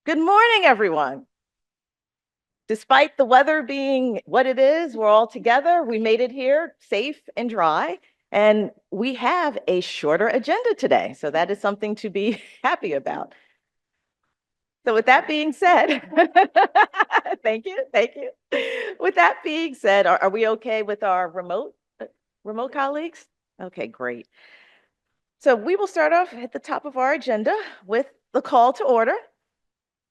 Good morning, everyone. Despite the weather being what it is, we're all together. We made it here safe and dry, and we have a shorter agenda today. So that is something to be happy about. So with that being said, thank you, thank you. With that being said, are we okay with our remote colleagues? Okay, great. So we will start off at the top of our agenda with the call to order.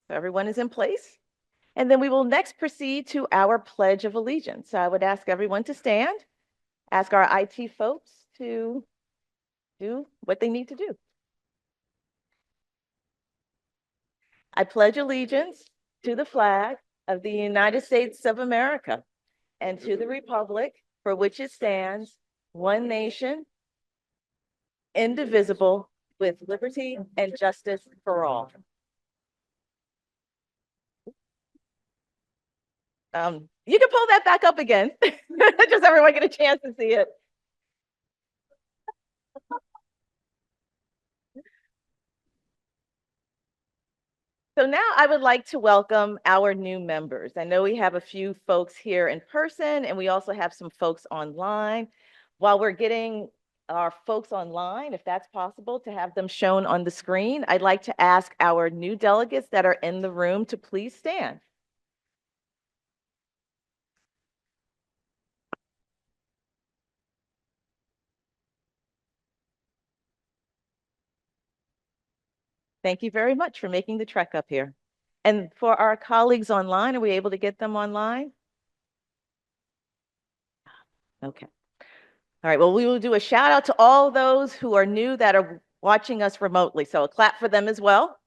So everyone is in place. And then we will next proceed to our Pledge of Allegiance. So I would ask everyone to stand, ask our IT folks to do what they need to do. I pledge allegiance to the flag of the United States of America and to the republic for which it stands, one nation, indivisible, with liberty and justice for all. You can pull that back up again, just so everyone get a chance to see it. So now I would like to welcome our new members. I know we have a few folks here in person, and we also have some folks online. While we're getting our folks online, if that's possible, to have them shown on the screen, I'd like to ask our new delegates that are in the room to please stand. Thank you very much for making the trek up here. And for our colleagues online, are we able to get them online? Okay. All right, well, we will do a shout out to all those who are new that are watching us remotely. So a clap for them as well.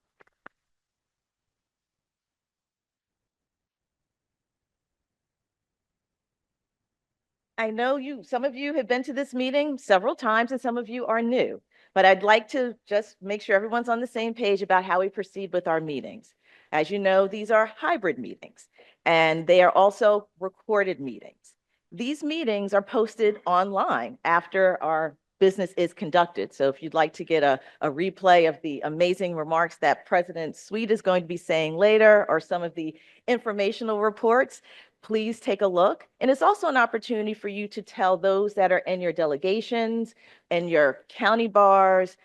I know some of you have been to this meeting several times and some of you are new, but I'd like to just make sure everyone's on the same page about how we proceed with our meetings. As you know, these are hybrid meetings and they are also recorded meetings. These meetings are posted online after our business is conducted. So if you'd like to get a replay of the amazing remarks that President Sweet is going to be saying later, or some of the informational reports, please take a look. And it's also an opportunity for you to tell those that are in your delegations and your county bars,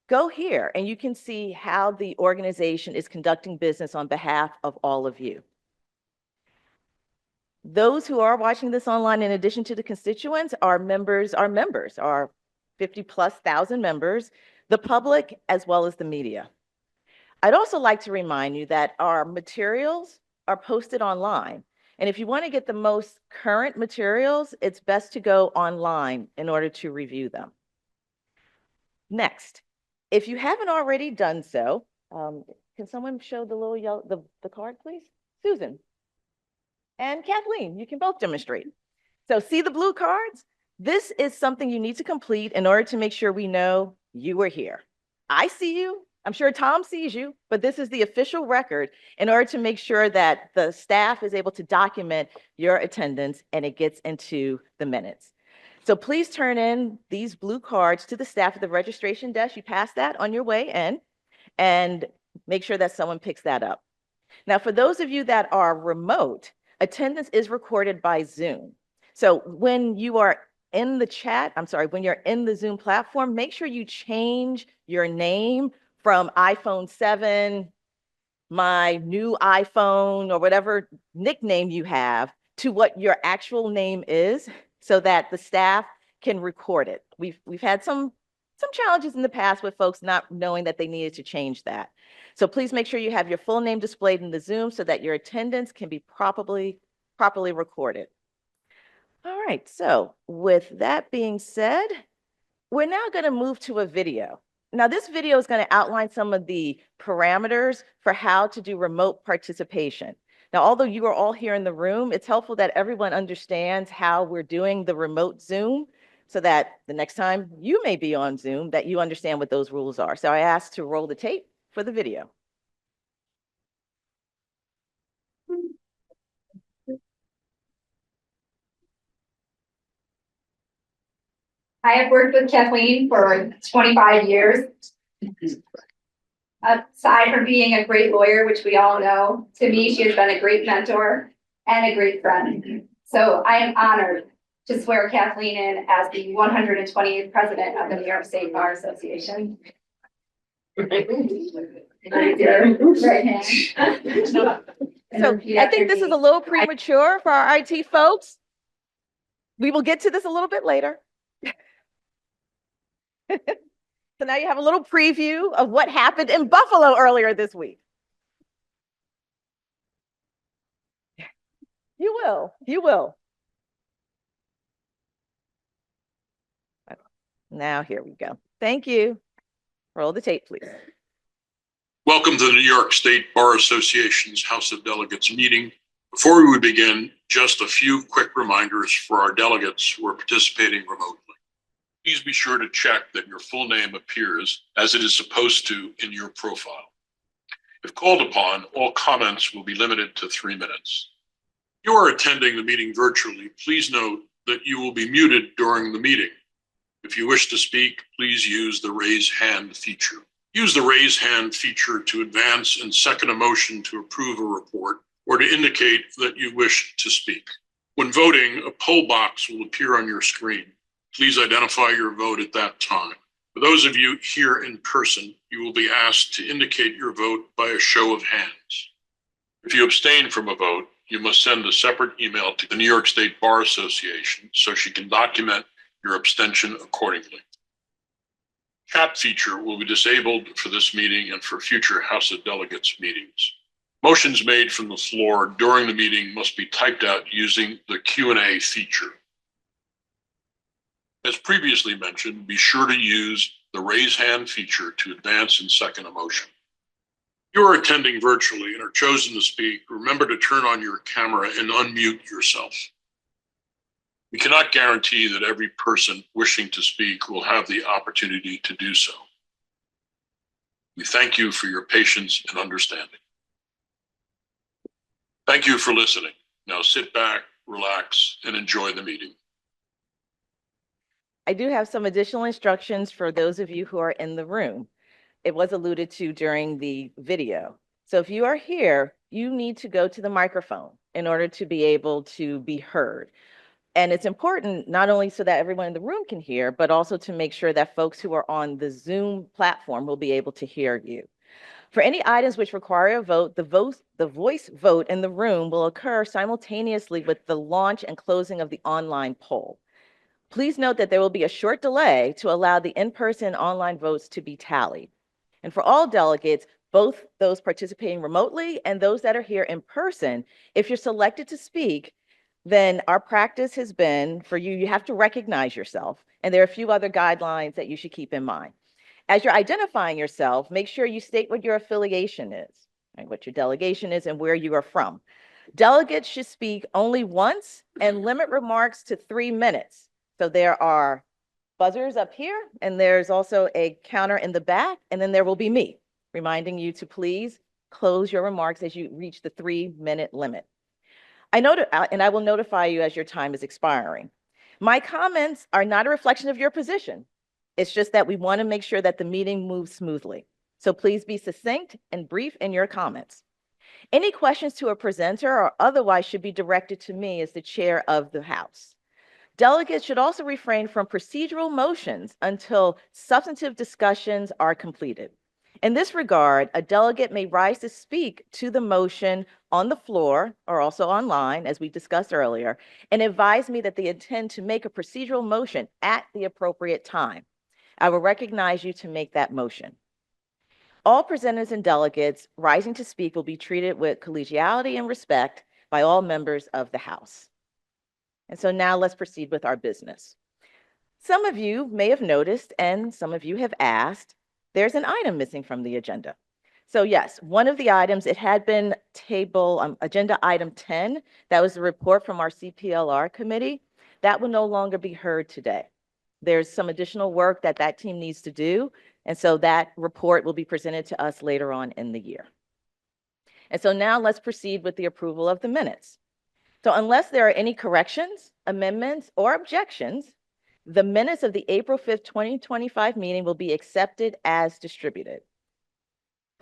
go here and you can see how the organization is conducting business on behalf of all of you. Those who are watching this online, in addition to the constituents, are 50,000+ members, the public, as well as the media. I'd also like to remind you that our materials are posted online. And if you want to get the most current materials, it's best to go online in order to review them. Next, if you haven't already done so, can someone show the little yellow, the card, please? Susan and Kathleen, you can both demonstrate. So see the blue cards? This is something you need to complete in order to make sure we know you were here. I see you. I'm sure Tom sees you, but this is the official record in order to make sure that the staff is able to document your attendance and it gets into the minutes. So please turn in these blue cards to the staff at the registration desk. You pass that on your way in and make sure that someone picks that up. Now, for those of you that are remote, attendance is recorded by Zoom. So when you are in the chat, when you're in the Zoom platform, make sure you change your name from iPhone 7, my new iPhone, or whatever nickname you have, to what your actual name is, so that the staff can record it. We've had some challenges in the past with folks not knowing that they needed to change that. So please make sure you have your full name displayed in the Zoom so that your attendance can be properly recorded. All right, so with that being said, we're now going to move to a video. Now, this video is going to outline some of the parameters for how to do remote participation. Now, although you are all here in the room, it's helpful that everyone understands how we're doing the remote Zoom so that the next time you may be on Zoom, that you understand what those rules are. So I asked to roll the tape for the video. I have worked with Kathleen for 25 years. Aside from being a great lawyer, which we all know, to me, she has been a great mentor and a great friend. So I am honored to swear Kathleen in as the 128th president of the New York State Bar Association. Raise your right hand. So I think this is a little premature for our IT folks. We will get to this a little bit later. So now you have a little preview of what happened in Buffalo earlier this week. You will, you will. Now here we go. Thank you. Roll the tape, please. Welcome to the New York State Bar Association's House of Delegates meeting. Before we begin, just a few quick reminders for our delegates who are participating remotely. Please be sure to check that your full name appears as it is supposed to in your profile. If called upon, all comments will be limited to 3 minutes. If you are attending the meeting virtually, please note that you will be muted during the meeting. If you wish to speak, please use the raise hand feature. Use the raise hand feature to advance and second a motion to approve a report or to indicate that you wish to speak. When voting, a poll box will appear on your screen. Please identify your vote at that time. For those of you here in person, you will be asked to indicate your vote by a show of hands. If you abstain from a vote, you must send a separate email to the New York State Bar Association so she can document your abstention accordingly. Chat feature will be disabled for this meeting and for future House of Delegates meetings. Motions made from the floor during the meeting must be typed out using the Q&A feature. As previously mentioned, be sure to use the raise hand feature to advance and second a motion. If you are attending virtually and are chosen to speak, remember to turn on your camera and unmute yourself. We cannot guarantee that every person wishing to speak will have the opportunity to do so. We thank you for your patience and understanding. Thank you for listening. Now sit back, relax, and enjoy the meeting. I do have some additional instructions for those of you who are in the room. It was alluded to during the video. So if you are here, you need to go to the microphone in order to be able to be heard. And it's important not only so that everyone in the room can hear, but also to make sure that folks who are on the Zoom platform will be able to hear you. For any items which require a vote, the voice vote in the room will occur simultaneously with the launch and closing of the online poll. Please note that there will be a short delay to allow the in-person and online votes to be tallied. And for all delegates, both those participating remotely and those that are here in person, if you're selected to speak, then our practice has been for you have to recognize yourself. And there are a few other guidelines that you should keep in mind. As you're identifying yourself, make sure you state what your affiliation is, right, what your delegation is and where you are from. Delegates should speak only once and limit remarks to 3 minutes. So there are buzzers up here, and there's also a counter in the back, and then there will be me reminding you to please close your remarks as you reach the 3-minute limit. And I will notify you as your time is expiring. My comments are not a reflection of your position. It's just that we want to make sure that the meeting moves smoothly. So please be succinct and brief in your comments. Any questions to a presenter or otherwise should be directed to me as the chair of the House. Delegates should also refrain from procedural motions until substantive discussions are completed. In this regard, a delegate may rise to speak to the motion on the floor or also online, as we discussed earlier, and advise me that they intend to make a procedural motion at the appropriate time. I will recognize you to make that motion. All presenters and delegates rising to speak will be treated with collegiality and respect by all members of the House. And so now let's proceed with our business. Some of you may have noticed, and some of you have asked, there's an item missing from the agenda. So yes, one of the items, it had been agenda item 10. That was the report from our CPLR committee. That will no longer be heard today. There's some additional work that that team needs to do. And so that report will be presented to us later on in the year. And so now let's proceed with the approval of the minutes. So unless there are any corrections, amendments, or objections, the minutes of the April 5th, 2025 meeting will be accepted as distributed.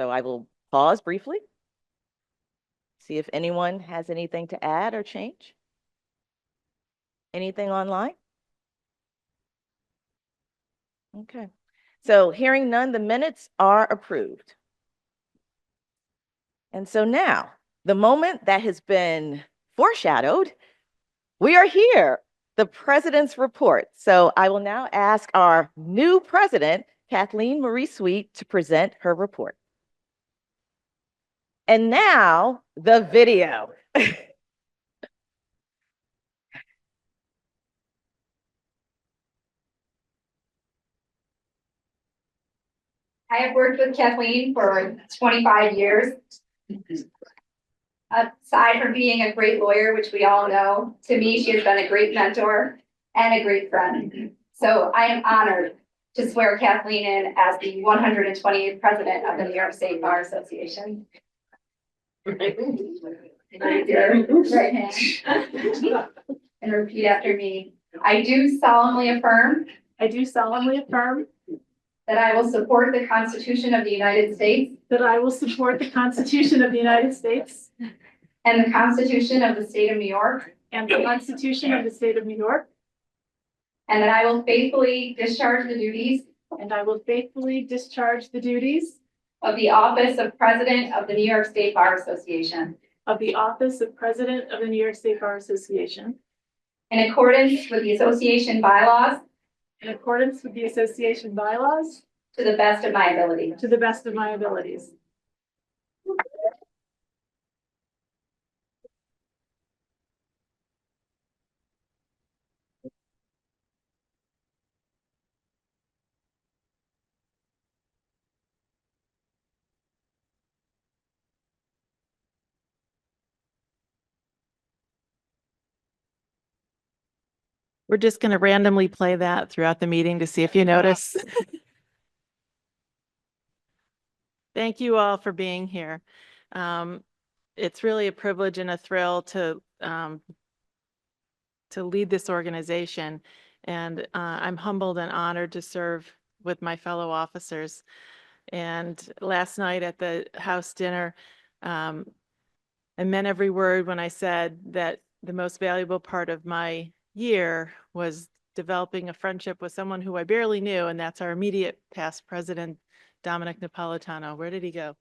So I will pause briefly, see if anyone has anything to add or change. Anything online? Okay. So hearing none, the minutes are approved. And so now, the moment that has been foreshadowed, we are here, the president's report. So I will now ask our new president, Kathleen Marie Sweet, to present her report. And now, the video. I have worked with Kathleen for 25 years. Aside from being a great lawyer, which we all know, to me, she has been a great mentor and a great friend. So I am honored to swear Kathleen in as the 128th president of the New York State Bar Association. Raise your right hand and repeat after me. I do solemnly affirm that I will support the Constitution of the United States that I will support the Constitution of the United States and the Constitution of the State of New York, and the Constitution of the State of New York, and that I will faithfully discharge the duties and I will faithfully discharge the duties of the office of President of the New York State Bar Association of the office of President of the New York State Bar Association in accordance with the association bylaws in accordance with the association bylaws to the best of my ability. to the best of my abilities. We're just going to randomly play that throughout the meeting to see if you notice. Thank you all for being here. It's really a privilege and a thrill to lead this organization, and I'm humbled and honored to serve with my fellow officers. And last night at the House dinner, I meant every word when I said that the most valuable part of my year was developing a friendship with someone who I barely knew, and that's our immediate past president, Dominic Napolitano. Where did he go?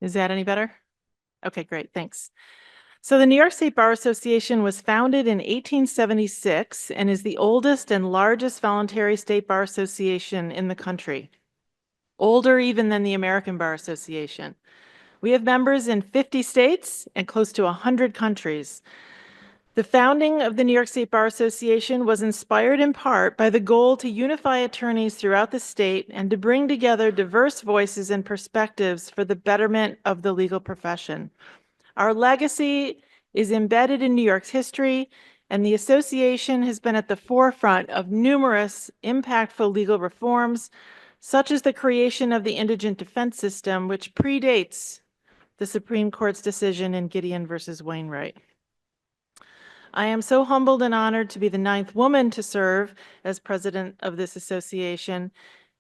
Is that any better? Okay, great, thanks. So the New York State Bar Association was founded in 1876 and is the oldest and largest voluntary state bar association in the country. Older even than the American Bar Association. We have members in 50 states and close to 100 countries. The founding of the New York State Bar Association was inspired in part by the goal to unify attorneys throughout the state and to bring together diverse voices and perspectives for the betterment of the legal profession. Our legacy is embedded in New York's history, and the association has been at the forefront of numerous impactful legal reforms, such as the creation of the indigent defense system, which predates the Supreme Court's decision in Gideon versus Wainwright. I am so humbled and honored to be the 9th woman to serve as president of this association.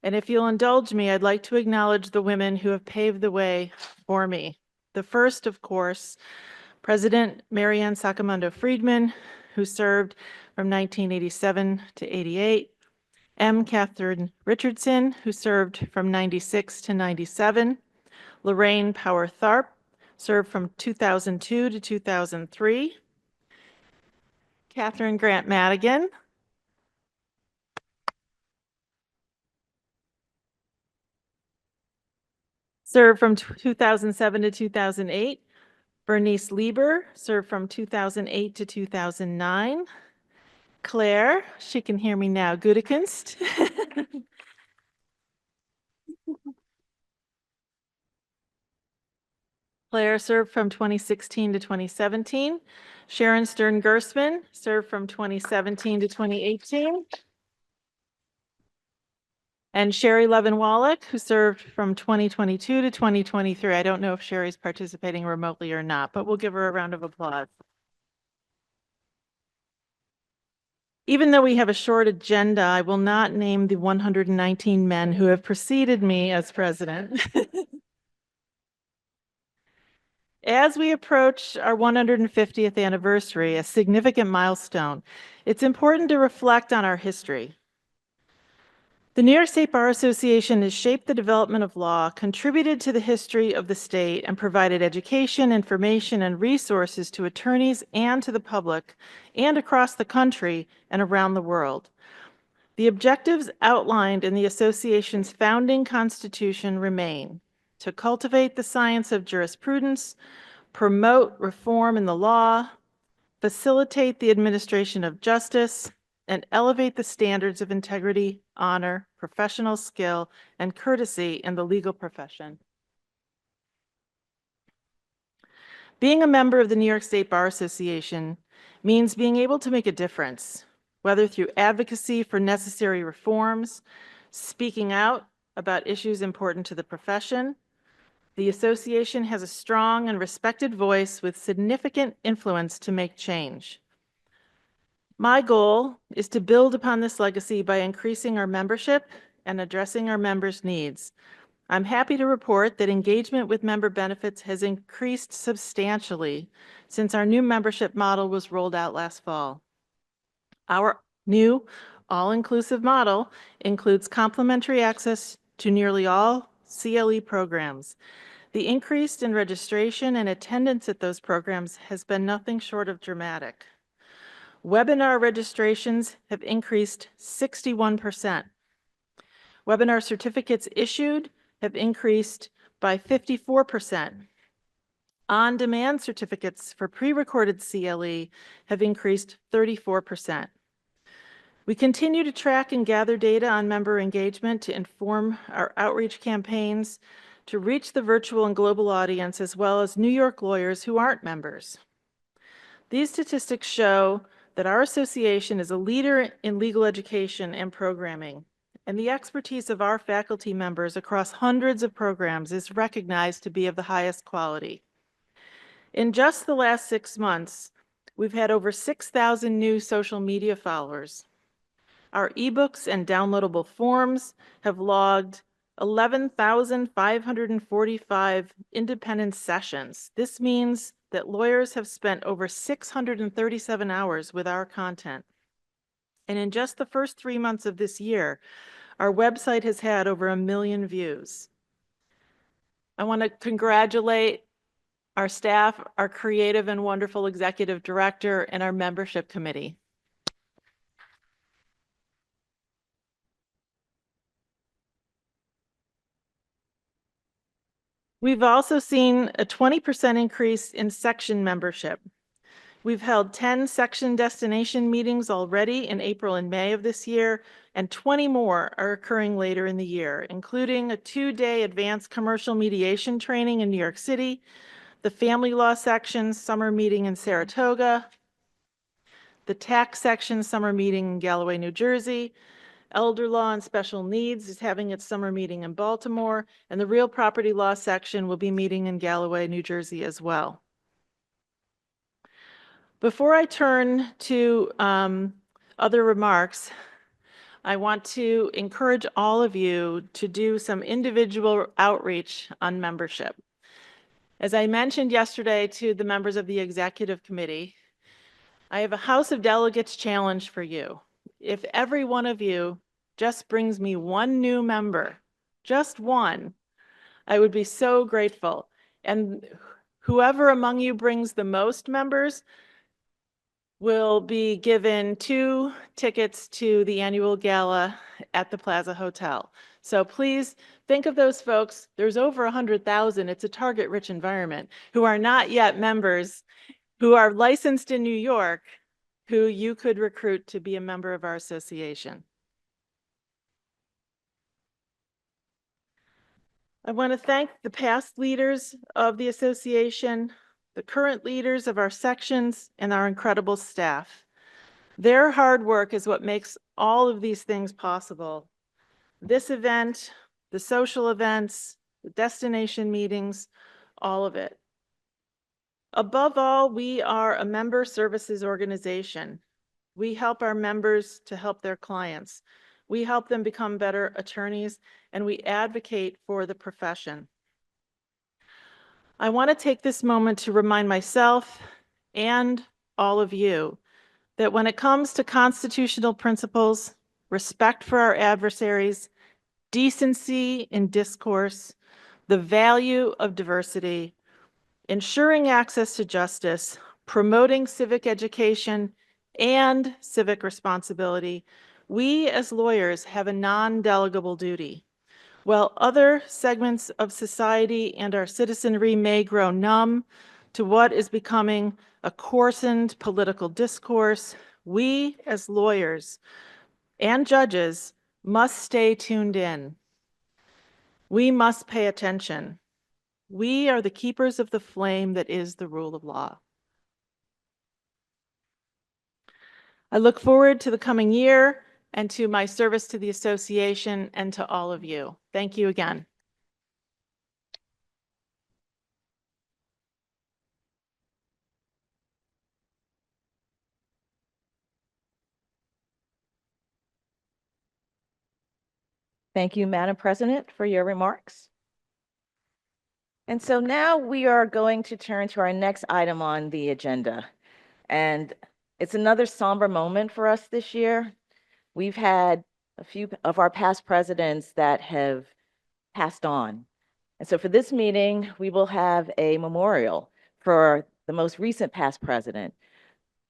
And if you'll indulge me, I'd like to acknowledge the women who have paved the way for me. The first, of course, President Marianne Sacramento Friedman, who served from 1987 to 88. M. Kathryn Richardson, who served from 96 to 97. Lorraine Power Tharp served from 2002 to 2003. Kathryn Grant Madigan served from 2007 to 2008. Bernice Lieber served from 2008 to 2009. Claire, she can hear me now, Gudekunst, Claire served from 2016 to 2017. Sharon Stern-Gersman served from 2017 to 2018. And Sherry Levin-Wallach, who served from 2022 to 2023. I don't know if Sherry's participating remotely or not, but we'll give her a round of applause. Even though we have a short agenda, I will not name the 119 men who have preceded me as president. As we approach our 150th anniversary, a significant milestone, it's important to reflect on our history. The New York State Bar Association has shaped the development of law, contributed to the history of the state, and provided education, information, and resources to attorneys and to the public, and across the country and around the world. The objectives outlined in the association's founding constitution remain: to cultivate the science of jurisprudence, promote reform in the law, facilitate the administration of justice, and elevate the standards of integrity, honor, professional skill, and courtesy in the legal profession. Being a member of the New York State Bar Association means being able to make a difference, whether through advocacy for necessary reforms, speaking out about issues important to the profession. The association has a strong and respected voice with significant influence to make change. My goal is to build upon this legacy by increasing our membership and addressing our members' needs. I'm happy to report that engagement with member benefits has increased substantially since our new membership model was rolled out last fall. Our new all-inclusive model includes complimentary access to nearly all CLE programs. The increase in registration and attendance at those programs has been nothing short of dramatic. Webinar registrations have increased 61%. Webinar certificates issued have increased by 54%. On-demand certificates for pre-recorded CLE have increased 34%. We continue to track and gather data on member engagement to inform our outreach campaigns to reach the virtual and global audience, as well as New York lawyers who aren't members. These statistics show that our association is a leader in legal education and programming, and the expertise of our faculty members across hundreds of programs is recognized to be of the highest quality. In just the last 6 months, we've had over 6,000 new social media followers. Our ebooks and downloadable forms have logged 11,545 independent sessions. This means that lawyers have spent over 637 hours with our content. And in just the first 3 months of this year, our website has had over 1 million views. I want to congratulate our staff, our creative and wonderful executive director, and our membership committee. We've also seen a 20% increase in section membership. We've held 10 section destination meetings already in April and May of this year, and 20 more are occurring later in the year, including a 2-day advanced commercial mediation training in New York City, the family law section summer meeting in Saratoga, the tax section summer meeting in Galloway, New Jersey, Elder Law and Special Needs is having its summer meeting in Baltimore, and the Real Property Law section will be meeting in Galloway, New Jersey as well. Before I turn to other remarks, I want to encourage all of you to do some individual outreach on membership. As I mentioned yesterday to the members of the executive committee, I have a House of Delegates challenge for you. If every one of you just brings me one new member, just one, I would be so grateful. And whoever among you brings the most members will be given 2 tickets to the annual gala at the Plaza Hotel. So please think of those folks. There's over 100,000. It's a target-rich environment who are not yet members, who are licensed in New York, who you could recruit to be a member of our association. I want to thank the past leaders of the association, the current leaders of our sections, and our incredible staff. Their hard work is what makes all of these things possible. This event, the social events, the destination meetings, all of it. Above all, we are a member services organization. We help our members to help their clients. We help them become better attorneys, and we advocate for the profession. I want to take this moment to remind myself and all of you that when it comes to constitutional principles, respect for our adversaries, decency in discourse, the value of diversity, ensuring access to justice, promoting civic education, and civic responsibility, we as lawyers have a non-delegable duty. While other segments of society and our citizenry may grow numb to what is becoming a coarsened political discourse, we as lawyers and judges must stay tuned in. We must pay attention. We are the keepers of the flame that is the rule of law. I look forward to the coming year and to my service to the association and to all of you. Thank you again. Thank you, Madam President, for your remarks. And so now we are going to turn to our next item on the agenda. And it's another somber moment for us this year. We've had a few of our past presidents that have passed on. And so for this meeting, we will have a memorial for the most recent past President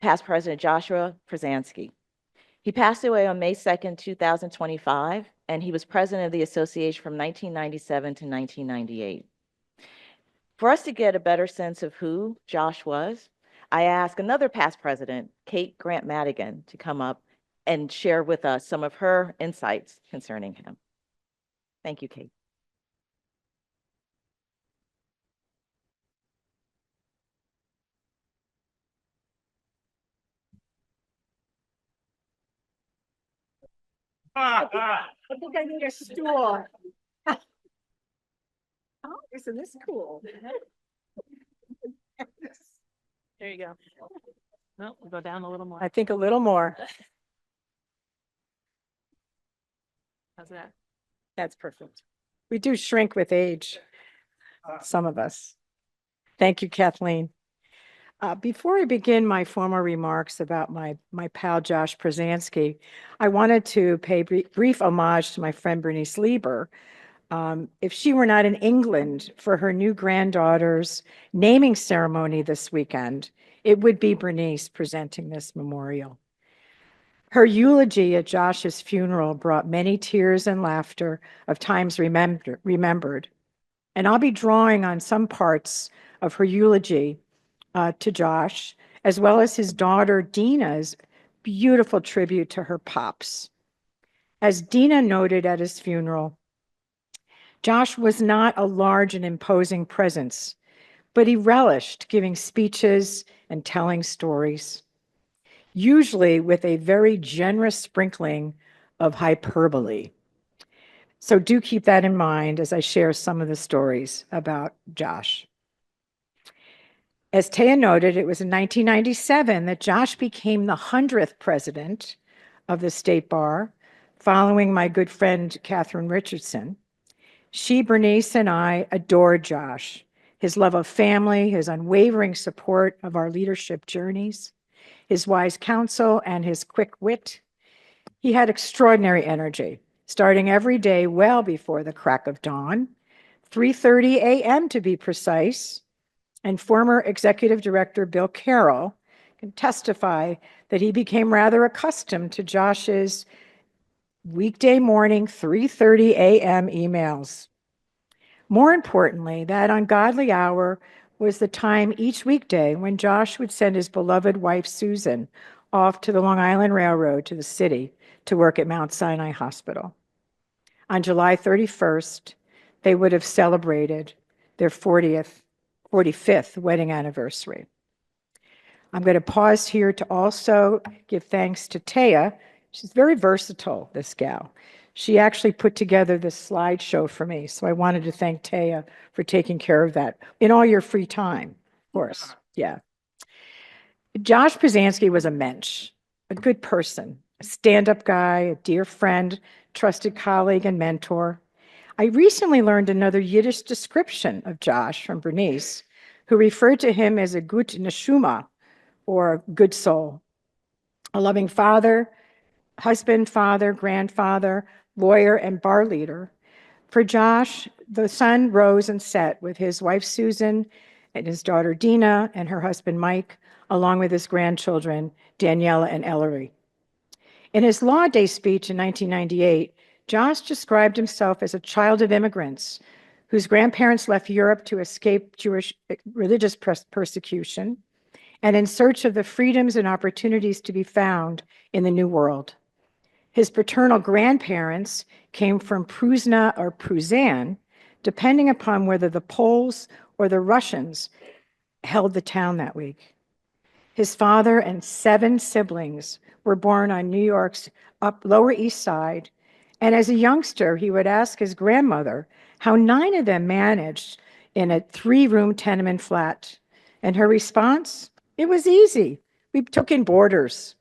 Joshua Pruzansky. He passed away on May 2nd, 2025, and he was president of the association from 1997 to 1998. For us to get a better sense of who Josh was, I asked another past president, Kate Grant Madigan, to come up and share with us some of her insights concerning him. Thank you, Kate. I think I need a stool. Oh, isn't this cool? There you go. No, we'll go down a little more. I think a little more. How's that? That's perfect. We do shrink with age, some of us. Thank you, Kathleen. Before I begin my formal remarks about my pal Josh Pruzansky, I wanted to pay brief homage to my friend Bernice Lieber. If she were not in England for her new granddaughter's naming ceremony this weekend, it would be Bernice presenting this memorial. Her eulogy at Josh's funeral brought many tears and laughter of times remembered. And I'll be drawing on some parts of her eulogy to Josh, as well as his daughter Dina's beautiful tribute to her pops. As Dina noted at his funeral, Josh was not a large and imposing presence, but he relished giving speeches and telling stories, usually with a very generous sprinkling of hyperbole. So do keep that in mind as I share some of the stories about Josh. As Taya noted, it was in 1997 that Josh became the 100th president of the State Bar, following my good friend Kathryn Richardson. She, Bernice, and I adored Josh, his love of family, his unwavering support of our leadership journeys, his wise counsel, and his quick wit. He had extraordinary energy, starting every day well before the crack of dawn, 3:30 a.m. to be precise, and former executive director Bill Carroll can testify that he became rather accustomed to Josh's weekday morning 3:30 a.m. emails. More importantly, that ungodly hour was the time each weekday when Josh would send his beloved wife Susan off to the Long Island Railroad to the city to work at Mount Sinai Hospital. On July 31st, they would have celebrated their 45th wedding anniversary. I'm going to pause here to also give thanks to Taya. She's very versatile, this gal. She actually put together this slideshow for me, so I wanted to thank Taya for taking care of that in all your free time, of course. Yeah. Josh Pruzansky was a mensch, a good person, a stand-up guy, a dear friend, trusted colleague, and mentor. I recently learned another Yiddish description of Josh from Bernice, who referred to him as a gut neshuma, or good soul, a loving father, husband, father, grandfather, lawyer, and bar leader. For Josh, the sun rose and set with his wife, Susan, and his daughter, Dina, and her husband, Mike, along with his grandchildren, Daniela and Ellery. In his Law Day speech in 1998, Josh described himself as a child of immigrants whose grandparents left Europe to escape Jewish religious persecution and in search of the freedoms and opportunities to be found in the New World. His paternal grandparents came from Pruzna or Pruzan, depending upon whether the Poles or the Russians held the town that week. His father and 7 siblings were born on New York's Lower East Side, and as a youngster, he would ask his grandmother how 9 of them managed in a 3-room tenement flat. And her response, it was easy. We took in boarders.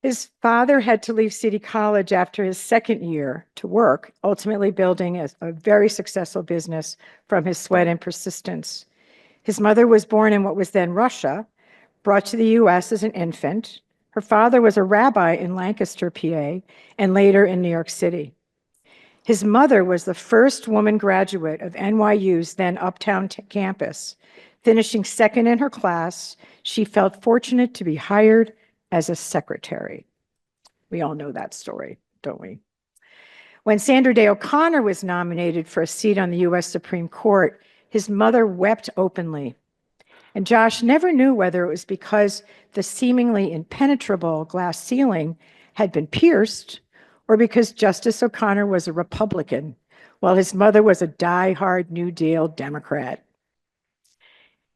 His father had to leave City College after his 2nd year to work, ultimately building a very successful business from his sweat and persistence. His mother was born in what was then Russia, brought to the US as an infant. Her father was a rabbi in Lancaster, PA, and later in New York City. His mother was the first woman graduate of NYU's then Uptown campus. Finishing 2nd in her class, she felt fortunate to be hired as a secretary. We all know that story, don't we? When Sandra Day O'Connor was nominated for a seat on the US Supreme Court, his mother wept openly. And Josh never knew whether it was because the seemingly impenetrable glass ceiling had been pierced or because Justice O'Connor was a Republican, while his mother was a die-hard New Deal Democrat.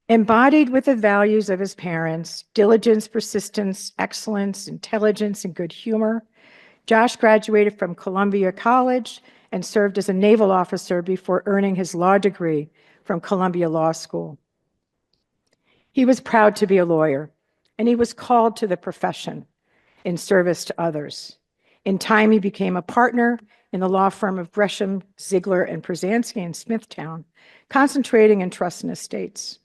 Embodied with the values of his parents, diligence, persistence, excellence, intelligence, and good humor, Josh graduated from Columbia College and served as a naval officer before earning his law degree from Columbia Law School. He was proud to be a lawyer, and he was called to the profession in service to others. In time, he became a partner in the law firm of Gresham, Ziegler, and Pruzansky in Smithtown, concentrating in trust and estates.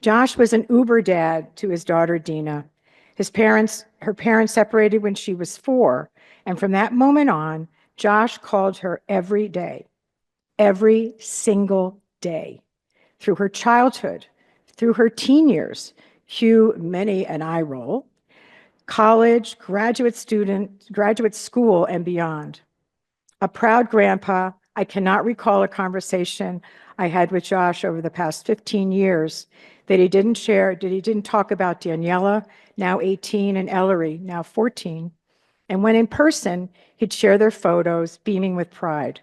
Josh was an Uber dad to his daughter, Dina. Her parents separated when she was 4, and from that moment on, Josh called her every day, every single day, through her childhood, through her teen years, cue many an eye roll, college, graduate school, and beyond. A proud grandpa, I cannot recall a conversation I had with Josh over the past 15 years that he didn't talk about Daniela, now 18, and Ellery, now 14. And when in person, he'd share their photos, beaming with pride.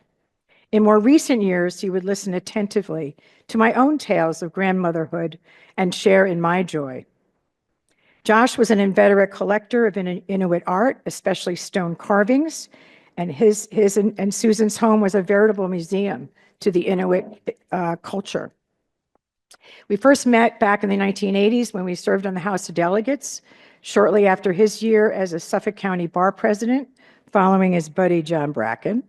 In more recent years, he would listen attentively to my own tales of grandmotherhood and share in my joy. Josh was an inveterate collector of Inuit art, especially stone carvings, and his and Susan's home was a veritable museum to the Inuit culture. We first met back in the 1980s when we served on the House of Delegates, shortly after his year as a Suffolk County Bar President, following his buddy John Bracken,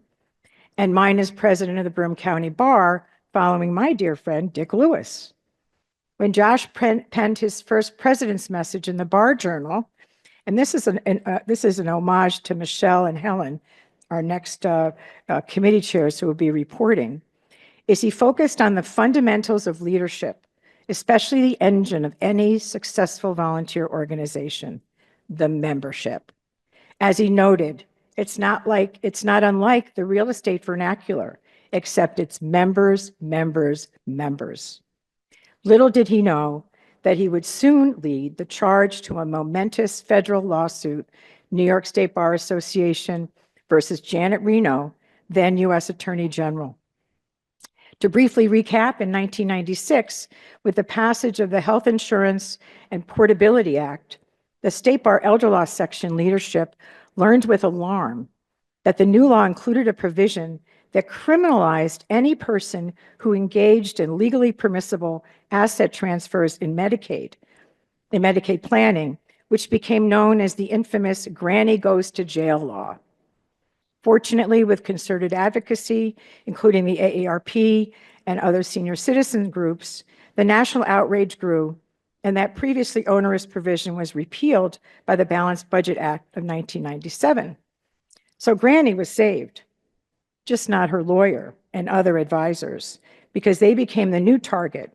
and mine as president of the Broome County Bar, following my dear friend Dick Lewis. When Josh penned his first president's message in the Bar Journal, and this is an homage to Michelle and Helen, our next committee chairs who will be reporting, is he focused on the fundamentals of leadership, especially the engine of any successful volunteer organization, the membership. As he noted, it's not unlike the real estate vernacular, except it's members, members, members. Little did he know that he would soon lead the charge to a momentous federal lawsuit, New York State Bar Association versus Janet Reno, then U.S. Attorney General. To briefly recap, in 1996, with the passage of the Health Insurance and Portability Act, the State Bar Elder Law Section leadership learned with alarm that the new law included a provision that criminalized any person who engaged in legally permissible asset transfers in Medicaid planning, which became known as the infamous Granny Goes to Jail law. Fortunately, with concerted advocacy, including the AARP and other senior citizen groups, the national outrage grew, and that previously onerous provision was repealed by the Balanced Budget Act of 1997. So Granny was saved, just not her lawyer and other advisors, because they became the new target.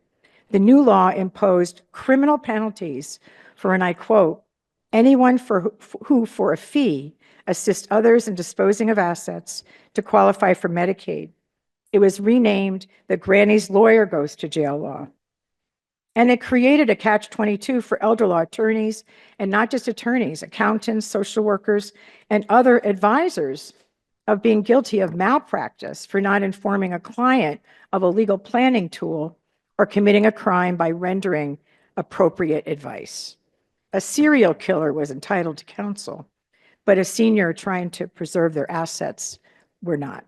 The new law imposed criminal penalties for, and I quote, anyone who for a fee assist others in disposing of assets to qualify for Medicaid. It was renamed the Granny's Lawyer Goes to Jail law. And it created a catch-22 for elder law attorneys, and not just attorneys, accountants, social workers, and other advisors of being guilty of malpractice for not informing a client of a legal planning tool or committing a crime by rendering appropriate advice. A serial killer was entitled to counsel, but a senior trying to preserve their assets were not.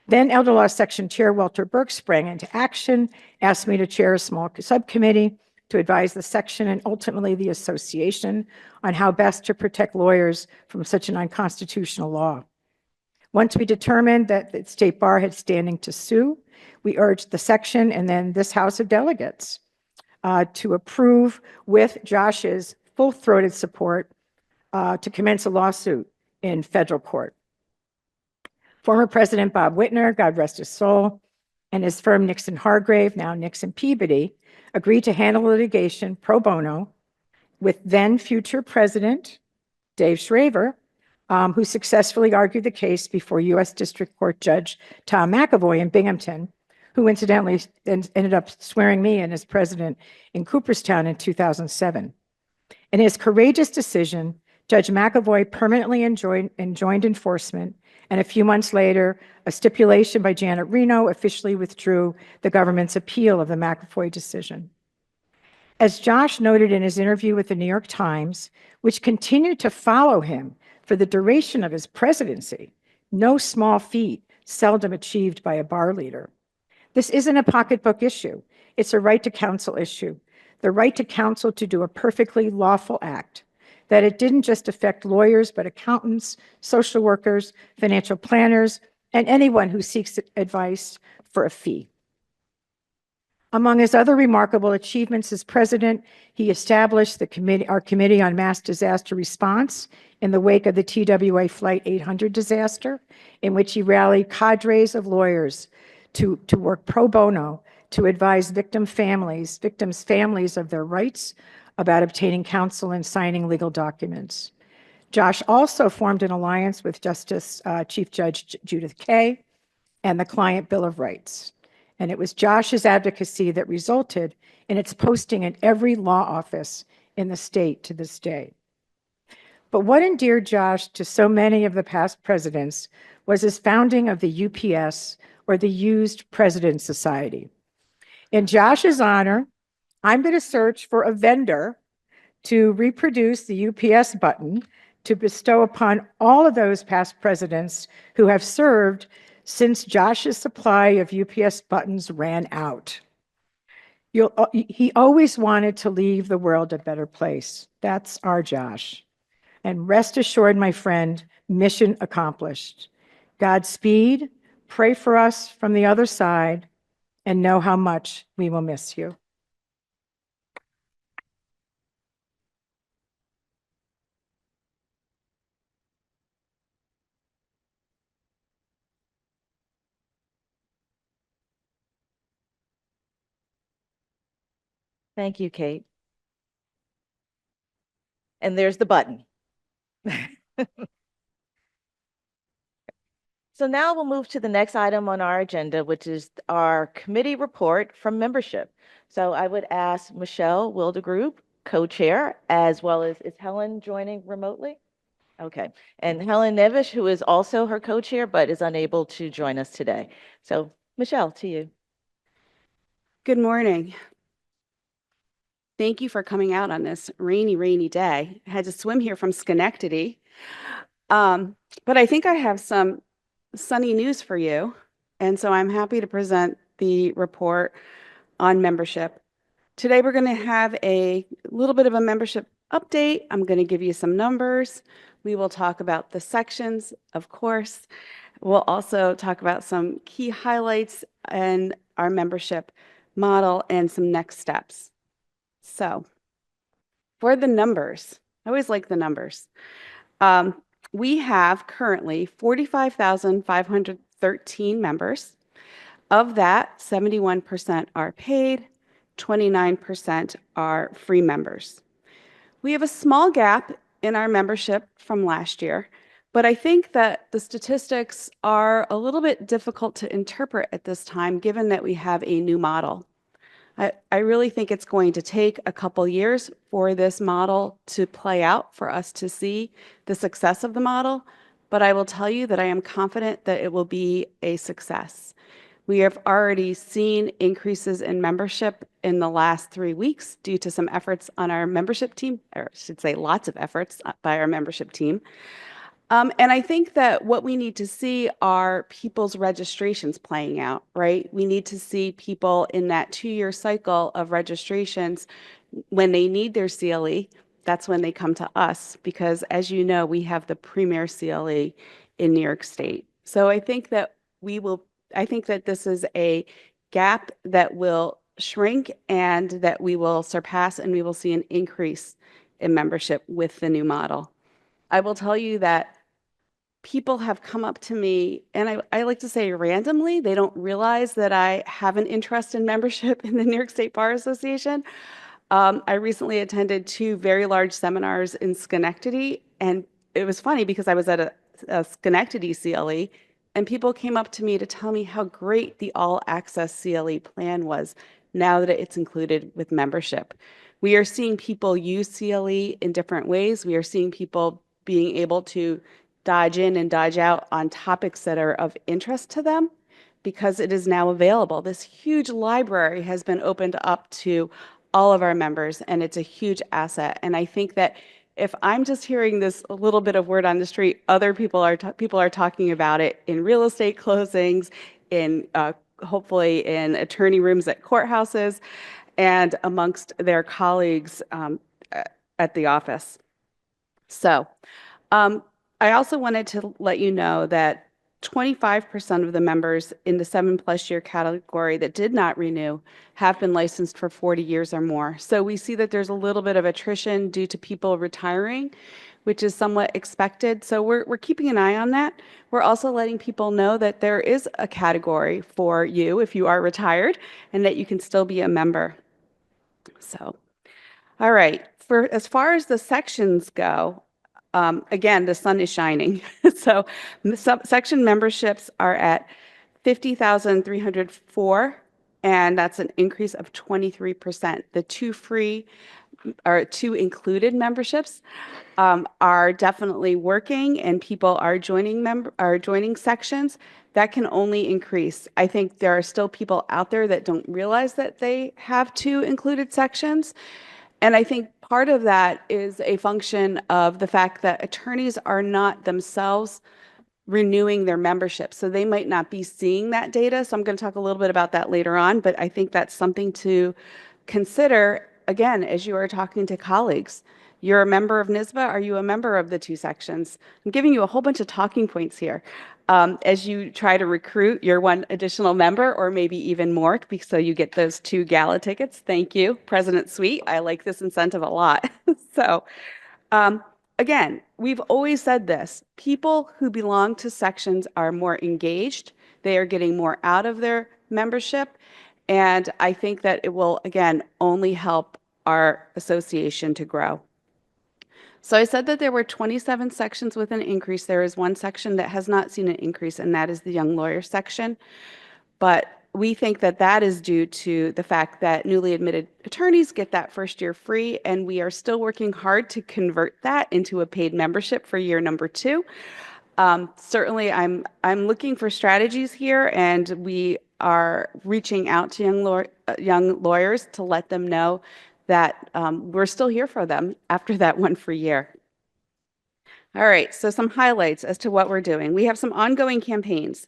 Then Elder Law Section Chair Walter Burke sprang into action, asked me to chair a small subcommittee to advise the section and ultimately the association on how best to protect lawyers from such an unconstitutional law. Once we determined that the State Bar had standing to sue, we urged the section and then this House of Delegates to approve, with Josh's full-throated support, to commence a lawsuit in federal court. Former President Bob Whitner, God rest his soul, and his firm Nixon Hargrave, now Nixon Peabody, agreed to handle litigation pro bono with then future President Dave Schraver, who successfully argued the case before U.S. District Court Judge Tom McAvoy in Binghamton, who incidentally ended up swearing me in as president in Cooperstown in 2007. In his courageous decision, Judge McAvoy permanently enjoined enforcement, and a few months later, a stipulation by Janet Reno officially withdrew the government's appeal of the McAvoy decision. As Josh noted in his interview with the New York Times, which continued to follow him for the duration of his presidency, no small feat seldom achieved by a bar leader. This isn't a pocketbook issue. It's a right to counsel issue, the right to counsel to do a perfectly lawful act, that it didn't just affect lawyers, but accountants, social workers, financial planners, and anyone who seeks advice for a fee. Among his other remarkable achievements as president, he established our Committee on Mass Disaster Response in the wake of the TWA Flight 800 disaster, in which he rallied cadres of lawyers to work pro bono to advise victims' families of their rights about obtaining counsel and signing legal documents. Josh also formed an alliance with Chief Judge Judith Kaye and the Client Bill of Rights. And it was Josh's advocacy that resulted in its posting in every law office in the state to this day. But what endeared Josh to so many of the past presidents was his founding of the UPS, or the Used President Society. In Josh's honor, I'm going to search for a vendor to reproduce the UPS button to bestow upon all of those past presidents who have served since Josh's supply of UPS buttons ran out. He always wanted to leave the world a better place. That's our Josh. And rest assured, my friend, mission accomplished. Godspeed, pray for us from the other side, and know how much we will miss you. Thank you, Kate. And there's the button. So now we'll move to the next item on our agenda, which is our committee report from membership. So I would ask Michelle Wildgrube, co-chair, as well as is Helen joining remotely? Okay, and Helen Nevish, who is also her co-chair, but is unable to join us today. So Michelle, to you. Good morning. Thank you for coming out on this rainy day. I had to swim here from Schenectady. But I think I have some sunny news for you. And so I'm happy to present the report on membership. Today, we're going to have a little bit of a membership update. I'm going to give you some numbers. We will talk about the sections, of course. We'll also talk about some key highlights and our membership model and some next steps. So for the numbers, I always like the numbers. We have currently 45,513 members. Of that, 71% are paid, 29% are free members. We have a small gap in our membership from last year, but I think that the statistics are a little bit difficult to interpret at this time, given that we have a new model. I really think it's going to take a couple years for this model to play out, for us to see the success of the model, but I will tell you that I am confident that it will be a success. We have already seen increases in membership in the last 3 weeks due to some efforts on our membership team, or I should say lots of efforts by our membership team. And I think that what we need to see are people's registrations playing out, right? We need to see people in that 2-year cycle of registrations. When they need their CLE, that's when they come to us, because as you know, we have the premier CLE in New York State. So I think that this is a gap that will shrink and that we will surpass, and we will see an increase in membership with the new model. I will tell you that people have come up to me, and I like to say randomly, they don't realize that I have an interest in membership in the New York State Bar Association. I recently attended 2 very large seminars in Schenectady, and it was funny because I was at a Schenectady CLE, and people came up to me to tell me how great the all-access CLE plan was now that it's included with membership. We are seeing people use CLE in different ways. We are seeing people being able to dodge in and dodge out on topics that are of interest to them because it is now available. This huge library has been opened up to all of our members, and it's a huge asset. And I think that if I'm just hearing this a little bit of word on the street, other people are talking about it in real estate closings, in hopefully in attorney rooms at courthouses, and amongst their colleagues at the office. So I also wanted to let you know that 25% of the members in the 7+ year category that did not renew have been licensed for 40 years or more. So we see that there's a little bit of attrition due to people retiring, which is somewhat expected. So we're keeping an eye on that. We're also letting people know that there is a category for you if you are retired and that you can still be a member. So, all right, as far as the sections go, again, the sun is shining. So section memberships are at 50,304, and that's an increase of 23%. The 2 free or 2 included memberships are definitely working, and people are joining sections. That can only increase. I think there are still people out there that don't realize that they have 2 included sections. And I think part of that is a function of the fact that attorneys are not themselves renewing their membership. So they might not be seeing that data. So I'm going to talk a little bit about that later on, but I think that's something to consider, again, as you are talking to colleagues. You're a member of NYSBA. Are you a member of the 2 sections? I'm giving you a whole bunch of talking points here as you try to recruit your 1 additional member, or maybe even more, so you get those 2 gala tickets. Thank you, President Sweet. I like this incentive a lot. So again, we've always said this. People who belong to sections are more engaged. They are getting more out of their membership. And I think that it will, again, only help our association to grow. So I said that there were 27 sections with an increase. There is 1 section that has not seen an increase, and that is the young lawyer section. But we think that that is due to the fact that newly admitted attorneys get that first year free, and we are still working hard to convert that into a paid membership for year number 2. Certainly, I'm looking for strategies here, and we are reaching out to young lawyers to let them know that we're still here for them after that one free year. All right, so some highlights as to what we're doing. We have some ongoing campaigns.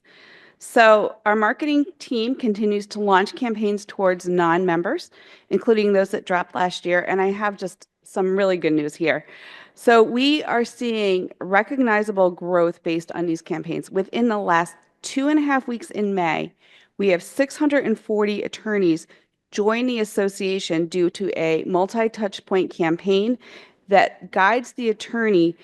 So our marketing team continues to launch campaigns towards non-members, including those that dropped last year. And I have just some really good news here. So we are seeing recognizable growth based on these campaigns. Within the last 2.5 weeks in May, we have 640 attorneys join the association due to a multi-touch point campaign that guides the attorney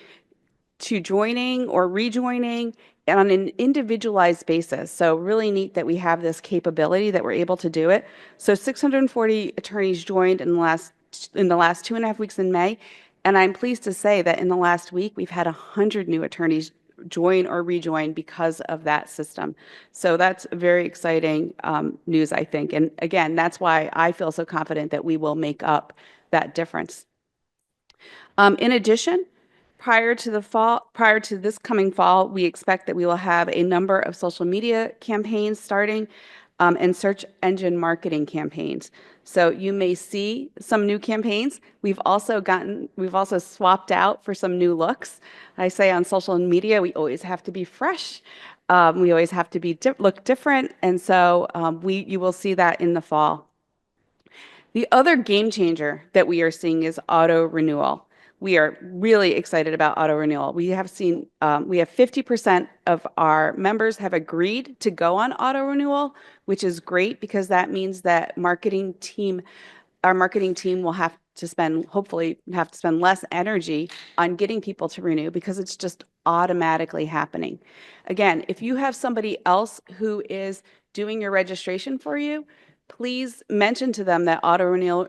to joining or rejoining and on an individualized basis. So really neat that we have this capability that we're able to do it. So 640 attorneys joined in the last 2.5 weeks in May. And I'm pleased to say that in the last week, we've had 100 new attorneys join or rejoin because of that system. So that's very exciting news, I think. And again, that's why I feel so confident that we will make up that difference. In addition, prior to this coming fall, we expect that we will have a number of social media campaigns starting and search engine marketing campaigns. So you may see some new campaigns. We've also swapped out for some new looks. I say on social media, we always have to be fresh. We always have to look different. And so you will see that in the fall. The other game changer that we are seeing is auto renewal. We are really excited about auto renewal. We have 50% of our members have agreed to go on auto renewal, which is great because that means that our marketing team will hopefully have to spend less energy on getting people to renew because it's just automatically happening. Again, if you have somebody else who is doing your registration for you, please mention to them that auto renewal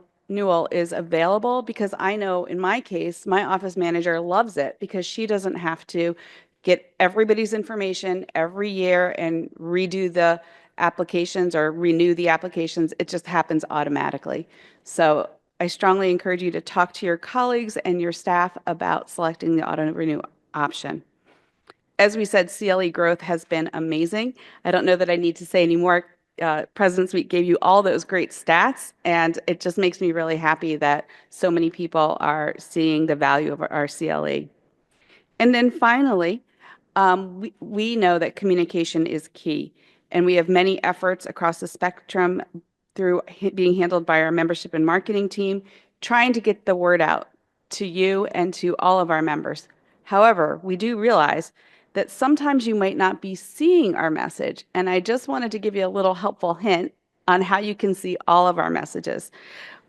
is available, because I know in my case, my office manager loves it because she doesn't have to get everybody's information every year and redo the applications or renew the applications. It just happens automatically. So I strongly encourage you to talk to your colleagues and your staff about selecting the auto renew option. As we said, CLE growth has been amazing. I don't know that I need to say any more. President's Week gave you all those great stats, and it just makes me really happy that so many people are seeing the value of our CLE. And then finally, we know that communication is key, and we have many efforts across the spectrum through being handled by our membership and marketing team, trying to get the word out to you and to all of our members. However, we do realize that sometimes you might not be seeing our message. And I just wanted to give you a little helpful hint on how you can see all of our messages.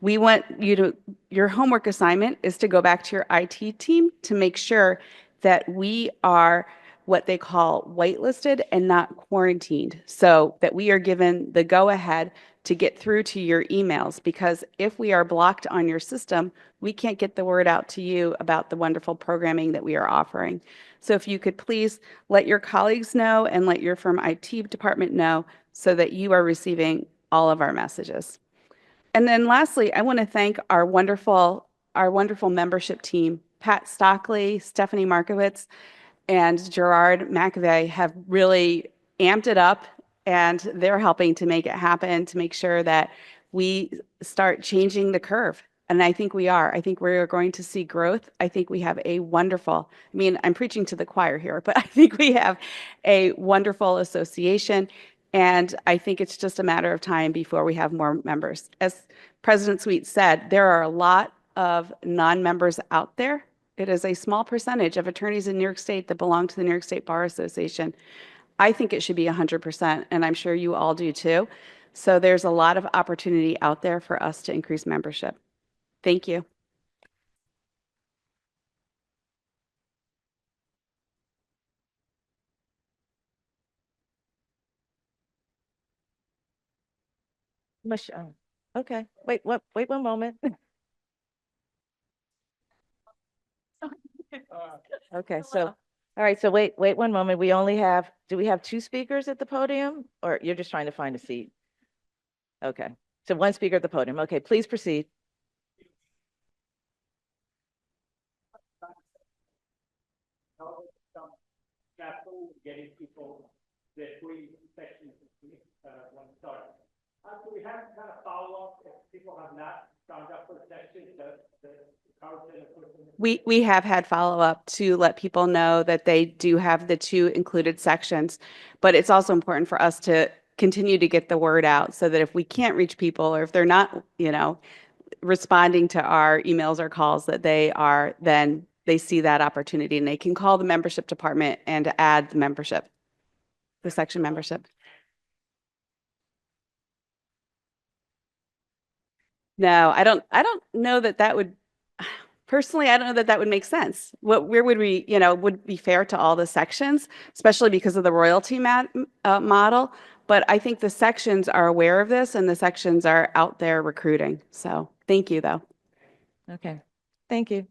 We want your homework assignment is to go back to your IT team to make sure that we are what they call whitelisted and not quarantined, so that we are given the go-ahead to get through to your emails, because if we are blocked on your system, we can't get the word out to you about the wonderful programming that we are offering. So if you could please let your colleagues know and let your firm IT department know so that you are receiving all of our messages. And then lastly, I want to thank our wonderful membership team. Pat Stockley, Stephanie Markowitz, and Gerard McAvey have really amped it up, and they're helping to make it happen, to make sure that we start changing the curve. And I think we are. I think we're going to see growth. I think we have a wonderful, I'm preaching to the choir here, but I think we have a wonderful association. And I think it's just a matter of time before we have more members. As President Sweet said, there are a lot of non-members out there. It is a small percentage of attorneys in New York State that belong to the New York State Bar Association. I think it should be 100%, and I'm sure you all do too. So there's a lot of opportunity out there for us to increase membership. Thank you. Michelle. Okay, wait one moment. Okay, so, all right, so wait one moment. Do we have two speakers at the podium, or you're just trying to find a seat? Okay, so one speaker at the podium. Okay, please proceed. Getting people the free sections when started. So we have kind of follow up if people have not signed up for the section, We have had follow-up to let people know that they do have the 2 included sections, but it's also important for us to continue to get the word out so that if we can't reach people or if they're not, responding to our emails or calls, that then they see that opportunity and they can call the membership department and add the section membership. No, I don't know that would, personally, I don't know that would make sense. Where would we, would be fair to all the sections, especially because of the royalty model. But I think the sections are aware of this and the sections are out there recruiting. So thank you, though. Okay, thank you.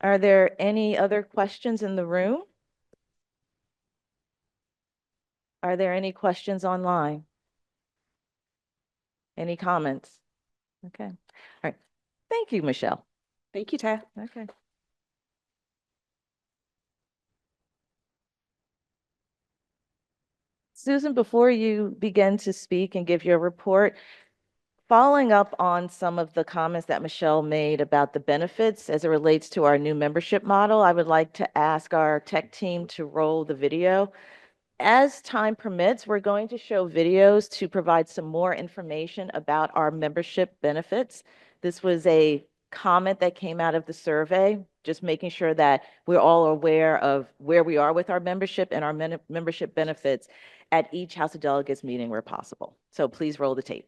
Are there any other questions in the room? Are there any questions online? Any comments? Okay, all right. Thank you, Michelle. Thank you, Taya. Okay. Susan, before you begin to speak and give your report, following up on some of the comments that Michelle made about the benefits as it relates to our new membership model, I would like to ask our tech team to roll the video. As time permits, we're going to show videos to provide some more information about our membership benefits. This was a comment that came out of the survey, just making sure that we're all aware of where we are with our membership and our membership benefits at each House of Delegates meeting where possible. So please roll the tape.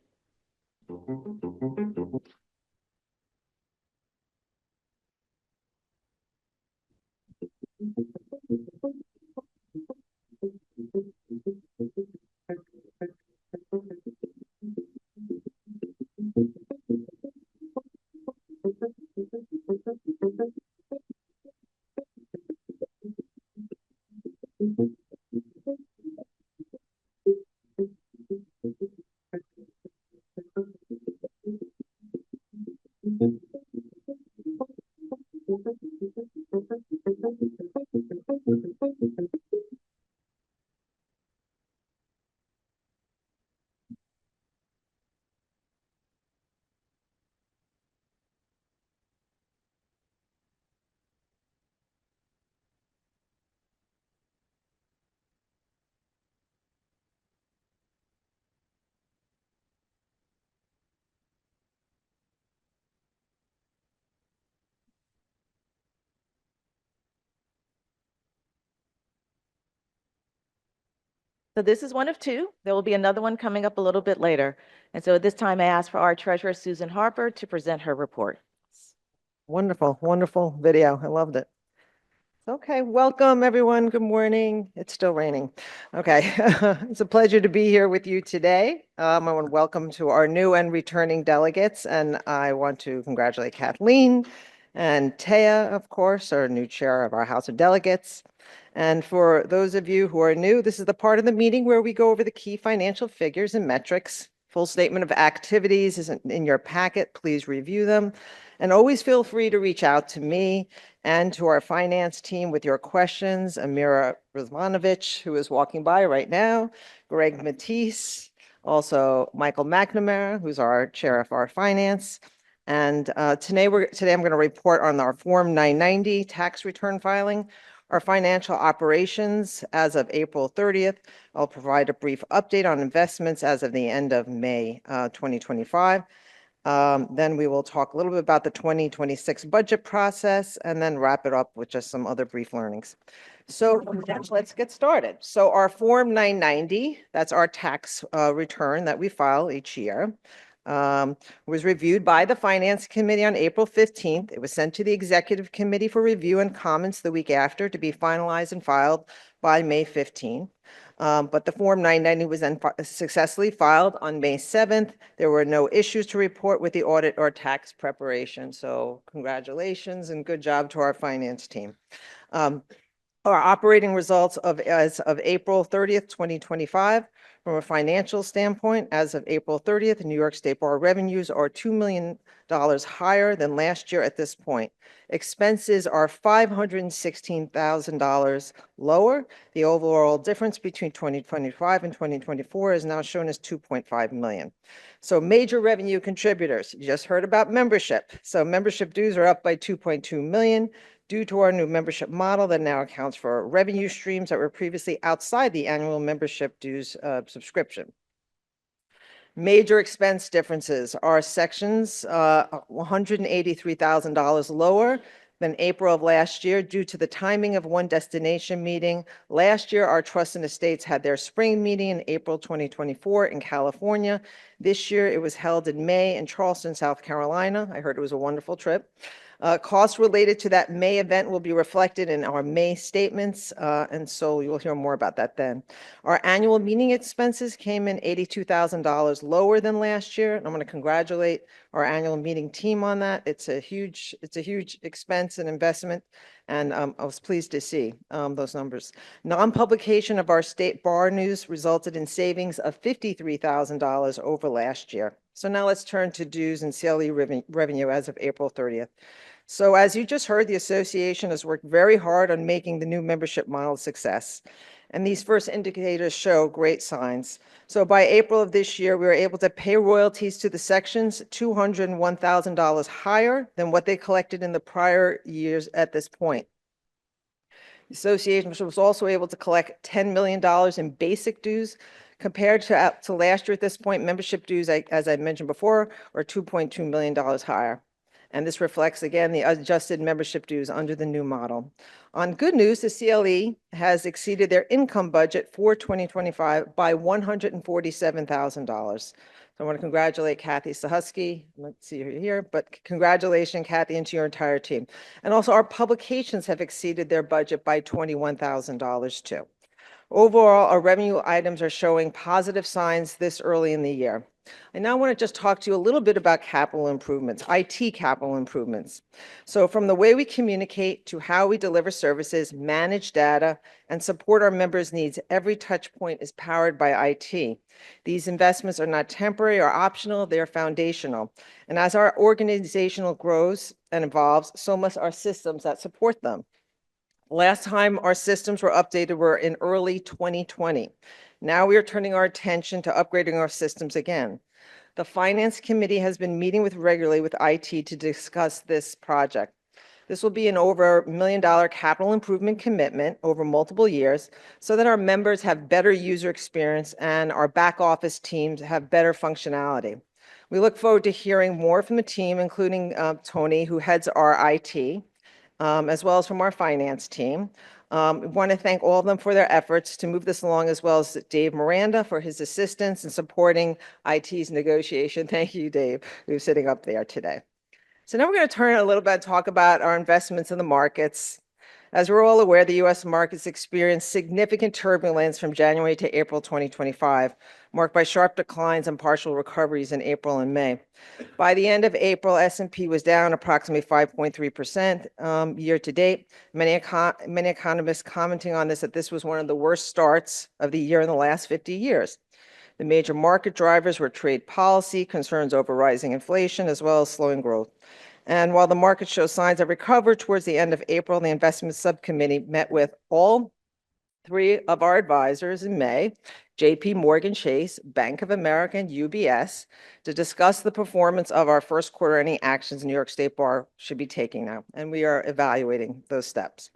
So this is one of 2. There will be another one coming up a little bit later. And so at this time, I ask for our treasurer, Susan Harper, to present her report. Wonderful, wonderful video. I loved it. Okay, welcome everyone. Good morning. It's still raining. Okay, it's a pleasure to be here with you today. I want to welcome to our new and returning delegates, and I want to congratulate Kathleen and Taya, of course, our new chair of our House of Delegates. And for those of you who are new, this is the part of the meeting where we go over the key financial figures and metrics. Full statement of activities is in your packet. Please review them. And always feel free to reach out to me and to our finance team with your questions. Amira Rizmanovich, who is walking by right now, Greg Matisse, also Michael McNamara, who's our chair of our finance. And today I'm going to report on our Form 990 tax return filing, our financial operations as of April 30th. I'll provide a brief update on investments as of the end of May 2025. Then we will talk a little bit about the 2026 budget process and then wrap it up with just some other brief learnings. So let's get started. So our Form 990, that's our tax return that we file each year, was reviewed by the Finance Committee on April 15th. It was sent to the Executive Committee for review and comments the week after to be finalized and filed by May 15th. But the Form 990 was then successfully filed on May 7th. There were no issues to report with the audit or tax preparation. So congratulations and good job to our finance team. Our operating results as of April 30th, 2025 From a financial standpoint, as of April 30th, New York State Bar revenues are $2 million higher than last year at this point. Expenses are $516,000 lower. The overall difference between 2025 and 2024 is now shown as $2.5 million. So major revenue contributors, you just heard about membership. So membership dues are up by 2.2 million due to our new membership model that now accounts for revenue streams that were previously outside the annual membership dues subscription. Major expense differences are sections $183,000 lower than April of last year due to the timing of one destination meeting. Last year, our trust and estates had their spring meeting in April 2024 in California. This year, it was held in May in Charleston, South Carolina. I heard it was a wonderful trip. Costs related to that May event will be reflected in our May statements, and so you'll hear more about that then. Our annual meeting expenses came in $82,000 lower than last year, and I'm going to congratulate our annual meeting team on that. It's a huge expense and investment, and I was pleased to see those numbers. Non-publication of our state bar news resulted in savings of $53,000 over last year. So now let's turn to dues and CLE revenue as of April 30th. So as you just heard, the association has worked very hard on making the new membership model a success. And these first indicators show great signs. So by April of this year, we were able to pay royalties to the sections $201,000 higher than what they collected in the prior years at this point. The association was also able to collect $10 million in basic dues. Compared to last year at this point, membership dues, as I mentioned before, are $2.2 million higher. And this reflects, again, the adjusted membership dues under the new model. On good news, the CLE has exceeded their income budget for 2025 by $147,000. So I want to congratulate Kathy Sahusky. Let's see her here, but congratulations, Kathy, and to your entire team. And also our publications have exceeded their budget by $21,000 too. Overall, our revenue items are showing positive signs this early in the year. I now want to just talk to you a little bit about capital improvements, IT capital improvements. So from the way we communicate to how we deliver services, manage data, and support our members' needs, every touch point is powered by IT. These investments are not temporary or optional, they are foundational. And as our organization grows and evolves, so must our systems that support them. Last time our systems were updated were in early 2020. Now we are turning our attention to upgrading our systems again. The Finance Committee has been meeting regularly with IT to discuss this project. This will be an over $1 million capital improvement commitment over multiple years so that our members have better user experience and our back office teams have better functionality. We look forward to hearing more from the team, including Tony, who heads our IT. As well as from our finance team. We want to thank all of them for their efforts to move this along, as well as Dave Miranda for his assistance in supporting IT's negotiation. Thank you, Dave, who's sitting up there today. So now we're going to turn a little bit and talk about our investments in the markets. As we're all aware, the U.S. markets experienced significant turbulence from January to April 2025, marked by sharp declines and partial recoveries in April and May. By the end of April, S&P was down approximately 5.3% year to date. Many economists commenting on this, that this was one of the worst starts of the year in the last 50 years. The major market drivers were trade policy, concerns over rising inflation, as well as slowing growth. And while the market shows signs of recovery towards the end of April, the investment subcommittee met with all three of our advisors in May, JP Morgan Chase, Bank of America, and UBS, to discuss the performance of our first quarter, any actions New York State Bar should be taking now. And we are evaluating those steps.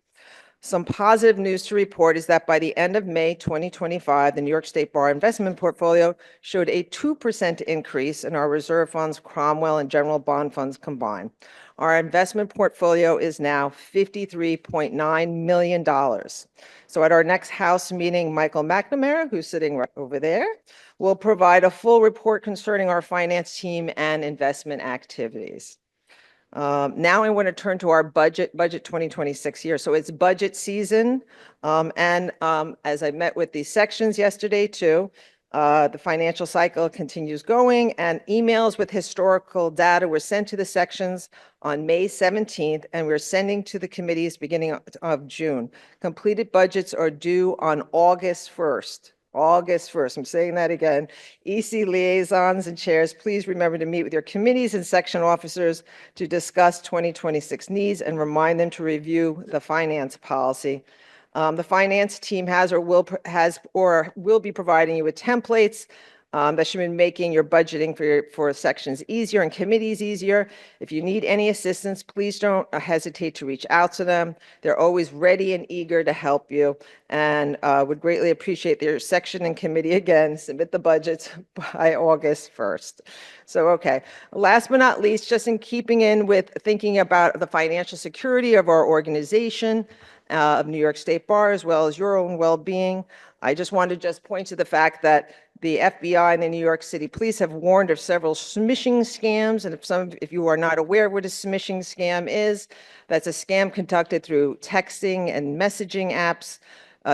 Some positive news to report is that by the end of May 2025, the New York State Bar investment portfolio showed a 2% increase in our reserve funds, Cromwell, and general bond funds combined. Our investment portfolio is now $53.9 million. So at our next House meeting, Michael McNamara, who's sitting right over there, will provide a full report concerning our finance team and investment activities. Now I want to turn to our budget 2026 year. So it's budget season. As I met with these sections yesterday too, the financial cycle continues going, and emails with historical data were sent to the sections on May 17th, and we're sending to the committees beginning of June. Completed budgets are due on August 1st. August 1st. I'm saying that again. EC liaisons and chairs, please remember to meet with your committees and section officers to discuss 2026 needs and remind them to review the finance policy. The finance team has or will be providing you with templates that should be making your budgeting for sections easier and committees easier. If you need any assistance, please don't hesitate to reach out to them. They're always ready and eager to help you, and would greatly appreciate their section and committee again. Submit the budgets by August 1st. So, okay. Last but not least, just in keeping in with thinking about the financial security of our organization, of New York State Bar, as well as your own well-being, I just wanted to just point to the fact that the FBI and the New York City Police have warned of several smishing scams. And if you are not aware what a smishing scam is, that's a scam conducted through texting and messaging apps,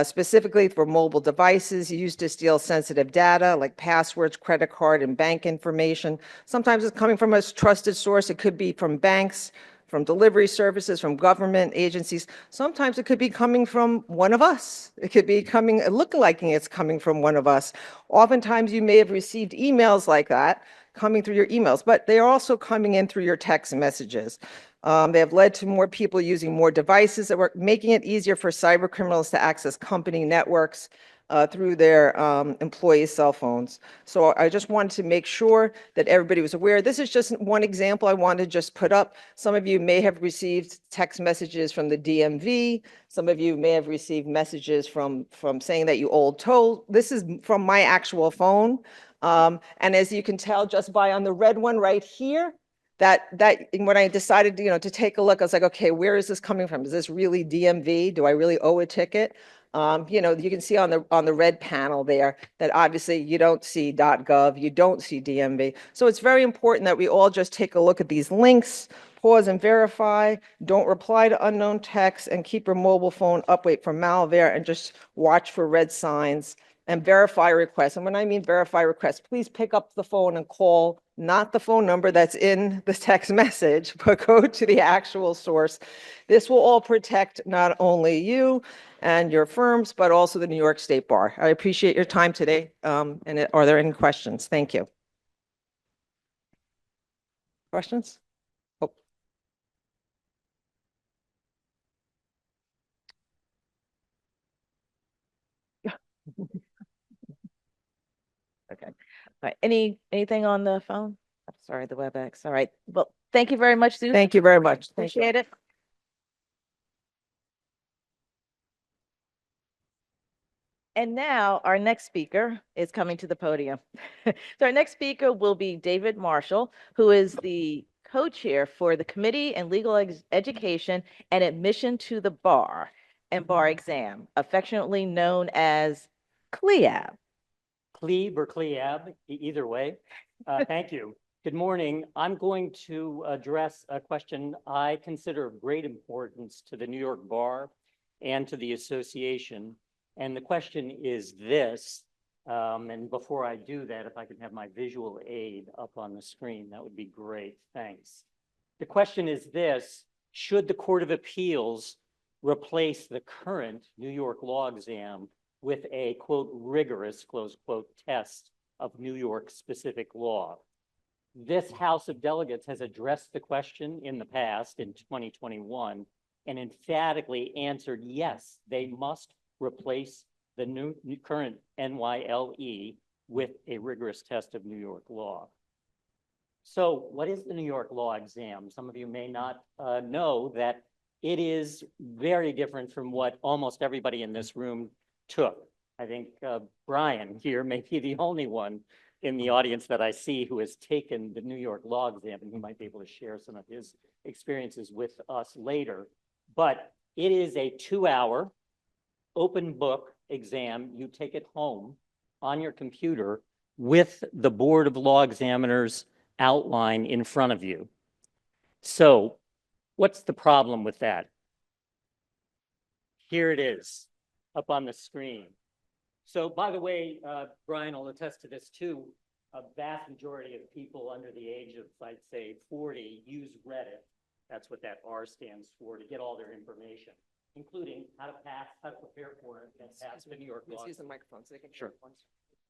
specifically for mobile devices used to steal sensitive data like passwords, credit card, and bank information. Sometimes it's coming from a trusted source. It could be from banks, from delivery services, from government agencies. Sometimes it could be coming from one of us. It could be looking like it's coming from one of us. Oftentimes you may have received emails like that coming through your emails, but they are also coming in through your text messages. They have led to more people using more devices that were making it easier for cyber criminals to access company networks through their employees' cell phones. So I just wanted to make sure that everybody was aware. This is just one example I wanted to just put up. Some of you may have received text messages from the DMV. Some of you may have received messages from saying that you old toll. This is from my actual phone. And as you can tell just by on the red one right here, that when I decided to take a look, I was like, okay, where is this coming from? Is this really DMV? Do I really owe a ticket? You can see on the red panel there that obviously you don't see .gov, you don't see DMV. So it's very important that we all just take a look at these links, pause and verify, don't reply to unknown texts, and keep your mobile phone up, wait for malware, and just watch for red signs and verify requests. And when I mean verify requests, please pick up the phone and call, not the phone number that's in the text message, but go to the actual source. This will all protect not only you and your firms, but also the New York State Bar. I appreciate your time today. And are there any questions? Thank you. Questions? Oh. Okay. All right. Anything on the phone? I'm sorry, the WebEx. All right. Well, thank you very much, Susan. Thank you very much. Thank you. Appreciate it. And now our next speaker is coming to the podium. So our next speaker will be David Marshall, who is the co-chair for the Committee on Legal Education and Admission to the Bar and Bar Exam, affectionately known as CLEAB. Cleve or Cleab, either way. Thank you. Good morning. I'm going to address a question I consider of great importance to the New York Bar and to the association. And the question is this, and before I do that, if I can have my visual aid up on the screen, that would be great. Thanks. The question is this: should the Court of Appeals replace the current New York law exam with a, quote, rigorous, close quote, test of New York specific law? This House of Delegates has addressed the question in the past in 2021 and emphatically answered yes, they must replace the new current NYLE with a rigorous test of New York law. So what is the New York law exam? Some of you may not know that it is very different from what almost everybody in this room took. I think Brian here may be the only one in the audience that I see who has taken the New York law exam, and he might be able to share some of his experiences with us later. But it is a 2-hour open book exam. You take it home on your computer with the Board of Law Examiners outline in front of you. So what's the problem with that? Here it is up on the screen. So by the way, Brian will attest to this too, a vast majority of people under the age of, I'd say, 40 use Reddit. That's what that R stands for, to get all their information. including how to pass, how to prepare for it, and pass the New York law. Use the microphone so they can. Sure.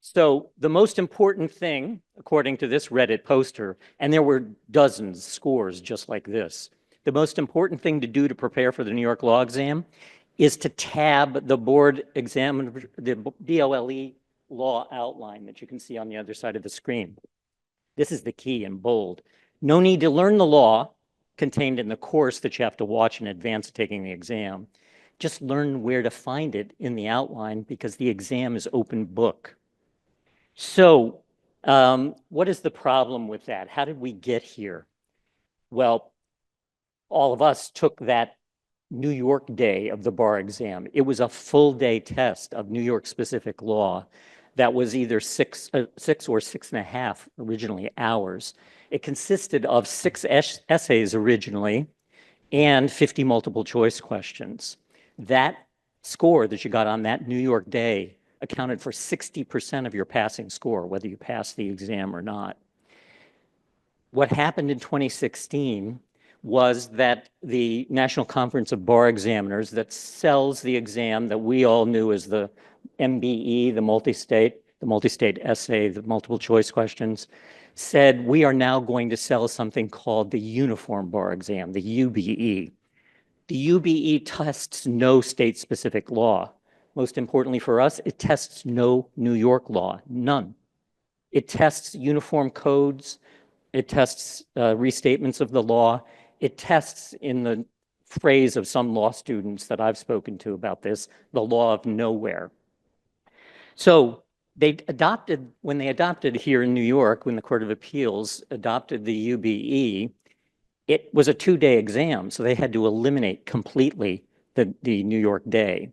So the most important thing, according to this Reddit poster, and there were dozens, scores just like this, the most important thing to do to prepare for the New York law exam is to tab the board exam, the DOLE law outline that you can see on the other side of the screen. This is the key in bold. No need to learn the law contained in the course that you have to watch in advance of taking the exam. Just learn where to find it in the outline because the exam is open book. So what is the problem with that? How did we get here? Well, all of us took that New York day of the bar exam. It was a full day test of New York specific law that was either six or 6.5 originally hours. It consisted of 6 essays originally and 50 multiple choice questions. That score that you got on that New York day accounted for 60% of your passing score, whether you passed the exam or not. What happened in 2016 was that the National Conference of Bar Examiners that sells the exam that we all knew as the MBE, the multi-state essay, the multiple choice questions, said we are now going to sell something called the Uniform Bar Exam, the UBE. The UBE tests no state-specific law. Most importantly for us, it tests no New York law, none. It tests uniform codes. It tests restatements of the law. It tests, in the phrase of some law students that I've spoken to about this, the law of nowhere. So when they adopted here in New York, when the Court of Appeals adopted the UBE, it was a 2-day exam, so they had to eliminate completely the New York day.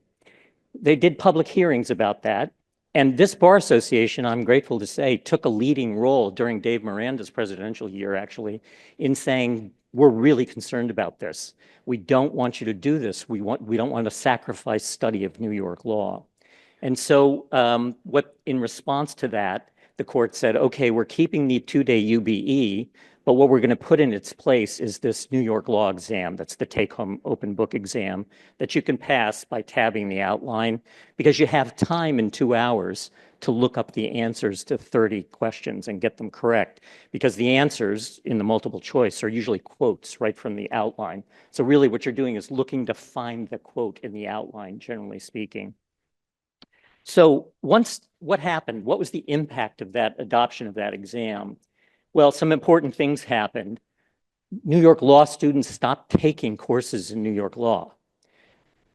They did public hearings about that. And this bar association, I'm grateful to say, took a leading role during Dave Miranda's presidential year, actually, in saying, we're really concerned about this. We don't want you to do this. We don't want to sacrifice study of New York law. And so in response to that, the court said, okay, we're keeping the 2-day UBE, but what we're going to put in its place is this New York law exam. That's the take-home open book exam that you can pass by tabbing the outline because you have time in 2 hours to look up the answers to 30 questions and get them correct because the answers in the multiple choice are usually quotes right from the outline. So really what you're doing is looking to find the quote in the outline, generally speaking. So what happened? What was the impact of that adoption of that exam? Well, some important things happened. New York law students stopped taking courses in New York law.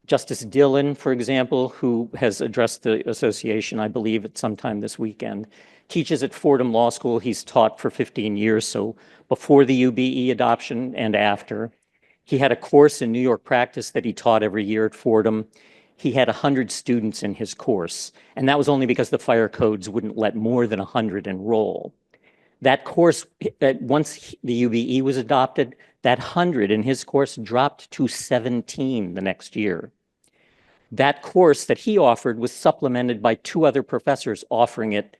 Justice Dillon, for example, who has addressed the association, I believe, at some time this weekend, teaches at Fordham Law School. He's taught for 15 years, so before the UBE adoption and after. He had a course in New York practice that he taught every year at Fordham. He had 100 students in his course, and that was only because the fire codes wouldn't let more than 100 enroll. That course, once the UBE was adopted, that 100 in his course dropped to 17 the next year. That course that he offered was supplemented by 2 other professors offering it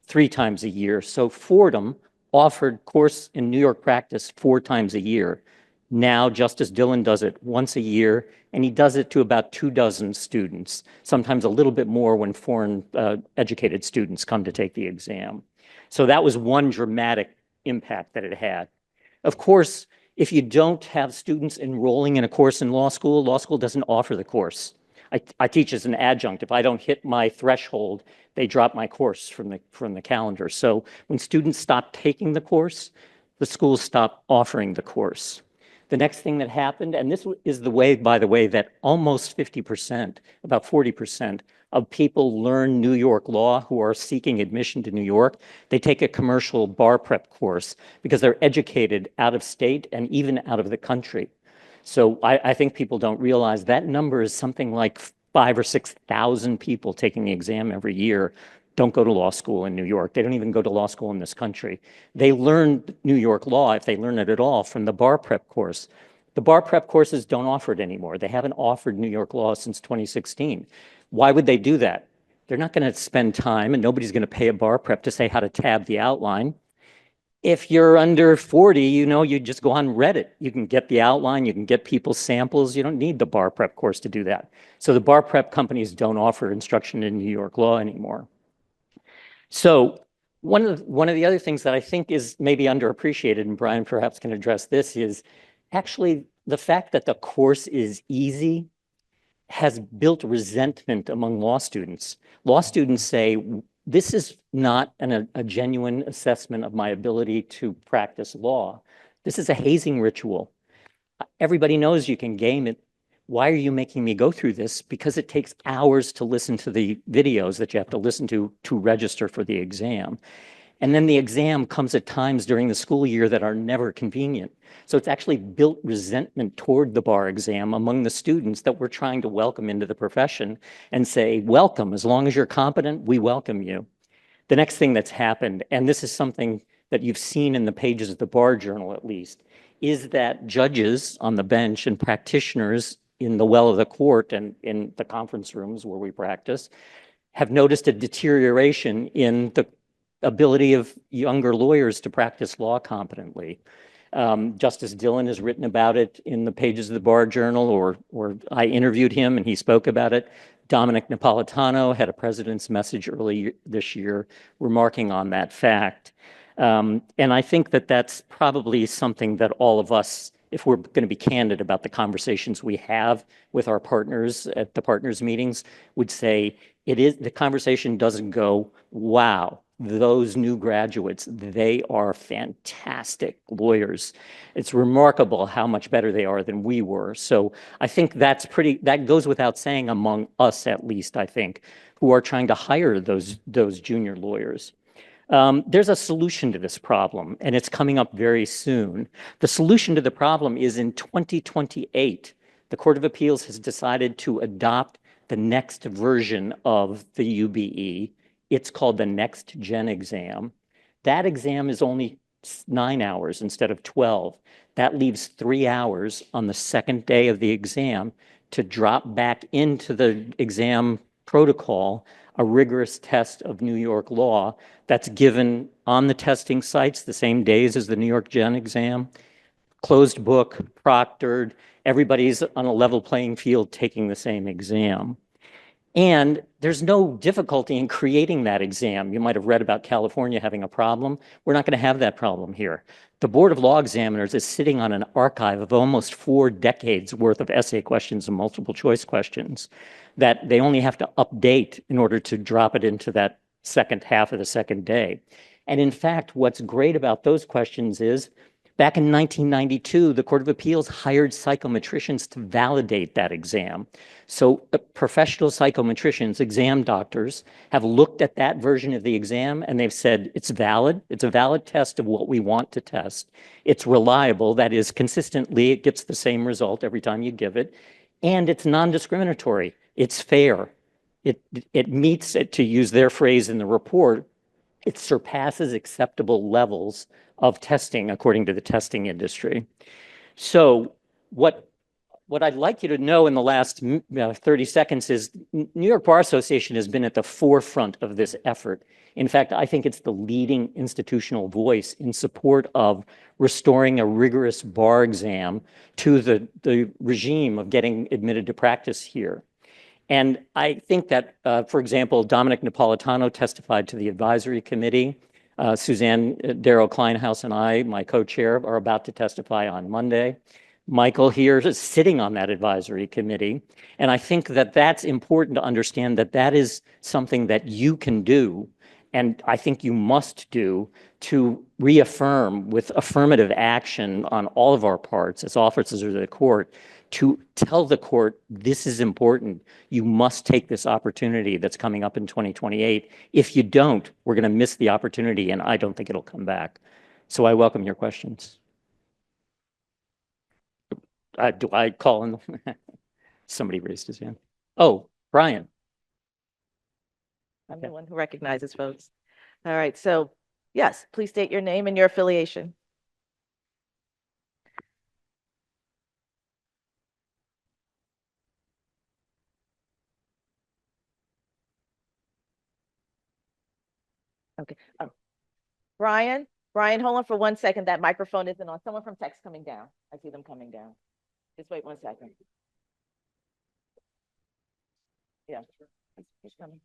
3 times a year. So Fordham offered course in New York practice 4 times a year. Now Justice Dillon does it once a year, and he does it to about 24 students, sometimes a little bit more when foreign educated students come to take the exam. So that was one dramatic impact that it had. Of course, if you don't have students enrolling in a course in law school doesn't offer the course. I teach as an adjunct. If I don't hit my threshold, they drop my course from the calendar. So when students stop taking the course, the schools stop offering the course. The next thing that happened, and this is the way, by the way, that almost 50%, about 40% of people learn New York law who are seeking admission to New York. They take a commercial bar prep course because they're educated out of state and even out of the country. So I think people don't realize that number is something like 5,000 or 6,000 people taking the exam every year don't go to law school in New York. They don't even go to law school in this country. They learn New York law, if they learn it at all, from the bar prep course. The bar prep courses don't offer it anymore. They haven't offered New York law since 2016. Why would they do that? They're not going to spend time, and nobody's going to pay a bar prep to say how to tab the outline. If you're under 40, you just go on Reddit. You can get the outline, you can get people's samples. You don't need the bar prep course to do that. So the bar prep companies don't offer instruction in New York law anymore. So one of the other things that I think is maybe underappreciated, and Brian perhaps can address this, is actually the fact that the course is easy has built resentment among law students. Law students say, this is not a genuine assessment of my ability to practice law. This is a hazing ritual. Everybody knows you can game it. Why are you making me go through this? Because it takes hours to listen to the videos that you have to listen to register for the exam. And then the exam comes at times during the school year that are never convenient. So it's actually built resentment toward the bar exam among the students that we're trying to welcome into the profession and say, welcome, as long as you're competent, we welcome you. The next thing that's happened, and this is something that you've seen in the pages of the Bar Journal at least, is that judges on the bench and practitioners in the well of the court and in the conference rooms where we practice have noticed a deterioration in the ability of younger lawyers to practice law competently. Justice Dillon has written about it in the pages of the Bar Journal, or I interviewed him and he spoke about it. Dominic Napolitano had a president's message early this year remarking on that fact. And I think that that's probably something that all of us, if we're going to be candid about the conversations we have with our partners at the partners meetings, would say the conversation doesn't go, wow, those new graduates, they are fantastic lawyers. It's remarkable how much better they are than we were. So I think that goes without saying among us, at least, I think, who are trying to hire those junior lawyers. There's a solution to this problem, and it's coming up very soon. The solution to the problem is in 2028, the Court of Appeals has decided to adopt the next version of the UBE. It's called the Next Gen exam. That exam is only 9 hours instead of 12. That leaves 3 hours on the second day of the exam to drop back into the exam protocol a rigorous test of New York law that's given on the testing sites the same days as the New York Gen exam, closed book, proctored, everybody's on a level playing field taking the same exam. And there's no difficulty in creating that exam. You might have read about California having a problem. We're not going to have that problem here. The Board of Law Examiners is sitting on an archive of almost 4 decades worth of essay questions and multiple choice questions that they only have to update in order to drop it into that second half of the second day. And in fact, what's great about those questions is back in 1992, the Court of Appeals hired psychometricians to validate that exam. So professional psychometricians, exam doctors, have looked at that version of the exam and they've said, it's valid. It's a valid test of what we want to test. It's reliable. That is, consistently, it gets the same result every time you give it. And it's non-discriminatory. It's fair. It meets, to use their phrase in the report, it surpasses acceptable levels of testing according to the testing industry. So what I'd like you to know in the last 30 seconds is New York Bar Association has been at the forefront of this effort. In fact, I think it's the leading institutional voice in support of restoring a rigorous bar exam to the regime of getting admitted to practice here. And I think that, for example, Dominic Napolitano testified to the advisory committee. Suzanne Darrow Kleinhaus and I, my co-chair, are about to testify on Monday. Michael here is sitting on that advisory committee. And I think that that's important to understand that that is something that you can do, and I think you must do, to reaffirm with affirmative action on all of our parts as officers of the court, to tell the court, this is important. You must take this opportunity that's coming up in 2028. If you don't, we're going to miss the opportunity, and I don't think it'll come back. So I welcome your questions. Do I call in? Somebody raised his hand. Oh, Brian. I'm the one who recognizes folks. All right, so yes, please state your name and your affiliation. Okay. Brian, Brian, hold on for 1 second. That microphone isn't on. Someone from text coming down. I see them coming down. Just wait 1 second. Yeah. He's coming.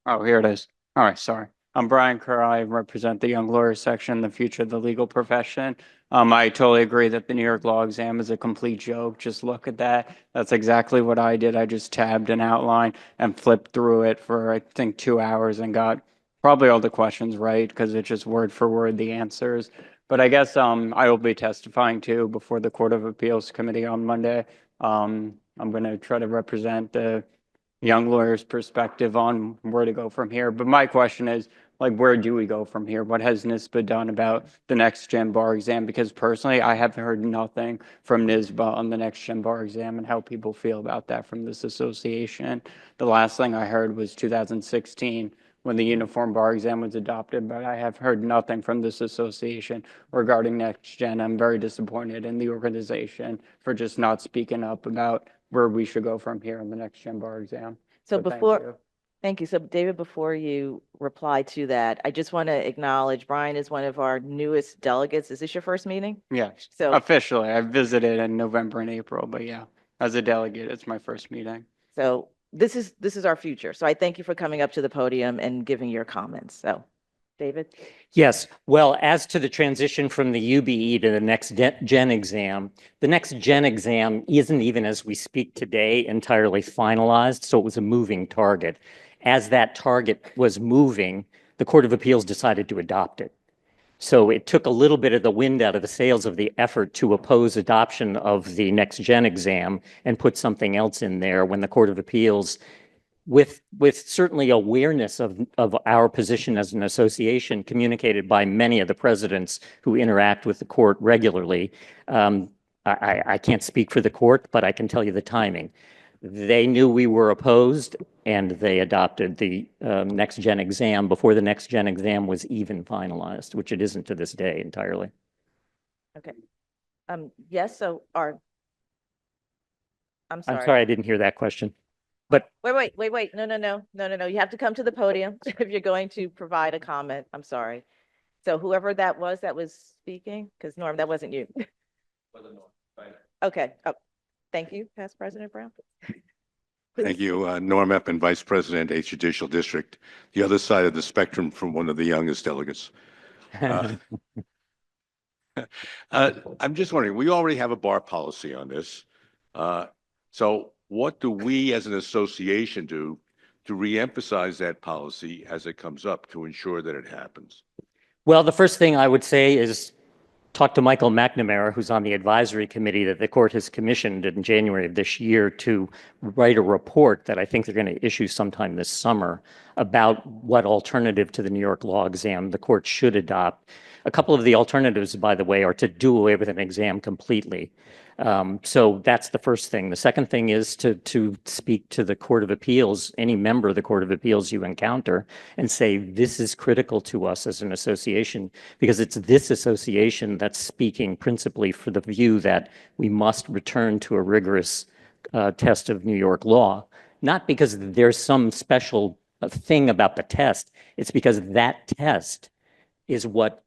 Oh, here it is. All right, sorry. I'm Brian Kerr. I represent the Young Lawyers section, the future of the legal profession. I totally agree that the New York law exam is a complete joke. Just look at that. That's exactly what I did. I just tabbed an outline and flipped through it for, I think, 2 hours and got probably all the questions right because it's just word for word the answers. But I guess I will be testifying too before the Court of Appeals Committee on Monday. I'm going to try to represent the young lawyer's perspective on where to go from here. But my question is, like, where do we go from here? What has NYSBA done about the next gen bar exam? Because personally, I have heard nothing from NYSBA on the next gen bar exam and how people feel about that from this association. The last thing I heard was 2016 when the uniform bar exam was adopted, but I have heard nothing from this association regarding next gen. I'm very disappointed in the organization for just not speaking up about where we should go from here in the next gen bar exam. So Thank before, you. thank you. So David, before you reply to that, I just want to acknowledge Brian is one of our newest delegates. Is this your first meeting? Yeah, So, officially, I visited in November and April, but yeah, as a delegate, it's my first meeting. so this is our future. So I thank you for coming up to the podium and giving your comments. So, David? Yes, well, as to the transition from the UBE to the next gen exam, the next gen exam isn't even as we speak today entirely finalized, so it was a moving target. As that target was moving, the Court of Appeals decided to adopt it. So it took a little bit of the wind out of the sails of the effort to oppose adoption of the next gen exam and put something else in there when the Court of Appeals, with certainly awareness of our position as an association communicated by many of the presidents who interact with the court regularly. I can't speak for the court, but I can tell you the timing. They knew we were opposed and they adopted the next gen exam before the next gen exam was even finalized, which it isn't to this day entirely. Okay. Yes, so I'm I'm sorry. sorry, I didn't hear that question. But Wait. No. You have to come to the podium if you're going to provide a comment. I'm sorry. So whoever that was speaking, because Norm, that wasn't you. Okay. Oh, thank you, Past President Brown. Thank you. Norm Eppen, Vice President, 8th Judicial District, the other side of the spectrum from one of the youngest delegates. I'm just wondering, we already have a bar policy on this. So what do we as an association do to reemphasize that policy as it comes up to ensure that it happens? Well, the first thing I would say is talk to Michael McNamara, who's on the advisory committee that the court has commissioned in January of this year to write a report that I think they're going to issue sometime this summer about what alternative to the New York law exam the court should adopt. A couple of the alternatives, by the way, are to do away with an exam completely. So that's the first thing. The second thing is to speak to the Court of Appeals, any member of the Court of Appeals you encounter, and say, this is critical to us as an association, because it's this association that's speaking principally for the view that we must return to a rigorous test of New York law, not because there's some special thing about the test. It's because that test is what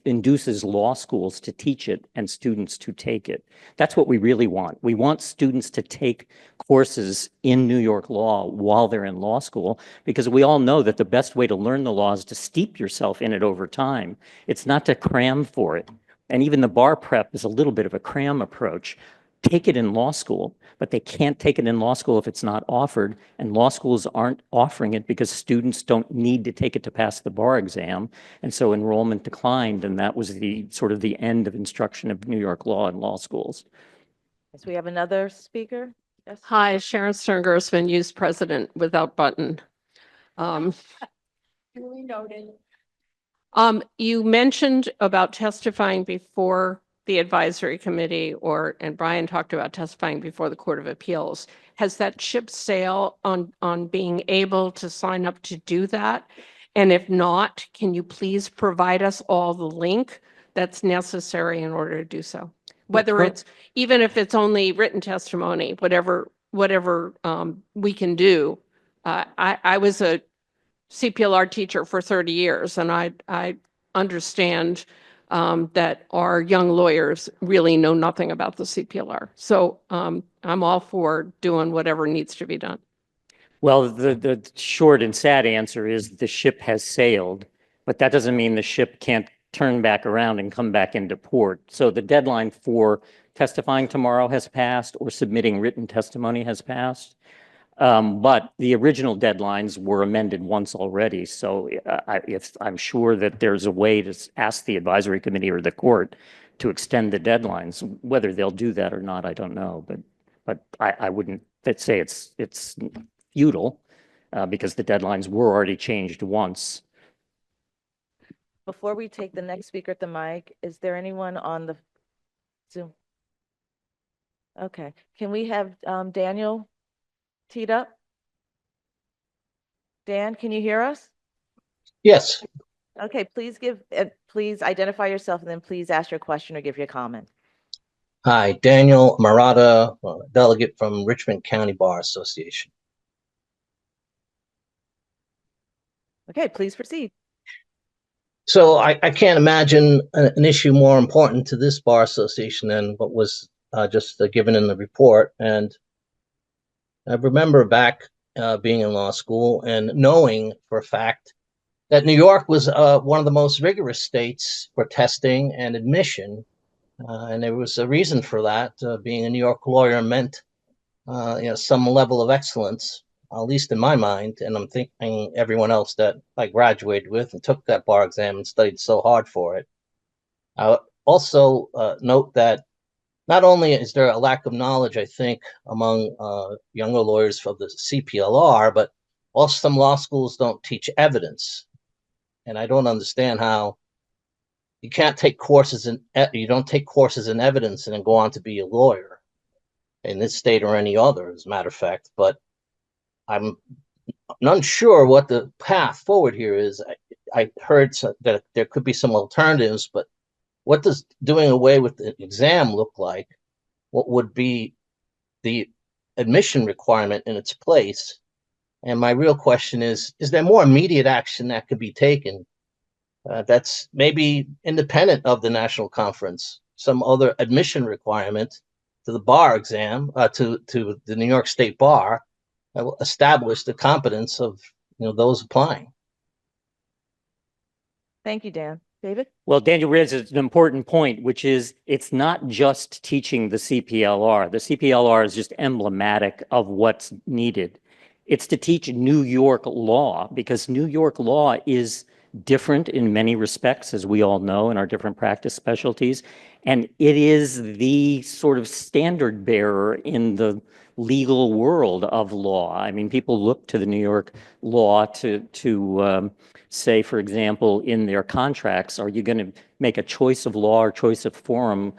induces law schools to teach it and students to take it. That's what we really want. We want students to take courses in New York law while they're in law school, because we all know that the best way to learn the law is to steep yourself in it over time. It's not to cram for it. And even the bar prep is a little bit of a cram approach. Take it in law school, but they can't take it in law school if it's not offered, and law schools aren't offering it because students don't need to take it to pass the bar exam, and so enrollment declined, and that was the sort of the end of instruction of New York law in law schools. Yes, we have another speaker. Yes. Hi, Sharon Stern-Gersman, Youth President without button. Duly noted. You mentioned about testifying before the advisory committee, and Brian talked about testifying before the Court of Appeals. Has that ship sailed on being able to sign up to do that? And if not, can you please provide us all the link that's necessary in order to do so? Whether it's, even if it's only written testimony, whatever we can do. I was a CPLR teacher for 30 years, and I understand that our young lawyers really know nothing about the CPLR. So I'm all for doing whatever needs to be done. Well, the short and sad answer is the ship has sailed, but that doesn't mean the ship can't turn back around and come back into port. So the deadline for testifying tomorrow has passed, or submitting written testimony has passed. But the original deadlines were amended once already. So I'm sure that there's a way to ask the advisory committee or the court to extend the deadlines. Whether they'll do that or not, I don't know. But I wouldn't say it's futile because the deadlines were already changed once. Before we take the next speaker at the mic, is there anyone on the Zoom? Okay, can we have Daniel teed up? Dan, can you hear us? Yes. Okay, please please identify yourself and then please ask your question or give your comment. Hi, Daniel Marata, delegate from Richmond County Bar Association. Okay, please proceed. So I can't imagine an issue more important to this bar association than what was just given in the report. And I remember back being in law school and knowing for a fact that New York was one of the most rigorous states for testing and admission. And there was a reason for that. Being a New York lawyer meant some level of excellence, at least in my mind. And I'm thinking everyone else that I graduated with and took that bar exam and studied so hard for it. I also note that not only is there a lack of knowledge, I think, among younger lawyers for the CPLR, but also some law schools don't teach evidence. And I don't understand how you can't take courses you don't take courses in evidence and then go on to be a lawyer in this state or any other, as a matter of fact. But I'm unsure what the path forward here is. I heard that there could be some alternatives, but what does doing away with the exam look like? What would be the admission requirement in its place? And my real question is there more immediate action that could be taken that's maybe independent of the national conference, some other admission requirement to the bar exam, to the New York State Bar, that will establish the competence of those applying? Thank you, Dan. David? Well, Daniel raises an important point, which is it's not just teaching the CPLR. The CPLR is just emblematic of what's needed. It's to teach New York law, because New York law is different in many respects, as we all know, in our different practice specialties. And it is the sort of standard bearer in the legal world of law. I mean, people look to the New York law to say, for example, in their contracts, are you going to make a choice of law or choice of forum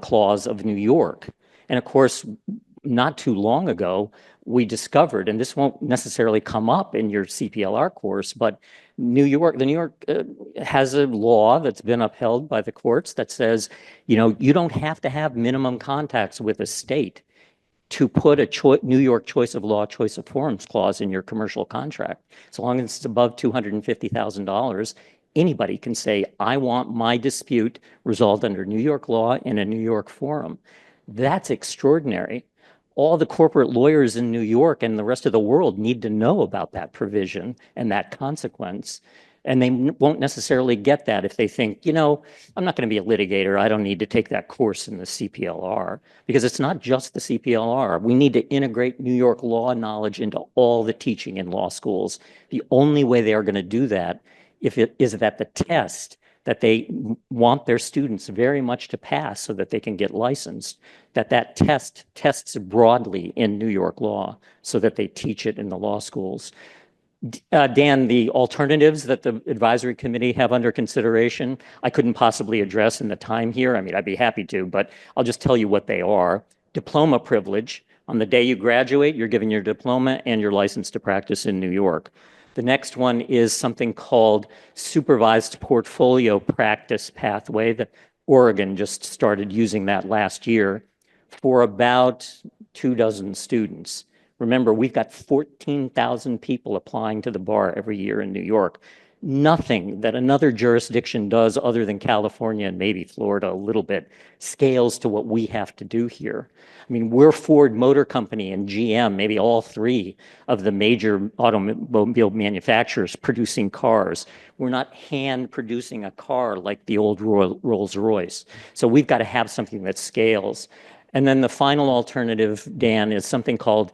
clause of New York? And of course, not too long ago, we discovered, and this won't necessarily come up in your CPLR course, but the New York has a law that's been upheld by the courts that says, you don't have to have minimum contacts with a state to put a New York choice of law, choice of forums clause in your commercial contract. So long as it's above $250,000, anybody can say, I want my dispute resolved under New York law in a New York forum. That's extraordinary. All the corporate lawyers in New York and the rest of the world need to know about that provision and that consequence. And they won't necessarily get that if they think, I'm not going to be a litigator. I don't need to take that course in the CPLR, because it's not just the CPLR. We need to integrate New York law knowledge into all the teaching in law schools. The only way they are going to do that is that the test that they want their students very much to pass so that they can get licensed, that test tests broadly in New York law so that they teach it in the law schools. Dan, the alternatives that the advisory committee have under consideration, I couldn't possibly address in the time here. I mean, I'd be happy to, but I'll just tell you what they are. Diploma privilege. On the day you graduate, you're given your diploma and your license to practice in New York. The next one is something called supervised portfolio practice pathway. That Oregon just started using that last year for about 24 students. Remember, we've got 14,000 people applying to the bar every year in New York. Nothing that another jurisdiction does other than California and maybe Florida a little bit scales to what we have to do here. I mean, we're Ford Motor Company and GM, maybe all three of the major automobile manufacturers producing cars. We're not hand producing a car like the old Rolls-Royce. So we've got to have something that scales. And then the final alternative, Dan, is something called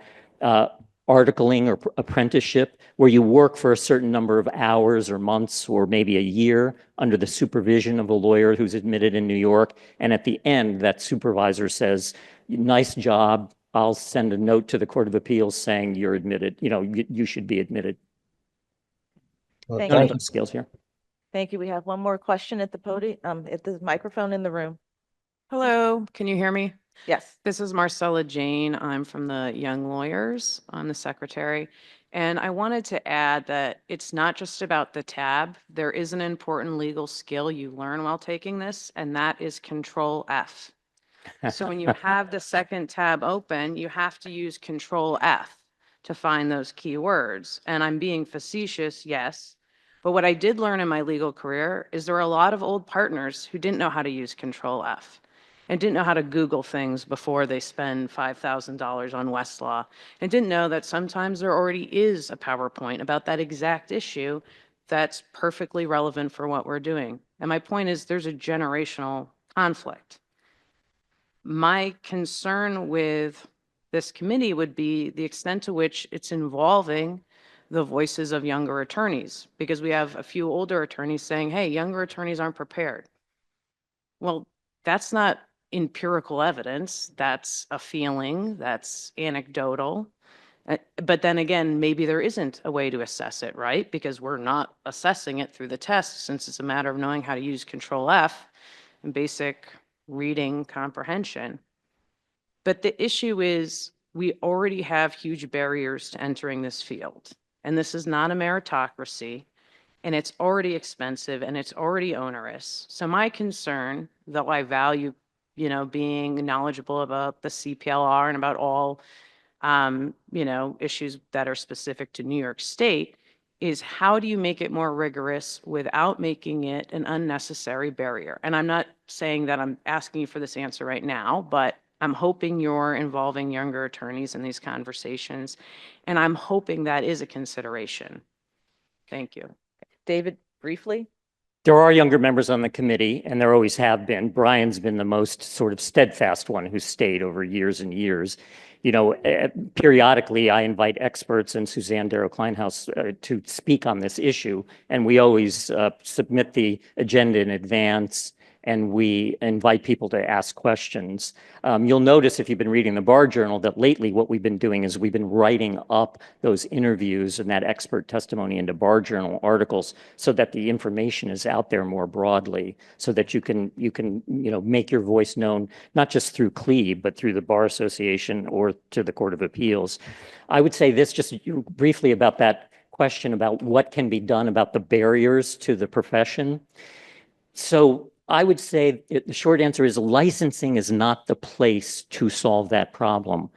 articling or apprenticeship, where you work for a certain number of hours or months or maybe a year under the supervision of a lawyer who's admitted in New York. And at the end, that supervisor says, nice job. I'll send a note to the Court of Appeals saying you're admitted, you should be admitted. Well, Thank thank you. Skills here. Thank you. We have one more question at the podium, at the microphone in the room. Hello, can you hear me? Yes. This is Marcella Jane. I'm from the Young Lawyers. I'm the secretary. And I wanted to add that it's not just about the tab. There is an important legal skill you learn while taking this, and that is Control F. So when you have the second tab open, you have to use Control F to find those keywords. And I'm being facetious, yes. But what I did learn in my legal career is there are a lot of old partners who didn't know how to use Control F and didn't know how to Google things before they spend $5,000 on Westlaw, and didn't know that sometimes there already is a PowerPoint about that exact issue that's perfectly relevant for what we're doing. And my point is there's a generational conflict. My concern with this committee would be the extent to which it's involving the voices of younger attorneys, because we have a few older attorneys saying, hey, younger attorneys aren't prepared. Well, that's not empirical evidence. That's a feeling, that's anecdotal. But then again, maybe there isn't a way to assess it, right? Because we're not assessing it through the test, since it's a matter of knowing how to use Control F and basic reading comprehension. But the issue is we already have huge barriers to entering this field. And this is not a meritocracy, and it's already expensive and it's already onerous. So my concern, though I value being knowledgeable about the CPLR and about all, issues that are specific to New York State, is how do you make it more rigorous without making it an unnecessary barrier? And I'm not saying that I'm asking you for this answer right now, but I'm hoping you're involving younger attorneys in these conversations, and I'm hoping that is a consideration. Thank you. David, briefly. There are younger members on the committee, and there always have been. Brian's been the most sort of steadfast one who's stayed over years and years. Periodically, I invite experts and Suzanne Darrow-Kleinhaus to speak on this issue, and we always submit the agenda in advance, and we invite people to ask questions. You'll notice if you've been reading the Bar Journal that lately what we've been doing is we've been writing up those interviews and that expert testimony into Bar Journal articles so that the information is out there more broadly, so that you can make your voice known, not just through CLEB, but through the Bar Association or to the Court of Appeals. I would say this just briefly about that question about what can be done about the barriers to the profession. So I would say the short answer is licensing is not the place to solve that problem.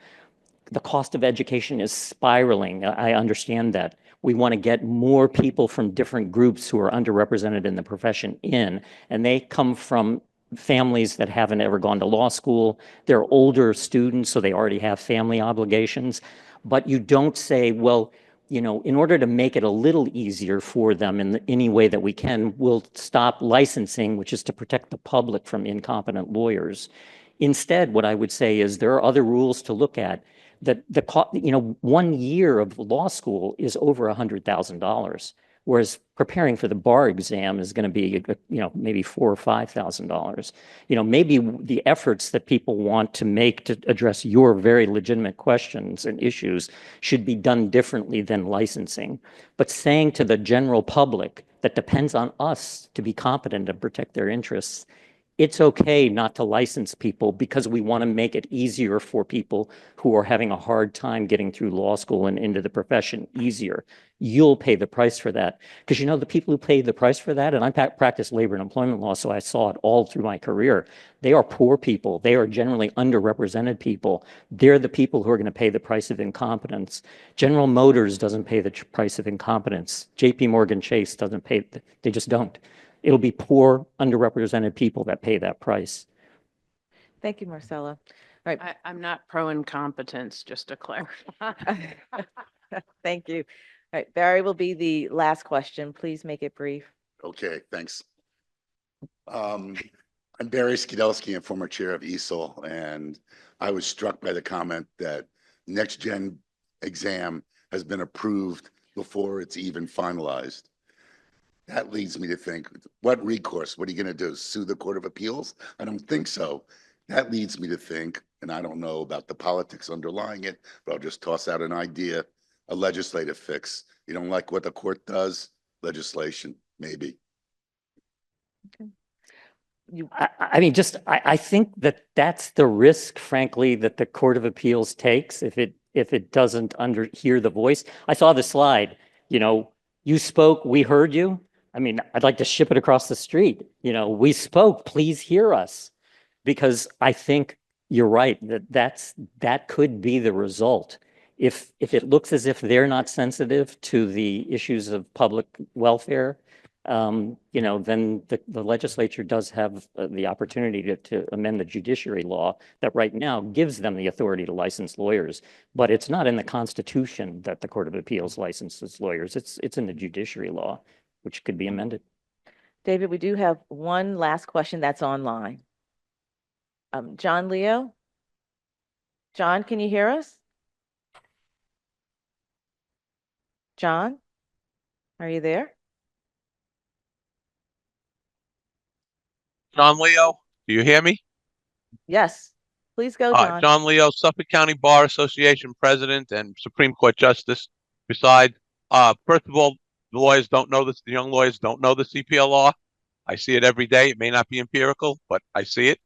The cost of education is spiraling. I understand that. We want to get more people from different groups who are underrepresented in the profession in, and they come from families that haven't ever gone to law school. They're older students, so they already have family obligations. But you don't say, well, in order to make it a little easier for them in any way that we can, we'll stop licensing, which is to protect the public from incompetent lawyers. Instead, what I would say is there are other rules to look at. That 1 year of law school is over $100,000, whereas preparing for the bar exam is going to be, maybe $4,000 or $5,000. Maybe the efforts that people want to make to address your very legitimate questions and issues should be done differently than licensing. But saying to the general public that depends on us to be competent and protect their interests, it's okay not to license people because we want to make it easier for people who are having a hard time getting through law school and into the profession easier. You'll pay the price for that. Because the people who pay the price for that, and I practice labor and employment law, so I saw it all through my career. They are poor people. They are generally underrepresented people. They're the people who are going to pay the price of incompetence. General Motors doesn't pay the price of incompetence. JP Morgan Chase doesn't pay, they just don't. It'll be poor, underrepresented people that pay that price. Thank you, Marcella. All right. I'm not pro incompetence, just to clarify. Thank you. All right, Barry will be the last question. Please make it brief. Okay, thanks. I'm Barry Skidelsky, I'm former chair of ESOL, and I was struck by the comment that next gen exam has been approved before it's even finalized. That leads me to think, what recourse? What are you going to do? Sue the Court of Appeals? I don't think so. That leads me to think, and I don't know about the politics underlying it, but I'll just toss out an idea, a legislative fix. You don't like what the court does? Legislation, maybe. I think that's the risk, frankly, that the Court of Appeals takes if it doesn't hear the voice. I saw the slide, you spoke, we heard you. I'd like to ship it across the street. We spoke, please hear us. Because I think you're right, that could be the result. If it looks as if they're not sensitive to the issues of public welfare, then the legislature does have the opportunity to amend the judiciary law that right now gives them the authority to license lawyers. But it's not in the Constitution that the Court of Appeals licenses lawyers. It's in the judiciary law, which could be amended. David, we do have one last question that's online. John Leo? John, can you hear us? John, are you there? John Leo, do you hear me? Yes, please go, John. John Leo, Suffolk County Bar Association President and Supreme Court Justice. First of all, the lawyers don't know this, the young lawyers don't know the CPL law. I see it every day. It may not be empirical, but I see it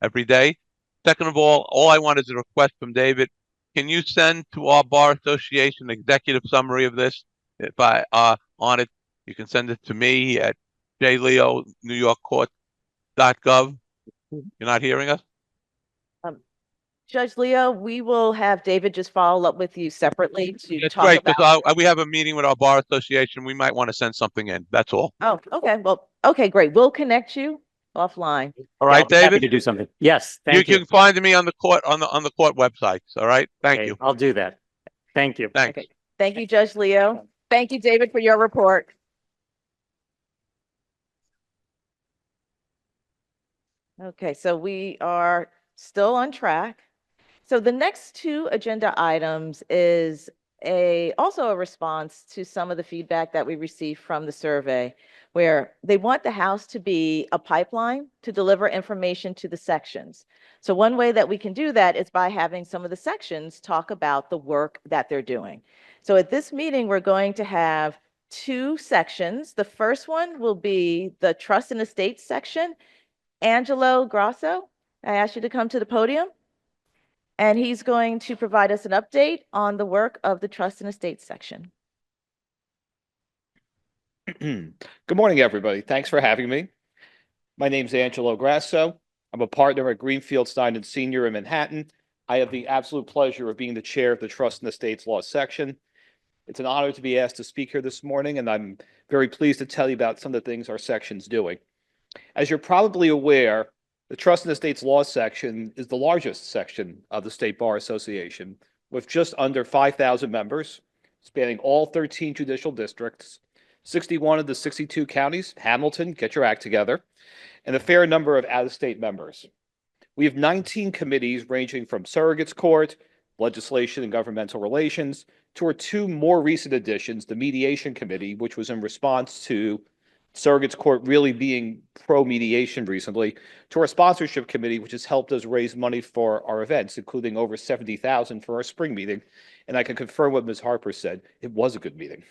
every day. Second of all I want is a request from David. Can you send to our Bar Association executive summary of this? If I on it, you can send it to me at jleo.newyorkcourt.gov. You're not hearing us? Judge Leo, we will have David just follow up with you separately to That's talk great, about. because we have a meeting with our Bar Association. We might want to send something in. That's all. Oh, okay. Well, okay, great. We'll connect you offline. All right, Yeah, David? happy to do something. Yes, thank you. You can find me on the court on the court websites. All right. Thank you. I'll do that. Thank you. Thanks. Okay. Thank you, Judge Leo. Thank you, David, for your report. Okay, so we are still on track. So the next two agenda items is also a response to some of the feedback that we received from the survey, where they want the House to be a pipeline to deliver information to the sections. So one way that we can do that is by having some of the sections talk about the work that they're doing. So at this meeting, we're going to have two sections. The first one will be the Trust and Estates section. Angelo Grasso, I ask you to come to the podium. And he's going to provide us an update on the work of the Trust and Estates section. Good morning, everybody. Thanks for having me. My name's Angelo Grasso. I'm a partner at Greenfield, Stein & Senior in Manhattan. I have the absolute pleasure of being the chair of the Trust and Estates Law section. It's an honor to be asked to speak here this morning, and I'm very pleased to tell you about some of the things our section's doing. As you're probably aware, the Trust and Estates Law section is the largest section of the State Bar Association, with just under 5,000 members, spanning all 13 judicial districts, 61 of the 62 counties, Hamilton, get your act together, and a fair number of out-of-state members. We have 19 committees ranging from surrogates court, legislation and governmental relations, to our two more recent additions, the mediation committee, which was in response to surrogates court really being pro-mediation recently, to our sponsorship committee, which has helped us raise money for our events, including over $70,000 for our spring meeting. And I can confirm what Ms. Harper said. It was a good meeting.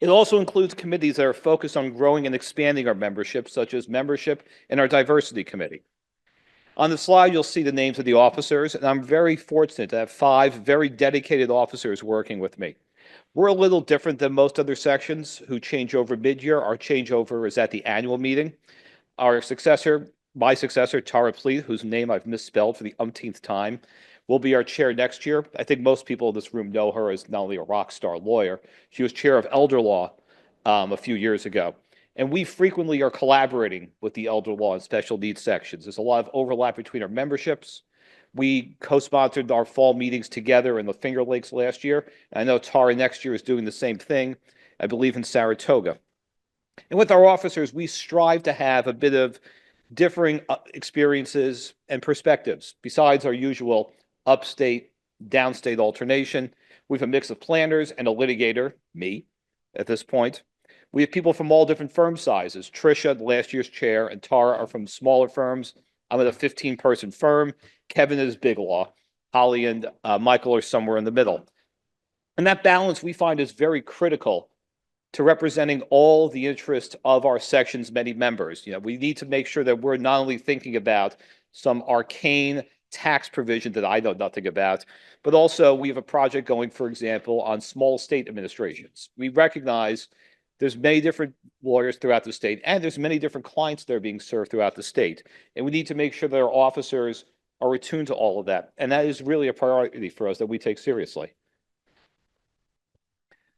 It also includes committees that are focused on growing and expanding our membership, such as membership in our diversity committee. On the slide, you'll see the names of the officers, and I'm very fortunate to have 5 very dedicated officers working with me. We're a little different than most other sections who change over mid-year. Our changeover is at the annual meeting. Our successor, my successor, Tara Pleat, whose name I've misspelled for the umpteenth time, will be our chair next year. I think most people in this room know her as not only a rock star lawyer, she was chair of elder law a few years ago. And we frequently are collaborating with the elder law and special needs sections. There's a lot of overlap between our memberships. We co-sponsored our fall meetings together in the Finger Lakes last year. And I know Tara next year is doing the same thing, I believe, in Saratoga. And with our officers, we strive to have a bit of differing experiences and perspectives. Besides our usual upstate, downstate alternation, we have a mix of planners and a litigator, me, at this point. We have people from all different firm sizes. Tricia, last year's chair, and Tara are from smaller firms. I'm at a 15-person firm. Kevin is big law. Holly and Michael are somewhere in the middle. And that balance we find is very critical to representing all the interests of our section's many members. We need to make sure that we're not only thinking about some arcane tax provision that I know nothing about, but also we have a project going, for example, on small state administrations. We recognize there's many different lawyers throughout the state, and there's many different clients that are being served throughout the state. And we need to make sure that our officers are attuned to all of that. And that is really a priority for us that we take seriously.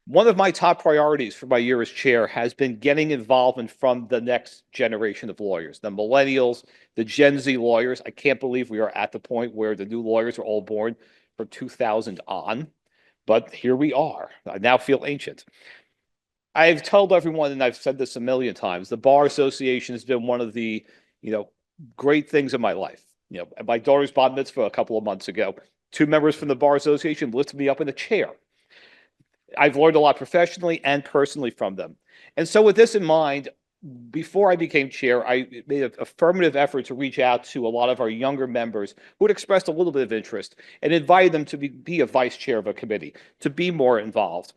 One of my top priorities for my year as chair has been getting involvement from the next generation of lawyers, the millennials, the Gen Z lawyers. I can't believe we are at the point where the new lawyers are all born from 2000 on, but here we are. I now feel ancient. I've told everyone, and I've said this a million times, the Bar Association has been one of the, great things in my life. At my daughter's bat mitzvah a couple of months ago, 2 members from the Bar Association lifted me up in a chair. I've learned a lot professionally and personally from them. And so with this in mind, before I became chair, I made an affirmative effort to reach out to a lot of our younger members who had expressed a little bit of interest and invited them to be a vice chair of a committee, to be more involved.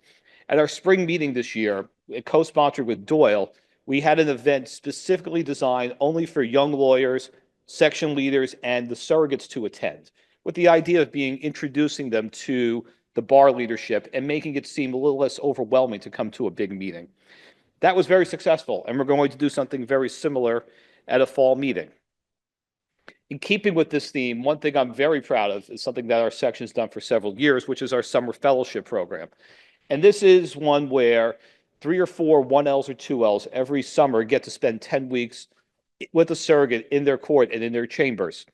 At our spring meeting this year, co-sponsored with Doyle, we had an event specifically designed only for young lawyers, section leaders, and the surrogates to attend, with the idea of introducing them to the bar leadership and making it seem a little less overwhelming to come to a big meeting. That was very successful, and we're going to do something very similar at a fall meeting. In keeping with this theme, one thing I'm very proud of is something that our section has done for several years, which is our summer fellowship program. And this is one where 3 or 4 1Ls or 2Ls every summer get to spend 10 weeks with a surrogate in their court and in their chambers.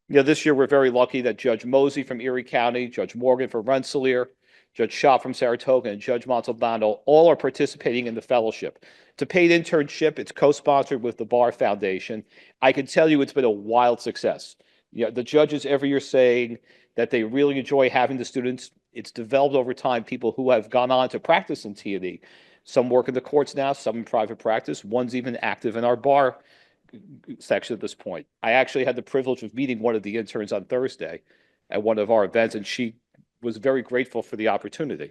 This year we're very lucky that Judge Mosey from Erie County, Judge Morgan from Rensselaer, Judge Shaw from Saratoga, and Judge Montalbano all are participating in the fellowship. It's a paid internship. It's co-sponsored with the Bar Foundation. I can tell you it's been a wild success. The judges every year saying that they really enjoy having the students. It's developed over time people who have gone on to practice in T&E. Some work in the courts now, some in private practice. One's even active in our bar section at this point. I actually had the privilege of meeting one of the interns on Thursday at one of our events, and she was very grateful for the opportunity.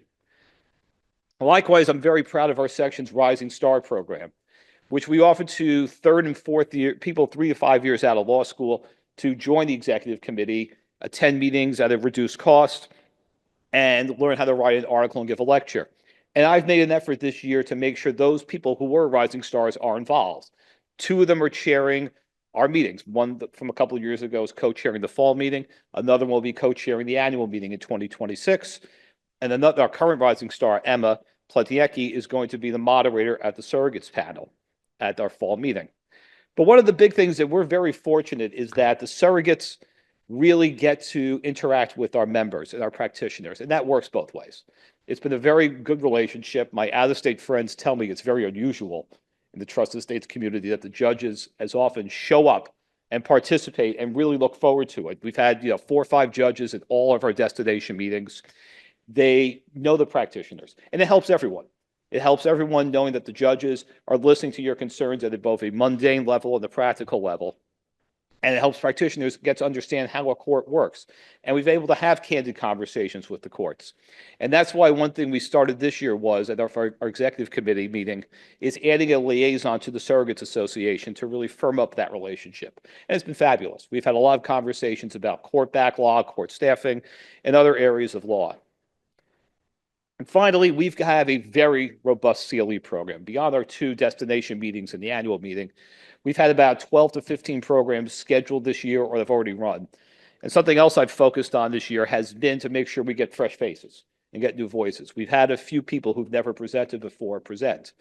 Likewise, I'm very proud of our section's Rising Star program, which we offer to 3rd and 4th year people 3 to 5 years out of law school to join the executive committee, attend meetings at a reduced cost, and learn how to write an article and give a lecture. And I've made an effort this year to make sure those people who were Rising Stars are involved. 2 of them are chairing our meetings. One from a couple of years ago is co-chairing the fall meeting. Another one will be co-chairing the annual meeting in 2026. And our current Rising Star, Emma Pletiecki, is going to be the moderator at the surrogates panel at our fall meeting. But one of the big things that we're very fortunate is that the surrogates really get to interact with our members and our practitioners, and that works both ways. It's been a very good relationship. My out-of-state friends tell me it's very unusual in the trust estates community that the judges as often show up and participate and really look forward to it. We've had 4 or 5 judges at all of our destination meetings. They know the practitioners, and it helps everyone. It helps everyone knowing that the judges are listening to your concerns at both a mundane level and the practical level. And it helps practitioners get to understand how a court works. And we've been able to have candid conversations with the courts. And that's why one thing we started this year was at our executive committee meeting is adding a liaison to the Surrogates Association to really firm up that relationship. And it's been fabulous. We've had a lot of conversations about court backlog, court staffing, and other areas of law. And finally, we've had a very robust CLE program. Beyond our 2 destination meetings and the annual meeting, we've had about 12 to 15 programs scheduled this year or have already run. And something else I've focused on this year has been to make sure we get fresh faces and get new voices. We've had a few people who've never presented before present.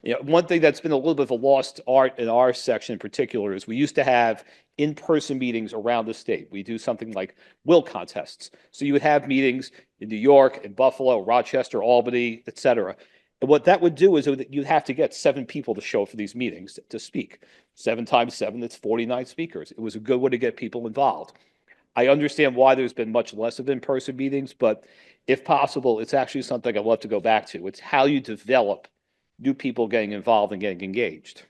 You know, one thing that's been a little bit of a lost art in our section in particular is we used to have in-person meetings around the state. We do something like will contests. So you would have meetings in New York, in Buffalo, Rochester, Albany, et cetera. And what that would do is you'd have to get 7 people to show up for these meetings to speak. 7 times 7, that's 49 speakers. It was a good way to get people involved. I understand why there's been much less of in-person meetings, but if possible, it's actually something I'd love to go back to. It's how you develop new people getting involved and getting engaged.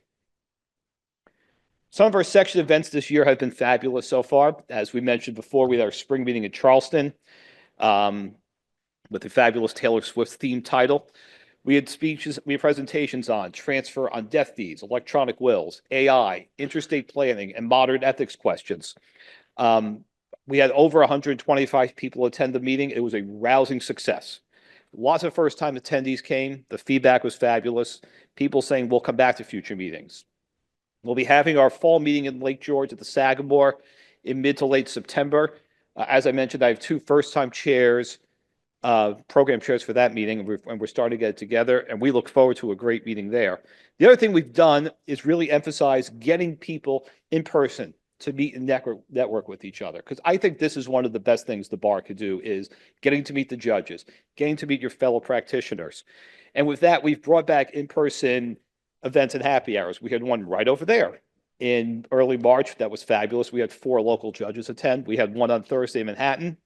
Some of our section events this year have been fabulous so far. As we mentioned before, we had our spring meeting in Charleston with the fabulous Taylor Swift theme title. We had speeches, we had presentations on transfer on death deeds, electronic wills, AI, interstate planning, and modern ethics questions. We had over 125 people attend the meeting. It was a rousing success. Lots of first-time attendees came. The feedback was fabulous. People saying, we'll come back to future meetings. We'll be having our fall meeting in Lake George at the Sagamore in mid to late September. As I mentioned, I have 2 first-time chairs, program chairs for that meeting, and we're starting to get it together, and we look forward to a great meeting there. The other thing we've done is really emphasize getting people in person to meet and network with each other. Because I think this is one of the best things the bar could do is getting to meet the judges, getting to meet your fellow practitioners. And with that, we've brought back in-person events and happy hours. We had one right over there in early March. That was fabulous. We had 4 local judges attend. We had one on Thursday in Manhattan.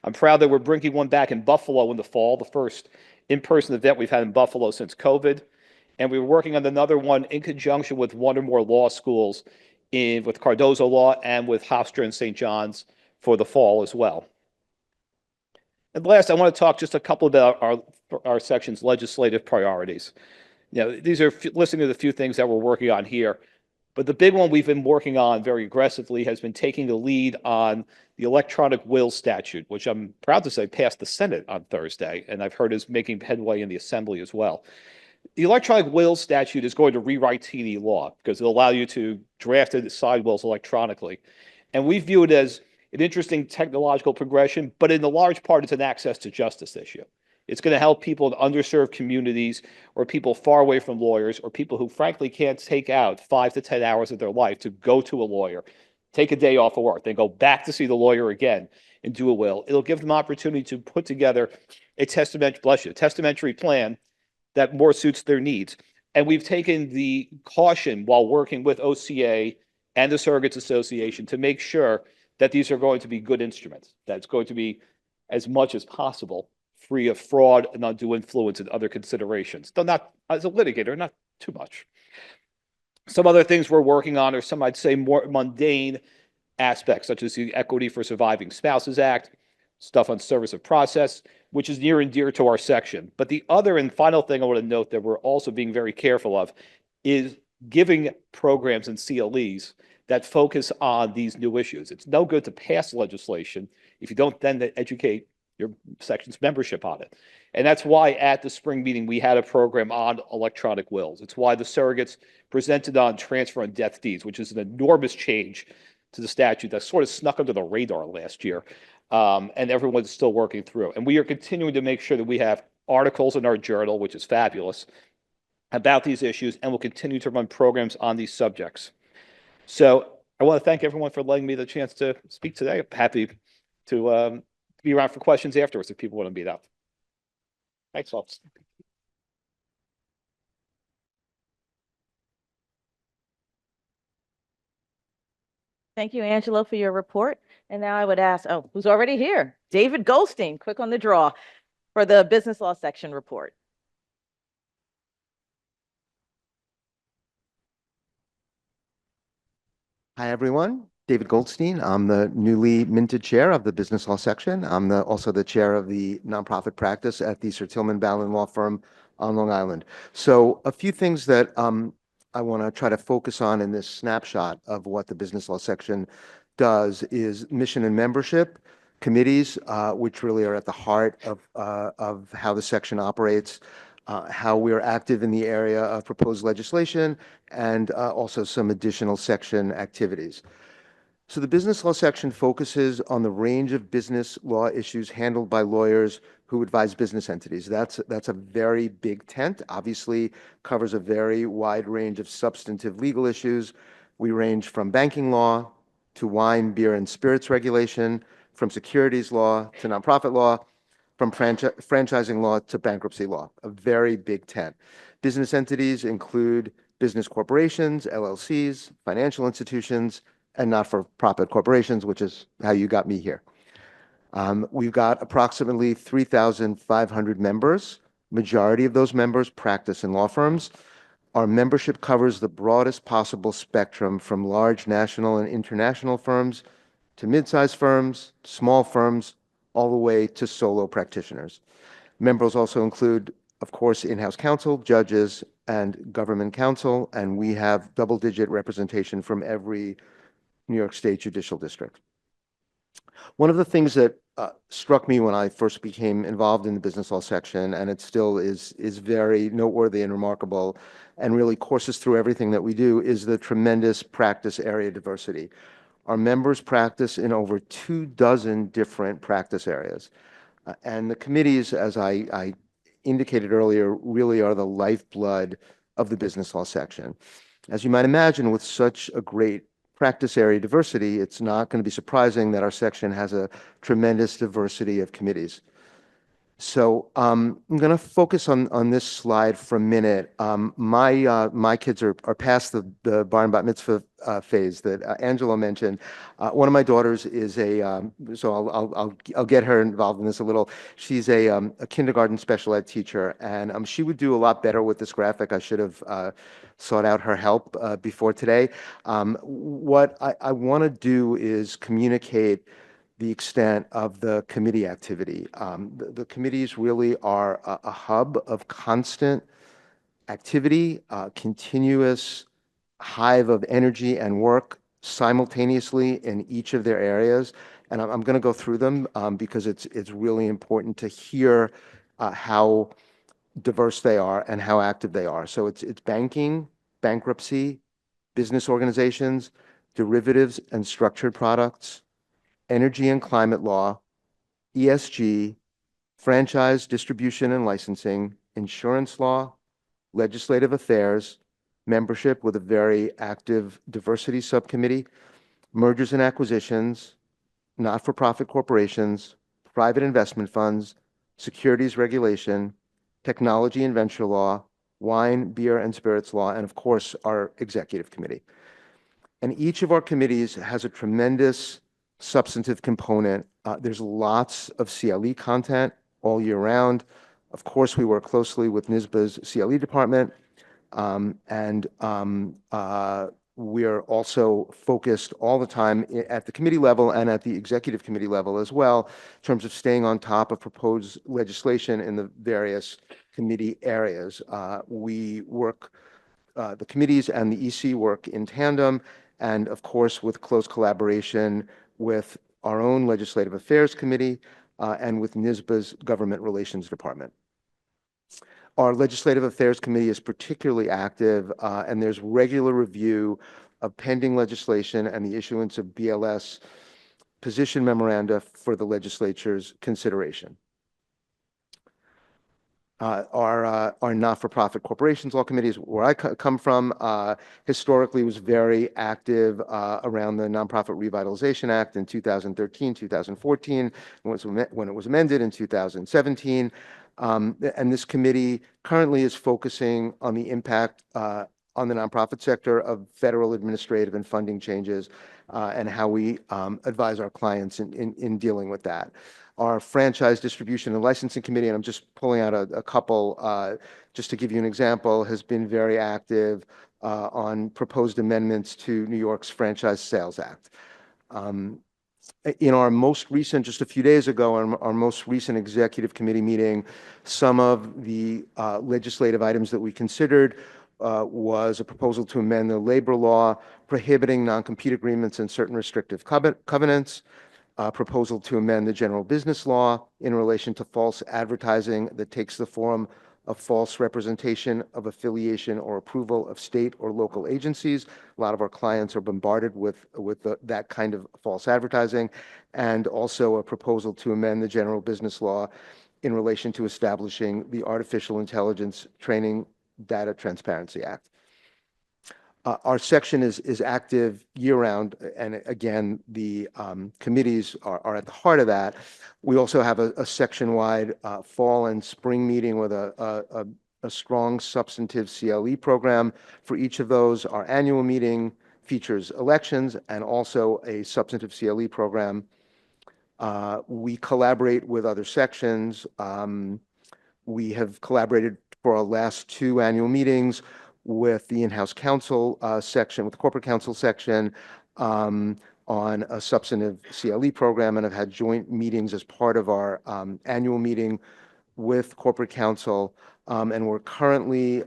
I'm proud that we're bringing one back in Buffalo in the fall, the first in-person event we've had in Buffalo since COVID. And we were working on another one in conjunction with one or more law schools with Cardozo Law and with Hofstra and St. John's for the fall as well. And last, I want to talk just a couple about our section's legislative priorities. You know, these are listening to the few things that we're working on here, but the big one we've been working on very aggressively has been taking the lead on the electronic will statute, which I'm proud to say passed the Senate on Thursday, and I've heard is making headway in the Assembly as well. The electronic will statute is going to rewrite TD law because it'll allow you to draft and decide wills electronically. And we view it as an interesting technological progression, but in the large part, it's an access to justice issue. It's going to help people in underserved communities or people far away from lawyers or people who frankly can't take out 5 to 10 hours of their life to go to a lawyer, take a day off of work, then go back to see the lawyer again and do a will. It'll give them opportunity to put together a testamentary plan that more suits their needs. And we've taken the caution while working with OCA and the Surrogates Association to make sure that these are going to be good instruments, that it's going to be as much as possible free of fraud and undue influence and other considerations. Though not, as a litigator, not too much. Some other things we're working on are some, I'd say, more mundane aspects, such as the Equity for Surviving Spouses Act, stuff on service of process, which is near and dear to our section. But the other and final thing I want to note that we're also being very careful of is giving programs and CLEs that focus on these new issues. It's no good to pass legislation if you don't then educate your section's membership on it. And that's why at the spring meeting, we had a program on electronic wills. It's why the surrogates presented on transfer on death deeds, which is an enormous change to the statute that sort of snuck under the radar last year. And everyone's still working through. And we are continuing to make sure that we have articles in our journal, which is fabulous, about these issues, and we'll continue to run programs on these subjects. So I want to thank everyone for letting me the chance to speak today. I'm happy to be around for questions afterwards if people want to meet up. Thanks, folks. Thank you, Angelo, for your report. And now I would ask, oh, who's already here? David Goldstein, quick on the draw for the business law section report. Hi, everyone. David Goldstein. I'm the newly minted chair of the business law section. I'm also the chair of the nonprofit practice at the Sir Tillman Ballin Law Firm on Long Island. So a few things that I want to try to focus on in this snapshot of what the business law section does is mission and membership committees, which really are at the heart of how the section operates, how we're active in the area of proposed legislation, and also some additional section activities. So the business law section focuses on the range of business law issues handled by lawyers who advise business entities. That's a very big tent, obviously covers a very wide range of substantive legal issues. We range from banking law to wine, beer, and spirits regulation, from securities law to nonprofit law, from franchising law to bankruptcy law, a very big tent. Business entities include business corporations, LLCs, financial institutions, and not-for-profit corporations, which is how you got me here. We've got approximately 3,500 members. Majority of those members practice in law firms. Our membership covers the broadest possible spectrum, from large national and international firms to mid-sized firms, small firms, all the way to solo practitioners. Members also include, of course, in-house counsel, judges, and government counsel, and we have double-digit representation from every New York State Judicial District. One of the things that struck me when I first became involved in the business law section, and it still is very noteworthy and remarkable, and really courses through everything that we do, is the tremendous practice area diversity. Our members practice in over 24 different practice areas. And the committees, as I indicated earlier, really are the lifeblood of the business law section. As you might imagine, with such a great practice area diversity, it's not going to be surprising that our section has a tremendous diversity of committees. So I'm going to focus on this slide for a minute. My kids are past the bar and bat mitzvah phase that Angelo mentioned. One of my daughters is so I'll get her involved in this a little. She's a kindergarten special ed teacher, and she would do a lot better with this graphic. I should have sought out her help before today. What I want to do is communicate the extent of the committee activity. The committees really are a hub of constant activity, continuous hive of energy and work simultaneously in each of their areas. And I'm going to go through them because it's really important to hear how diverse they are and how active they are. So it's banking, bankruptcy, business organizations, derivatives and structured products, energy and climate law, ESG, franchise, distribution and licensing, insurance law, legislative affairs, membership with a very active diversity subcommittee, mergers and acquisitions, not-for-profit corporations, private investment funds, securities regulation, technology and venture law, wine, beer, and spirits law, and of course, our executive committee. And each of our committees has a tremendous substantive component. There's lots of CLE content all year round. Of course, we work closely with NYSBA's CLE department, and we are also focused all the time at the committee level and at the executive committee level as well, in terms of staying on top of proposed legislation in the various committee areas. We work, the committees and the EC work in tandem, and of course, with close collaboration with our own Legislative Affairs Committee and with NYSBA's Government Relations Department. Our Legislative Affairs Committee is particularly active, and there's regular review of pending legislation and the issuance of BLS position memoranda for the legislature's consideration. Our not-for-profit corporations law committees, where I come from, historically was very active around the Nonprofit Revitalization Act in 2013, 2014, when it was amended in 2017. And this committee currently is focusing on the impact on the nonprofit sector of federal administrative and funding changes and how we advise our clients in dealing with that. Our franchise distribution and licensing committee, and I'm just pulling out a couple just to give you an example, has been very active on proposed amendments to New York's Franchise Sales Act. In our most recent, just a few days ago, our most recent executive committee meeting, some of the legislative items that we considered was a proposal to amend the labor law prohibiting non-compete agreements and certain restrictive covenants, a proposal to amend the general business law in relation to false advertising that takes the form of false representation of affiliation or approval of state or local agencies. A lot of our clients are bombarded with that kind of false advertising, and also a proposal to amend the general business law in relation to establishing the Artificial Intelligence Training Data Transparency Act. Our section is active year-round, and again, the committees are at the heart of that. We also have a section-wide fall and spring meeting with a strong substantive CLE program for each of those. Our annual meeting features elections and also a substantive CLE program. We collaborate with other sections. We have collaborated for our last 2 annual meetings with the in-house counsel section, with the corporate counsel section on a substantive CLE program, and have had joint meetings as part of our annual meeting with corporate counsel. And we're currently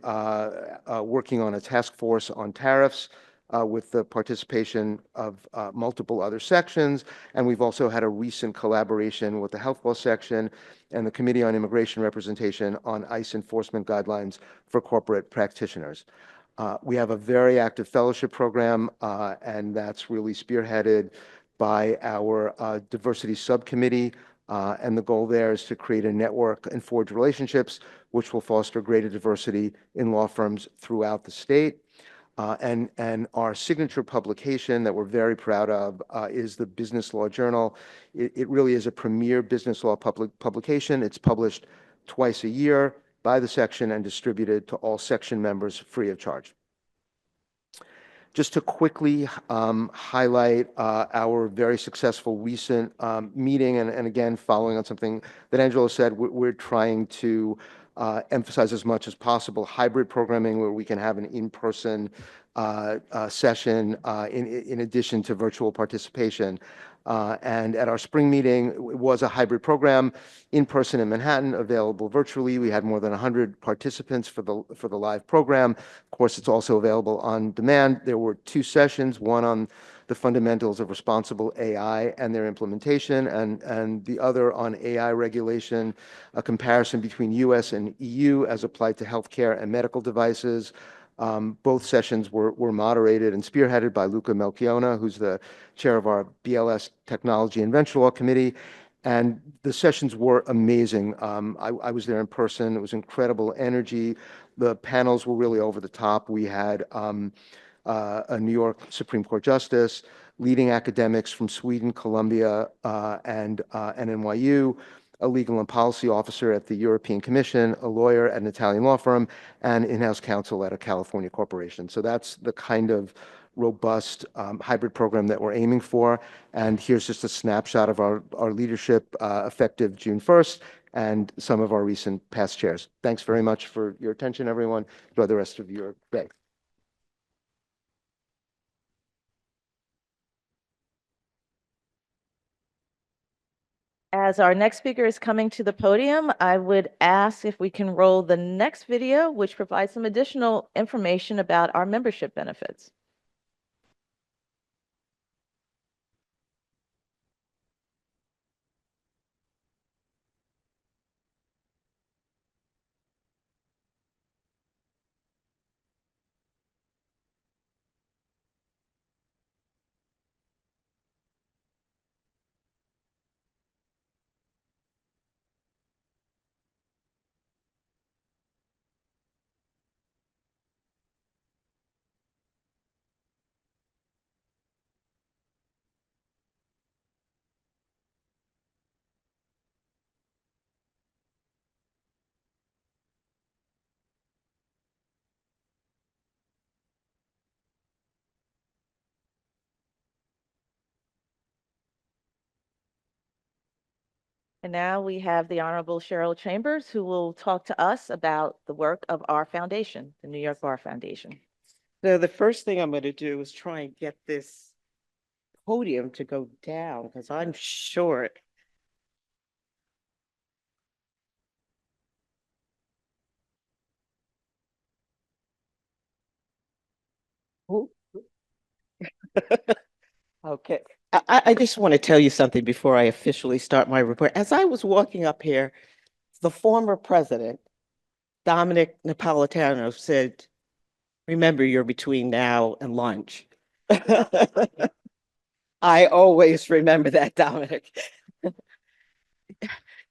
working on a task force on tariffs with the participation of multiple other sections. And we've also had a recent collaboration with the health law section and the Committee on Immigration Representation on ICE enforcement guidelines for corporate practitioners. We have a very active fellowship program, and that's really spearheaded by our diversity subcommittee. And the goal there is to create a network and forge relationships which will foster greater diversity in law firms throughout the state. And our signature publication that we're very proud of is the Business Law Journal. It really is a premier business law publication. It's published twice a year by the section and distributed to all section members free of charge. Just to quickly highlight our very successful recent meeting, and again, following on something that Angelo said, we're trying to emphasize as much as possible hybrid programming where we can have an in-person session in addition to virtual participation. And at our spring meeting, it was a hybrid program, in person in Manhattan, available virtually. We had more than 100 participants for the live program. Of course, it's also available on demand. There were 2 sessions, one on the fundamentals of responsible AI and their implementation, and the other on AI regulation, a comparison between US and EU as applied to healthcare and medical devices. Both sessions were moderated and spearheaded by Luca Melchiona, who's the chair of our BLS Technology and Venture Law Committee. And the sessions were amazing. I was there in person. It was incredible energy. The panels were really over the top. We had a New York Supreme Court justice, leading academics from Sweden, Columbia, and NYU, a legal and policy officer at the European Commission, a lawyer at an Italian law firm, and in-house counsel at a California corporation. So that's the kind of robust hybrid program that we're aiming for. And here's just a snapshot of our leadership effective June 1st and some of our recent past chairs. Thanks very much for your attention, everyone. Enjoy the rest of your day. As our next speaker is coming to the podium, I would ask if we can roll the next video, which provides some additional information about our membership benefits. And now we have the Honorable Cheryl Chambers, who will talk to us about the work of our foundation, the New York Bar Foundation. So the first thing I'm going to do is try and get this podium to go down because I'm short. Ooh. Okay, I just want to tell you something before I officially start my report. As I was walking up here, the former president, Dominic Napolitano, said, "Remember, you're between now and lunch." I always remember that, Dominic.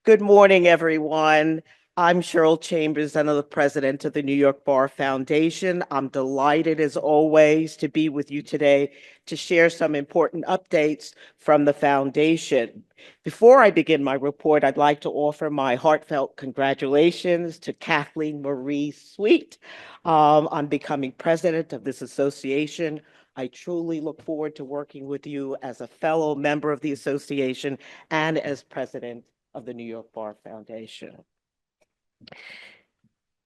Good morning, everyone. I'm Cheryl Chambers, and I'm the president of the New York Bar Foundation. I'm delighted, as always, to be with you today to share some important updates from the foundation. Before I begin my report, I'd like to offer my heartfelt congratulations to Kathleen Marie Sweet on becoming president of this association. I truly look forward to working with you as a fellow member of the association and as president of the New York Bar Foundation.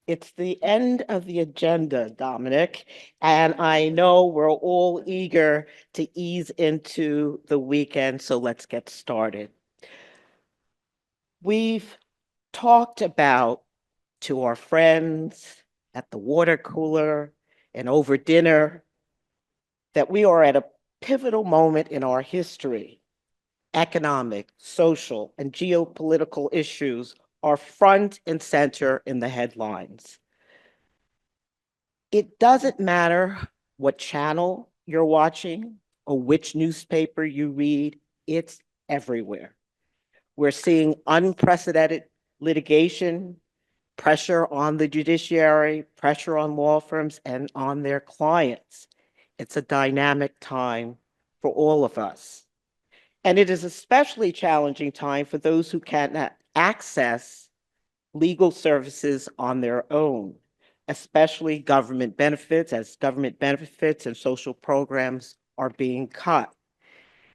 It's the end of the agenda, Dominic, and I know we're all eager to ease into the weekend, so let's get started. We've talked about to our friends at the water cooler and over dinner that we are at a pivotal moment in our history. Economic, social, and geopolitical issues are front and center in the headlines. It doesn't matter what channel you're watching or which newspaper you read, it's everywhere. We're seeing unprecedented litigation, pressure on the judiciary, pressure on law firms and on their clients. It's a dynamic time for all of us. And it is especially challenging time for those who cannot access legal services on their own, especially government benefits, as government benefits and social programs are being cut.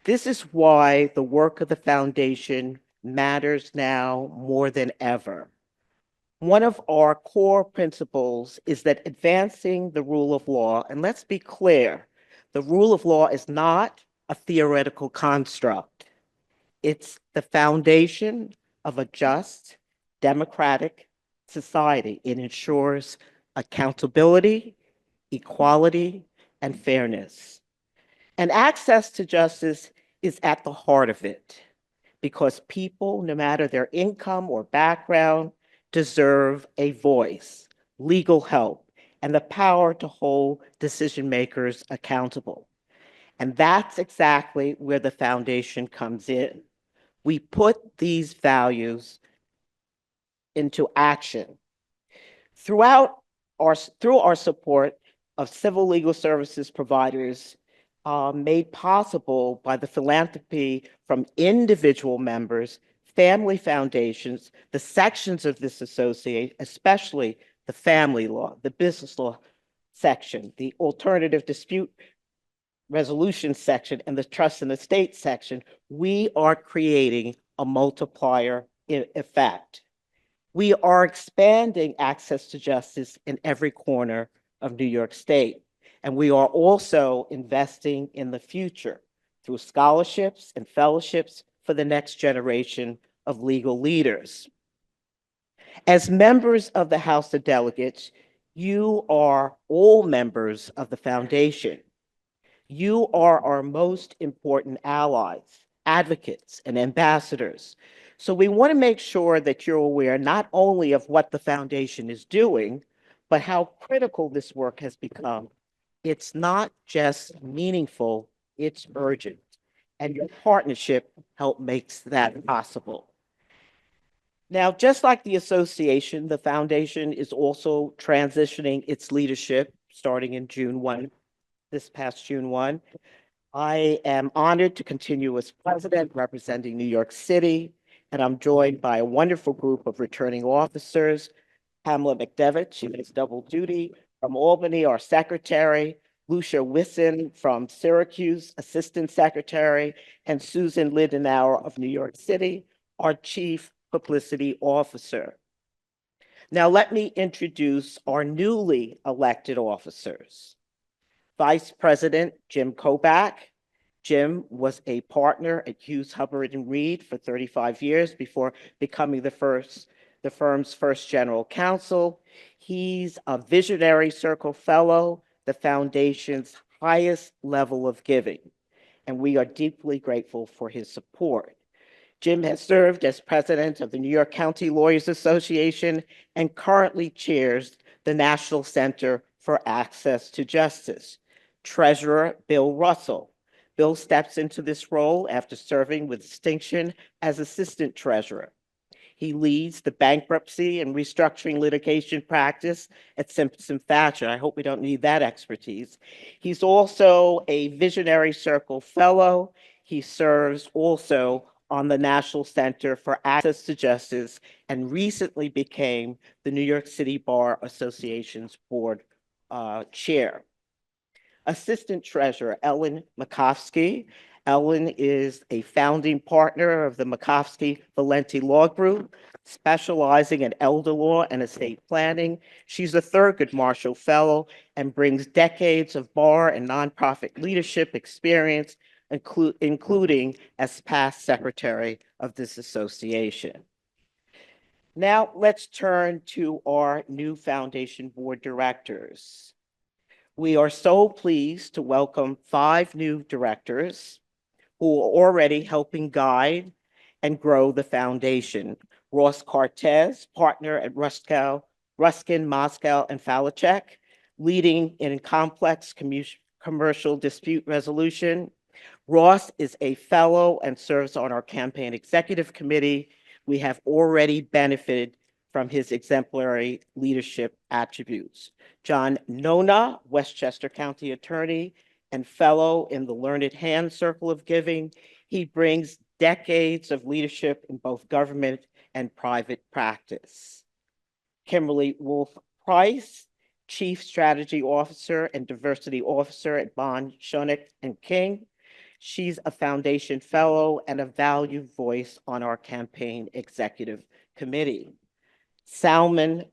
This is why the work of the foundation matters now more than ever. One of our core principles is that advancing the rule of law, and let's be clear, the rule of law is not a theoretical construct. It's the foundation of a just, democratic society. It ensures accountability, equality, and fairness. And access to justice is at the heart of it because people, no matter their income or background, deserve a voice, legal help, and the power to hold decision makers accountable. And that's exactly where the foundation comes in. We put these values into action. Through our support of civil legal services providers made possible by the philanthropy from individual members, family foundations, the sections of this association, especially the family law, the business law section, the alternative dispute resolution section, and the trust and estate section, we are creating a multiplier effect. We are expanding access to justice in every corner of New York State. And we are also investing in the future through scholarships and fellowships for the next generation of legal leaders. As members of the House of Delegates, you are all members of the foundation. You are our most important allies, advocates, and ambassadors. So we want to make sure that you're aware not only of what the foundation is doing, but how critical this work has become. It's not just meaningful, it's urgent. And your partnership help makes that possible. Now, just like the association, the foundation is also transitioning its leadership starting in June 1. This past June 1. I am honored to continue as president representing New York City, and I'm joined by a wonderful group of returning officers, Pamela McDevitt, she does double duty, from Albany, our secretary, Lucia Wisson from Syracuse, assistant secretary, and Susan Lindenauer of New York City, our chief publicity officer. Now let me introduce our newly elected officers. Vice President Jim Kobach, Jim was a partner at Hughes, Hubbard and Reed for 35 years before becoming the firm's first general counsel. He's a Visionary Circle Fellow, the foundation's highest level of giving, and we are deeply grateful for his support. Jim has served as president of the New York County Lawyers Association and currently chairs the National Center for Access to Justice. Treasurer Bill Russell. Bill steps into this role after serving with distinction as assistant treasurer. He leads the bankruptcy and restructuring litigation practice at Simpson Thacher. I hope we don't need that expertise. He's also a Visionary Circle Fellow. He serves also on the National Center for Access to Justice and recently became the New York City Bar Association's board chair. Assistant Treasurer Ellen Makovsky. Ellen is a founding partner of the Makovsky Valenti Law Group, specializing in elder law and estate planning. She's a Thurgood Marshall Fellow and brings decades of bar and nonprofit leadership experience, including as past secretary of this association. Now let's turn to our new foundation board directors. We are so pleased to welcome 5 new directors who are already helping guide and grow the foundation. Ross Cortez, partner at Ruskin, Moscow, and Falachek, leading in complex commercial dispute resolution. Ross is a fellow and serves on our campaign executive committee. We have already benefited from his exemplary leadership attributes. John Nona, Westchester County Attorney and fellow in the Learned Hand Circle of Giving. He brings decades of leadership in both government and private practice. Kimberly Wolf Price, Chief Strategy Officer and Diversity Officer at Bond, Schoenig and King. She's a foundation fellow and a valued voice on our campaign executive committee. Salman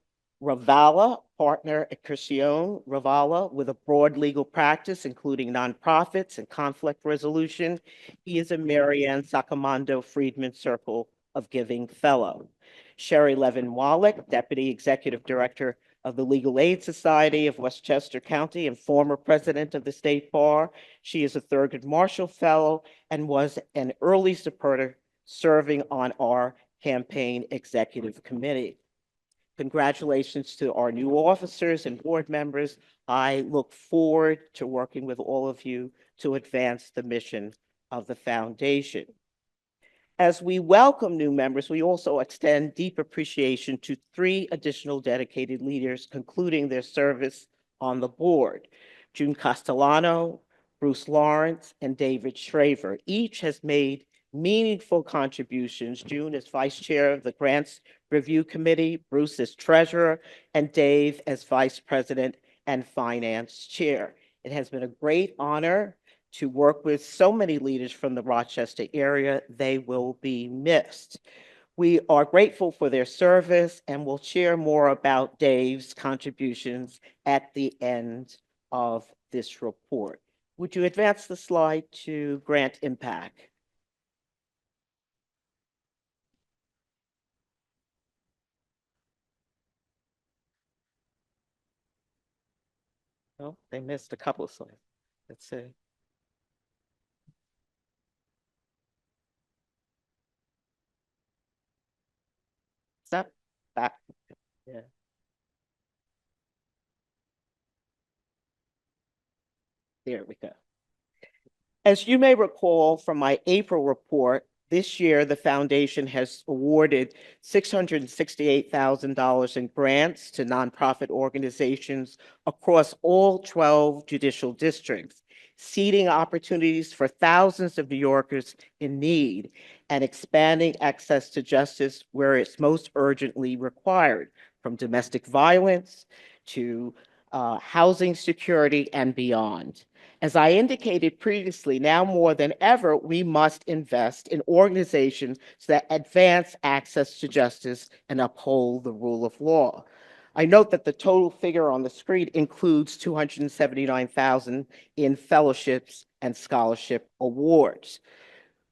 Ravala, partner at Cristione Ravala with a broad legal practice, including nonprofits and conflict resolution. He is a Marianne Sacamando Friedman Circle of Giving Fellow. Sherry Levin Wallach, Deputy Executive Director of the Legal Aid Society of Westchester County and former president of the State Bar. She is a Thurgood Marshall Fellow and was an early supporter serving on our campaign executive committee. Congratulations to our new officers and board members. I look forward to working with all of you to advance the mission of the foundation. As we welcome new members, we also extend deep appreciation to 3 additional dedicated leaders concluding their service on the board. June Castellano, Bruce Lawrence, and David Shraver. Each has made meaningful contributions. June as vice chair of the Grants Review Committee, Bruce as treasurer, and Dave as vice president and finance chair. It has been a great honor to work with so many leaders from the Rochester area. They will be missed. We are grateful for their service and will share more about Dave's contributions at the end of this report. Would you advance the slide to grant impact? Oh, they missed a couple of slides. Let's see. Step back. Yeah. There we go. As you may recall from my April report, this year the foundation has awarded $668,000 in grants to nonprofit organizations across all 12 judicial districts, seeding opportunities for thousands of New Yorkers in need and expanding access to justice where it's most urgently required, from domestic violence to housing security and beyond. As I indicated previously, now more than ever, we must invest in organizations that advance access to justice and uphold the rule of law. I note that the total figure on the screen includes $279,000 in fellowships and Scholarship Awards.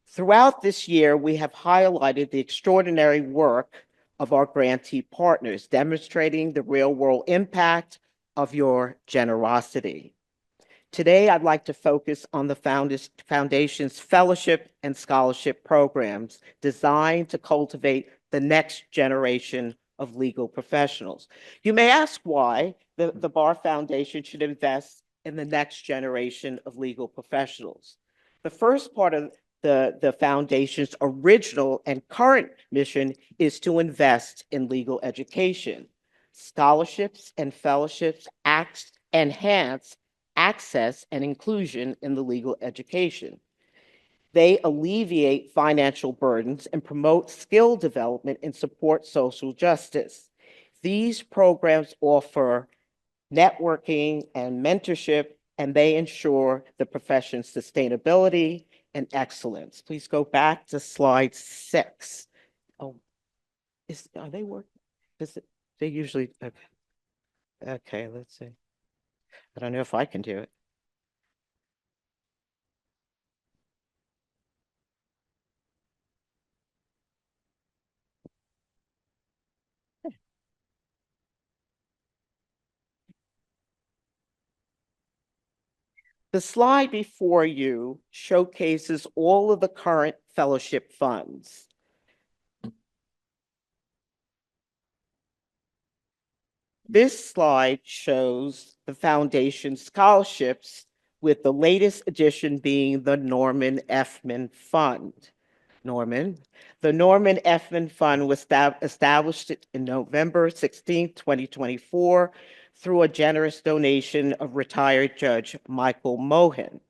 Throughout this year, we have highlighted the extraordinary work of our grantee partners, demonstrating the real-world impact of your generosity. Today, I'd like to focus on the Foundation's fellowship and scholarship programs designed to cultivate the next generation of legal professionals. You may ask why the Bar Foundation should invest in the next generation of legal professionals. The first part of the Foundation's original and current mission is to invest in legal education. Scholarships and fellowships enhance access and inclusion in the legal education. They alleviate financial burdens and promote skill development and support social justice. These programs offer networking and mentorship, and they ensure the profession's sustainability and excellence. Please go back to slide 6. Oh, are they working? They usually, okay, let's see. I don't know if I can do it. The slide before you showcases all of the current fellowship funds. This slide shows the Foundation's scholarships, with the latest addition being the Norman Effman Fund. The Norman Effman Fund was established in November 16, 2024, through a generous donation of retired Judge Michael Mohan.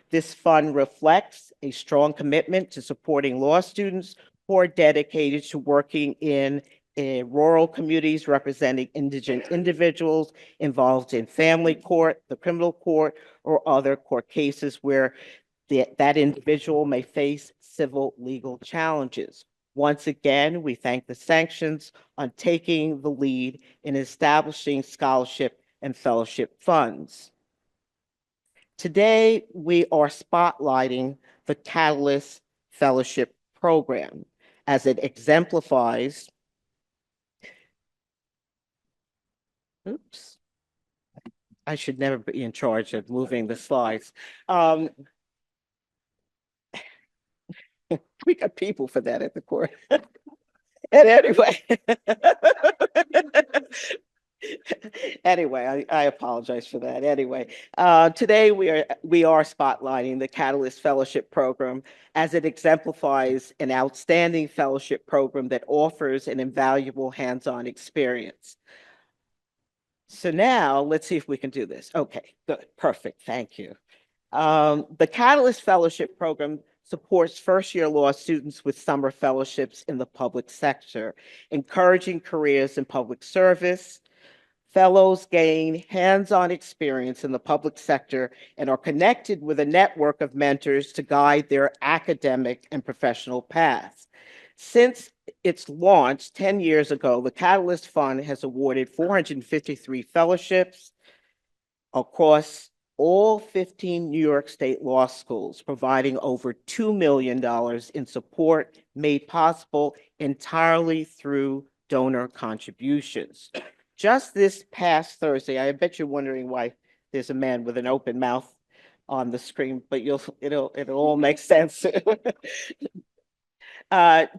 This fund reflects a strong commitment to supporting law students who are dedicated to working in rural communities, representing indigent individuals involved in family court, the criminal court, or other court cases where that individual may face civil legal challenges. Once again, we thank the Sanctions on taking the lead in establishing scholarship and fellowship funds. Today, we are spotlighting the Catalyst Fellowship Program as it exemplifies, oops, I should never be in charge of moving the slides. We got people for that at the court. And anyway, I apologize for that. Anyway, today we are spotlighting the Catalyst Fellowship Program as it exemplifies an outstanding fellowship program that offers an invaluable hands-on experience. So now let's see if we can do this. Okay, good, perfect, thank you. The Catalyst Fellowship Program supports first-year law students with summer fellowships in the public sector, encouraging careers in public service. Fellows gain hands-on experience in the public sector and are connected with a network of mentors to guide their academic and professional paths. Since its launch 10 years ago, the Catalyst Fund has awarded 453 fellowships across all 15 New York State law schools, providing over $2 million in support made possible entirely through donor contributions. Just this past Thursday, I bet you're wondering why there's a man with an open mouth on the screen, but it'll all make sense.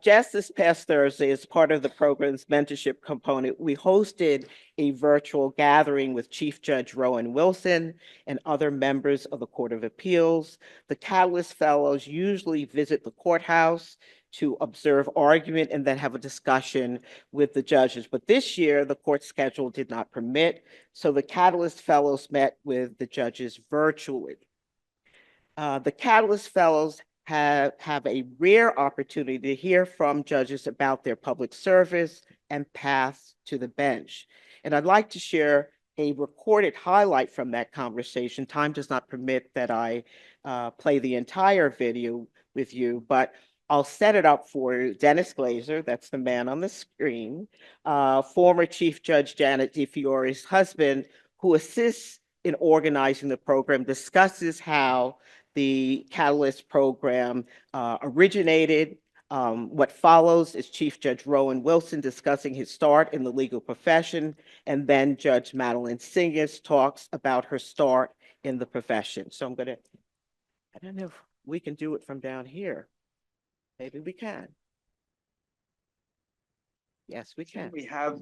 Just this past Thursday, as part of the program's mentorship component, we hosted a virtual gathering with Chief Judge Rowan Wilson and other members of the Court of Appeals. The Catalyst Fellows usually visit the courthouse to observe argument and then have a discussion with the judges. But this year, the court schedule did not permit, so the Catalyst Fellows met with the judges virtually. The Catalyst Fellows have a rare opportunity to hear from judges about their public service and paths to the bench. And I'd like to share a recorded highlight from that conversation. Time does not permit that I play the entire video with you, but I'll set it up for you. Dennis Glazer, that's the man on the screen, former Chief Judge Janet DeFiore's husband, who assists in organizing the program, discusses how the Catalyst program originated. What follows is Chief Judge Rowan Wilson discussing his start in the legal profession, and then Judge Madeline Singers talks about her start in the profession. So I don't know if we can do it from down here. Maybe we can. Yes, we can. We have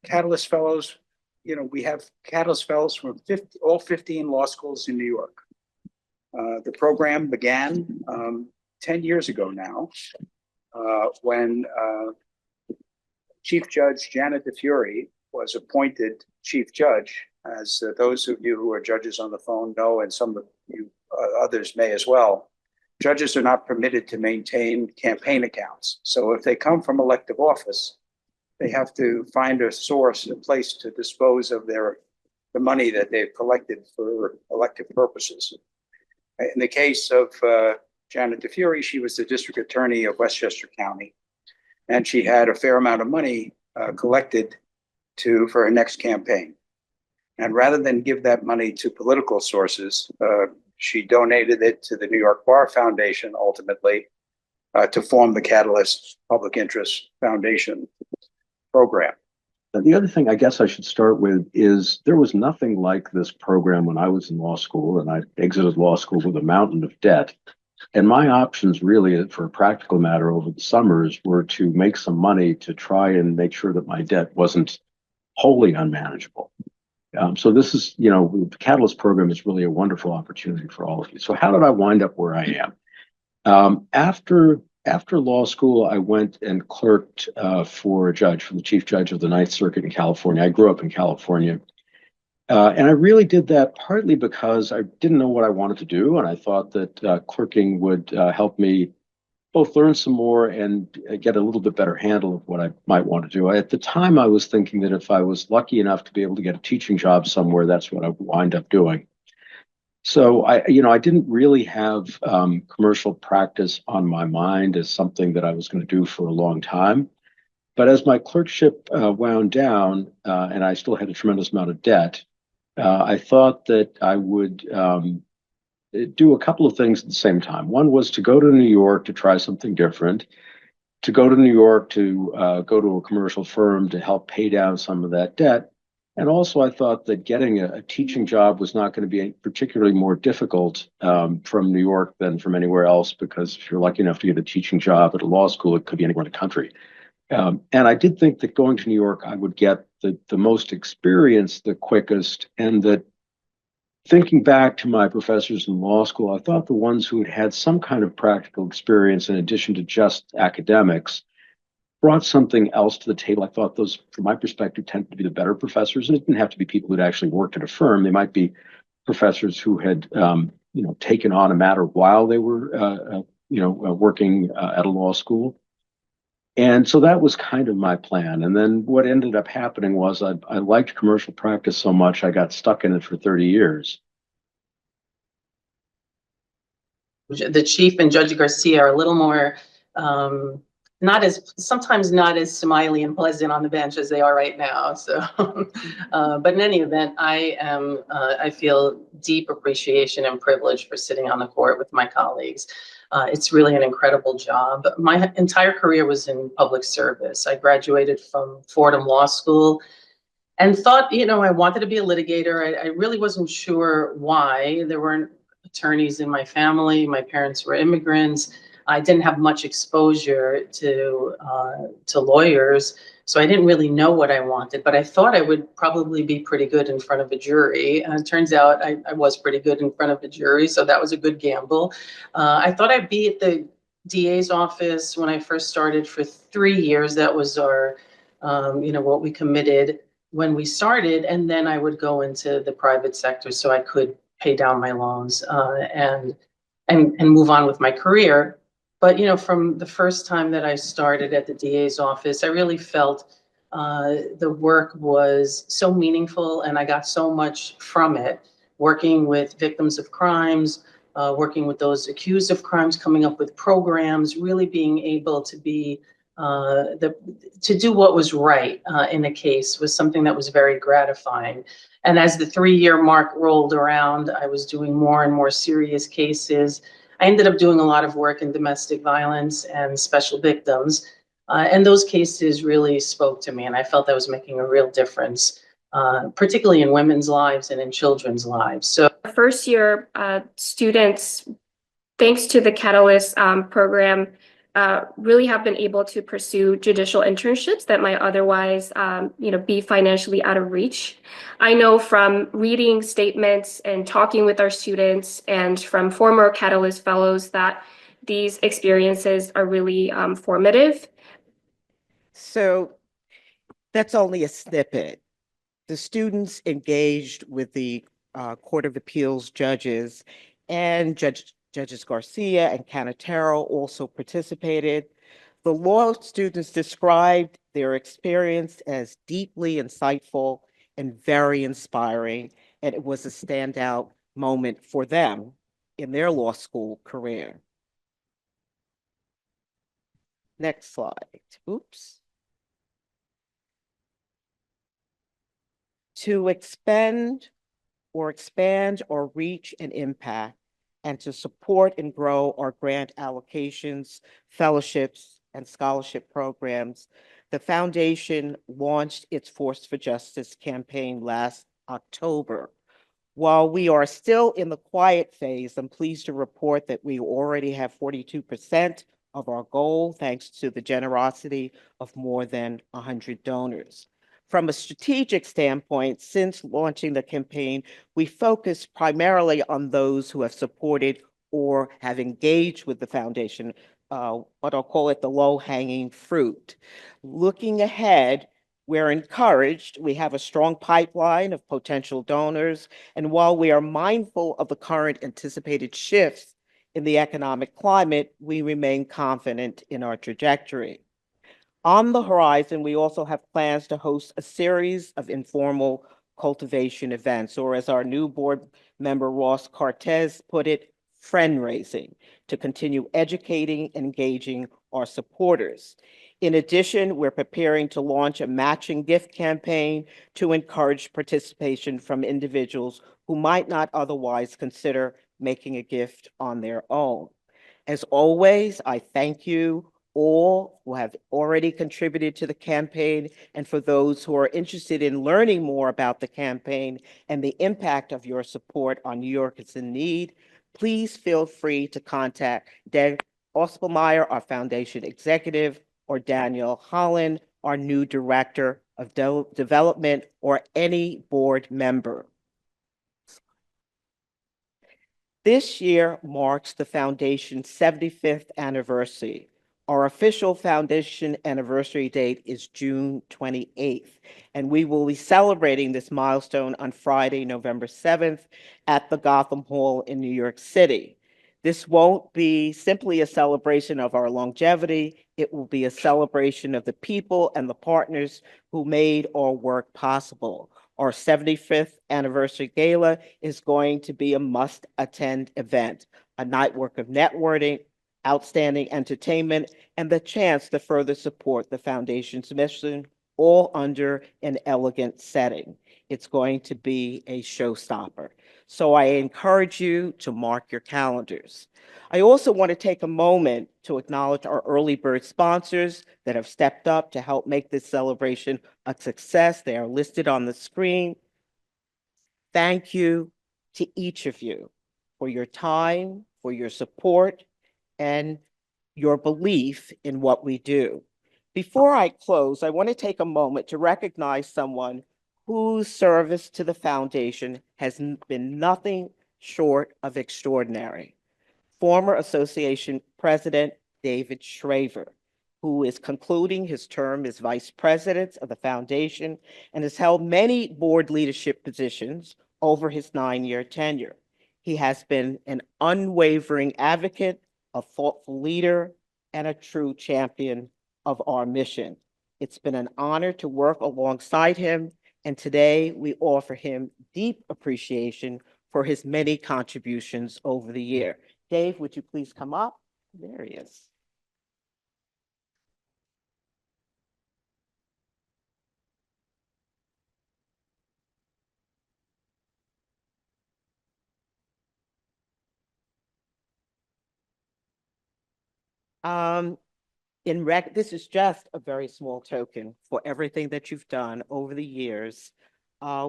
Catalyst Fellows. You know, we have Catalyst Fellows from all 15 law schools in New York. The program began 10 years ago now, when Chief Judge Janet DeFury was appointed Chief Judge. As those of you who are judges on the phone know, and some of you others may as well, judges are not permitted to maintain campaign accounts. So if they come from elective office, they have to find a source, a place to dispose of the money that they've collected for elective purposes. In the case of Janet DeFury, she was the district attorney of Westchester County, and she had a fair amount of money collected for her next campaign. And rather than give that money to political sources, she donated it to the New York Bar Foundation, ultimately, to form the Catalyst Public Interest Foundation program. The other thing I guess I should start with is there was nothing like this program when I was in law school, and I exited law school with a mountain of debt. And my options really, for a practical matter over the summers, were to make some money to try and make sure that my debt wasn't wholly unmanageable. So this is, you know, the Catalyst program is really a wonderful opportunity for all of you. So how did I wind up where I am? After law school, I went and clerked for the chief judge of the Ninth Circuit in California. I grew up in California. And I really did that partly because I didn't know what I wanted to do. And I thought that clerking would help me both learn some more and get a little bit better handle of what I might want to do. At the time, I was thinking that if I was lucky enough to be able to get a teaching job somewhere, that's what I would wind up doing. So I didn't really have commercial practice on my mind as something that I was going to do for a long time. But as my clerkship wound down and I still had a tremendous amount of debt, I thought that I would do a couple of things at the same time. One was to go to New York to try something different, to go to New York to go to a commercial firm to help pay down some of that debt. And also I thought that getting a teaching job was not going to be particularly more difficult from New York than from anywhere else, because if you're lucky enough to get a teaching job at a law school, it could be anywhere in the country. And I did think that going to New York, I would get the most experience the quickest, and that thinking back to my professors in law school, I thought the ones who had some kind of practical experience in addition to just academics brought something else to the table. I thought those, from my perspective, tended to be the better professors. And it didn't have to be people who'd actually worked at a firm. They might be professors who had, taken on a matter while they were, working at a law school. And so that was kind of my plan. And then what ended up happening was I liked commercial practice so much, I got stuck in it for 30 years. The chief and Judge Garcia are a little more, sometimes not as smiley and pleasant on the bench as they are right now. So, but in any event, I feel deep appreciation and privilege for sitting on the court with my colleagues. It's really an incredible job. My entire career was in public service. I graduated from Fordham Law School and thought, I wanted to be a litigator. I really wasn't sure why. There weren't attorneys in my family. My parents were immigrants. I didn't have much exposure to lawyers, so I didn't really know what I wanted, but I thought I would probably be pretty good in front of a jury. And it turns out I was pretty good in front of a jury, so that was a good gamble. I thought I'd be at the DA's office when I first started for 3 years. That was our, what we committed when we started, and then I would go into the private sector so I could pay down my loans and move on with my career. But, from the first time that I started at the DA's office, I really felt the work was so meaningful, and I got so much from it, working with victims of crimes, working with those accused of crimes, coming up with programs, really being able to be to do what was right in a case was something that was very gratifying. And as the 3-year mark rolled around, I was doing more and more serious cases. I ended up doing a lot of work in domestic violence and special victims. And those cases really spoke to me, and I felt I was making a real difference, particularly in women's lives and in children's lives. So first year students, thanks to the Catalyst program, really have been able to pursue judicial internships that might otherwise, be financially out of reach. I know from reading statements and talking with our students and from former Catalyst fellows that these experiences are really formative. So that's only a snippet. The students engaged with the Court of Appeals judges, and Judges Garcia and Canatero also participated. The law students described their experience as deeply insightful and very inspiring, and it was a standout moment for them in their law school career. Next slide. Oops. To expand or reach and impact, and to support and grow our grant allocations, fellowships, and scholarship programs, the foundation launched its Force for Justice campaign last October. While we are still in the quiet phase, I'm pleased to report that we already have 42% of our goal, thanks to the generosity of more than 100 donors. From a strategic standpoint, since launching the campaign, we focus primarily on those who have supported or have engaged with the foundation, what I'll call it the low-hanging fruit. Looking ahead, we're encouraged. We have a strong pipeline of potential donors, and while we are mindful of the current anticipated shifts in the economic climate, we remain confident in our trajectory. On the horizon, we also have plans to host a series of informal cultivation events, or as our new board member Ross Cortez put it, friend raising, to continue educating and engaging our supporters. In addition, we're preparing to launch a matching gift campaign to encourage participation from individuals who might not otherwise consider making a gift on their own. As always, I thank you all who have already contributed to the campaign, and for those who are interested in learning more about the campaign and the impact of your support on New Yorkers in Need, please feel free to contact Deb Ospelmeyer, our foundation executive, or Daniel Holland, our new director of development, or any board member. This year marks the foundation's 75th anniversary. Our official foundation anniversary date is June 28th, and we will be celebrating this milestone on Friday, November 7th at the Gotham Hall in New York City. This won't be simply a celebration of our longevity. It will be a celebration of the people and the partners who made our work possible. Our 75th anniversary gala is going to be a must-attend event, a night work of networking, outstanding entertainment, and the chance to further support the foundation's mission, all under an elegant setting. It's going to be a showstopper. So I encourage you to mark your calendars. I also want to take a moment to acknowledge our early bird sponsors that have stepped up to help make this celebration a success. They are listed on the screen. Thank you to each of you for your time, for your support, and your belief in what we do. Before I close, I want to take a moment to recognize someone whose service to the foundation has been nothing short of extraordinary. Former Association President David Shraver, who is concluding his term as Vice President of the Foundation and has held many board leadership positions over his 9-year tenure. He has been an unwavering advocate, a thoughtful leader, and a true champion of our mission. It's been an honor to work alongside him, and today we offer him deep appreciation for his many contributions over the year. Dave, would you please come up? There he is. This is just a very small token for everything that you've done over the years.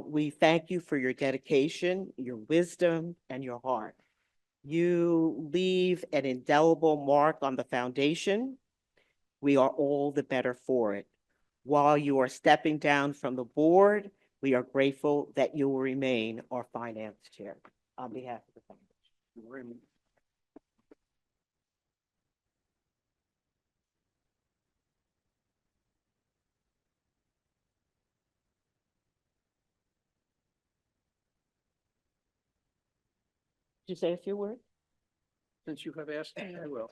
We thank you for your dedication, your wisdom, and your heart. You leave an indelible mark on the foundation. We are all the better for it. While you are stepping down from the board, we are grateful that you will remain our finance chair. On behalf of the foundation. Did you say a few words? Since you have asked me, I will.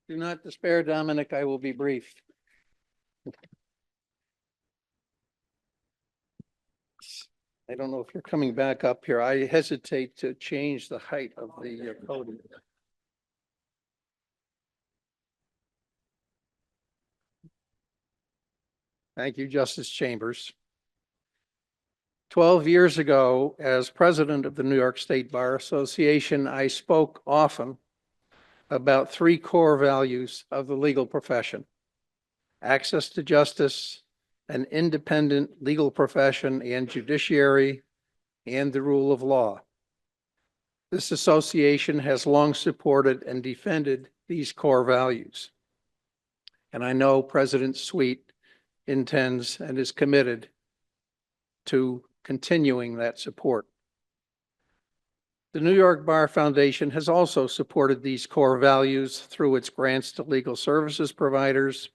Do not despair, Dominic, I will be brief. I don't know if you're coming back up here. I hesitate to change the height of the podium. Thank you, Justice Chambers. 12 years ago, as president of the New York State Bar Association, I spoke often about three core values of the legal profession: access to justice, an independent legal profession and judiciary, and the rule of law. This association has long supported and defended these core values. And I know President Sweet intends and is committed to continuing that support. The New York Bar Foundation has also supported these core values through its grants to legal services providers,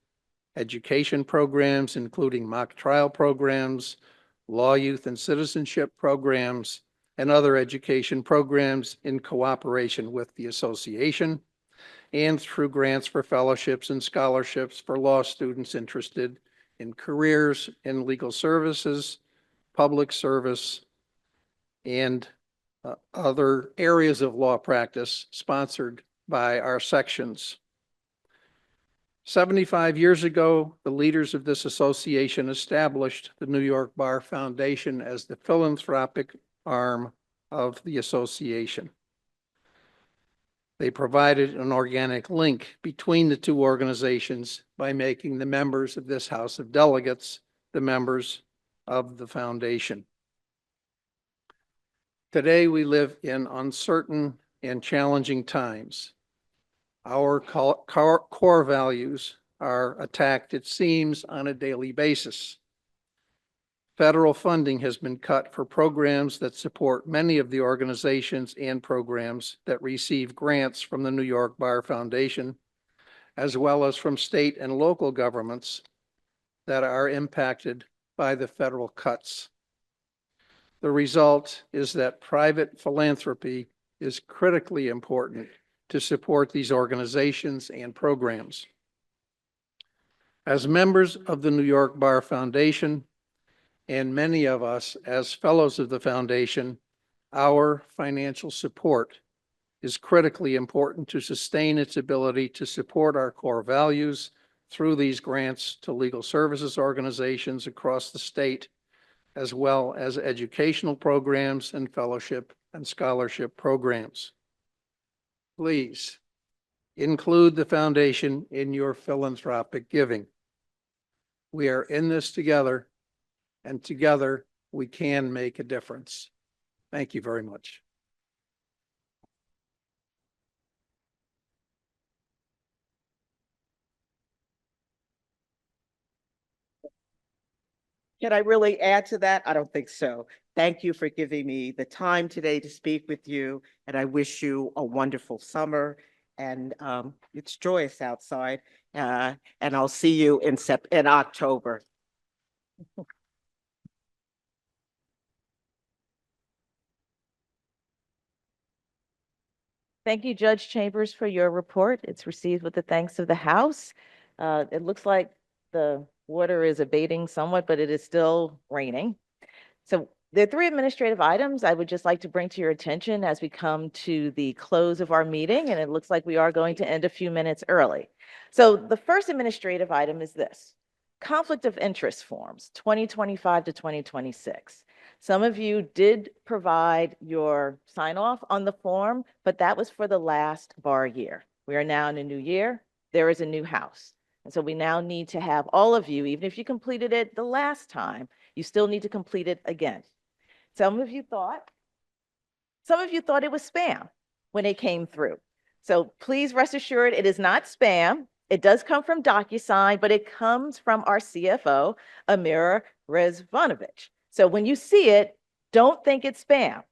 education programs, including mock trial programs, law, youth, and citizenship programs, and other education programs in cooperation with the association, and through grants for fellowships and scholarships for law students interested in careers in legal services, public service, and other areas of law practice sponsored by our sections. 75 years ago, the leaders of this association established the New York Bar Foundation as the philanthropic arm of the association. They provided an organic link between the two organizations by making the members of this House of Delegates the members of the foundation. Today, we live in uncertain and challenging times. Our core values are attacked, it seems, on a daily basis. Federal funding has been cut for programs that support many of the organizations and programs that receive grants from the New York Bar Foundation, as well as from state and local governments that are impacted by the federal cuts. The result is that private philanthropy is critically important to support these organizations and programs. As members of the New York Bar Foundation, and many of us as fellows of the foundation, our financial support is critically important to sustain its ability to support our core values through these grants to legal services organizations across the state, as well as educational programs and fellowship and scholarship programs. Please include the foundation in your philanthropic giving. We are in this together, and together we can make a difference. Thank you very much. Can I really add to that? I don't think so. Thank you for giving me the time today to speak with you, and I wish you a wonderful summer. And it's joyous outside, and I'll see you in October. Thank you, Judge Chambers, for your report. It's received with the thanks of the House. It looks like the water is abating somewhat, but it is still raining. So there are three administrative items I would just like to bring to your attention as we come to the close of our meeting, and it looks like we are going to end a few minutes early. So the first administrative item is this: conflict of interest forms 2025 to 2026. Some of you did provide your sign off on the form, but that was for the last bar year. We are now in a new year. There is a new House. And so we now need to have all of you, even if you completed it the last time, you still need to complete it again. Some of you thought it was spam when it came through. So please rest assured, it is not spam. It does come from DocuSign, but it comes from our CFO, Amira Rezvanovich. So when you see it, don't think it's spam.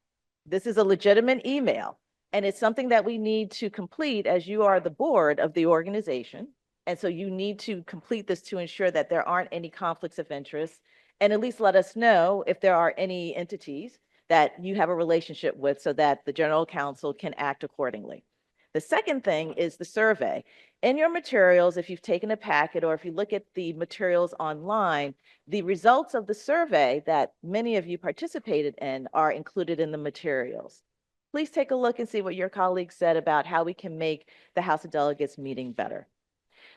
This is a legitimate email, and it's something that we need to complete as you are the board of the organization. And so you need to complete this to ensure that there aren't any conflicts of interest, and at least let us know if there are any entities that you have a relationship with so that the general counsel can act accordingly. The second thing is the survey. In your materials, if you've taken a packet or if you look at the materials online, the results of the survey that many of you participated in are included in the materials. Please take a look and see what your colleagues said about how we can make the House of Delegates meeting better.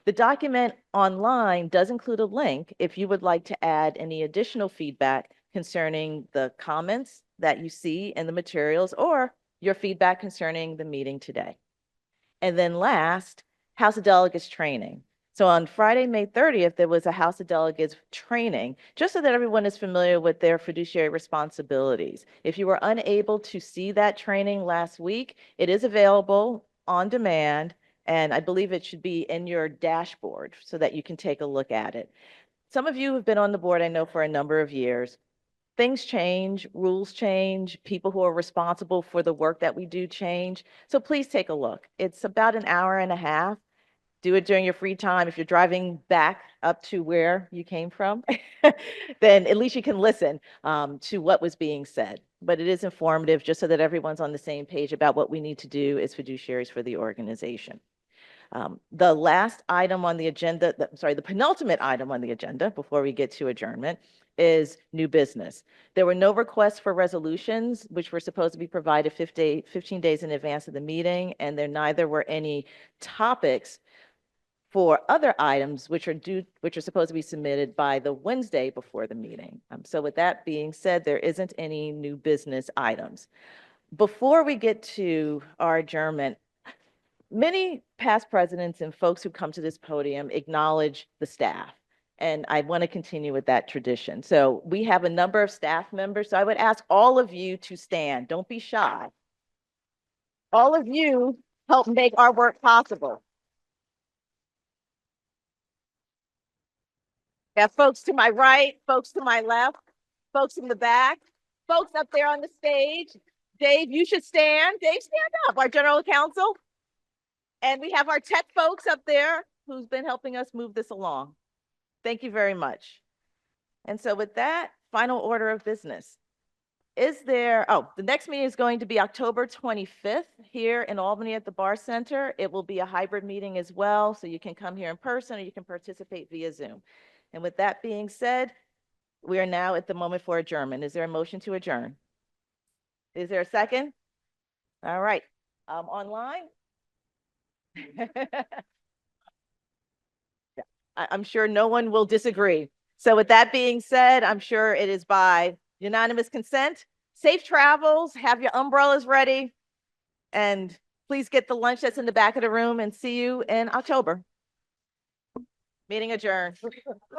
The document online does include a link if you would like to add any additional feedback concerning the comments that you see in the materials or your feedback concerning the meeting today. And then last, House of Delegates training. So on Friday, May 30th, there was a House of Delegates training, just so that everyone is familiar with their fiduciary responsibilities. If you were unable to see that training last week, it is available on demand, and I believe it should be in your dashboard so that you can take a look at it. Some of you have been on the board, I know, for a number of years. Things change, rules change, people who are responsible for the work that we do change. So please take a look. It's about an hour and a half. Do it during your free time. If you're driving back up to where you came from, then at least you can listen to what was being said. But it is informative just so that everyone's on the same page about what we need to do as fiduciaries for the organization. The last item on the agenda, the penultimate item on the agenda before we get to adjournment is new business. There were no requests for resolutions, which were supposed to be provided 15 days in advance of the meeting, and there neither were any topics for other items which are supposed to be submitted by the Wednesday before the meeting. So with that being said, there isn't any new business items. Before we get to our adjournment, many past presidents and folks who come to this podium acknowledge the staff, and I want to continue with that tradition. So we have a number of staff members, so I would ask all of you to stand. Don't be shy. All of you help make our work possible. Got folks to my right, folks to my left, folks in the back, folks up there on the stage. Dave, you should stand. Dave, stand up, our general counsel. And we have our tech folks up there who's been helping us move this along. Thank you very much. And so with that, final order of business. The next meeting is going to be October 25th here in Albany at the Bar Center. It will be a hybrid meeting as well, so you can come here in person or you can participate via Zoom. And with that being said, we are now at the moment for adjournment. Is there a motion to adjourn? Is there a second? All right. Online? I'm sure no one will disagree. So with that being said, I'm sure it is by unanimous consent. Safe travels, have your umbrellas ready, and please get the lunch that's in the back of the room, and see you in October. Meeting adjourned.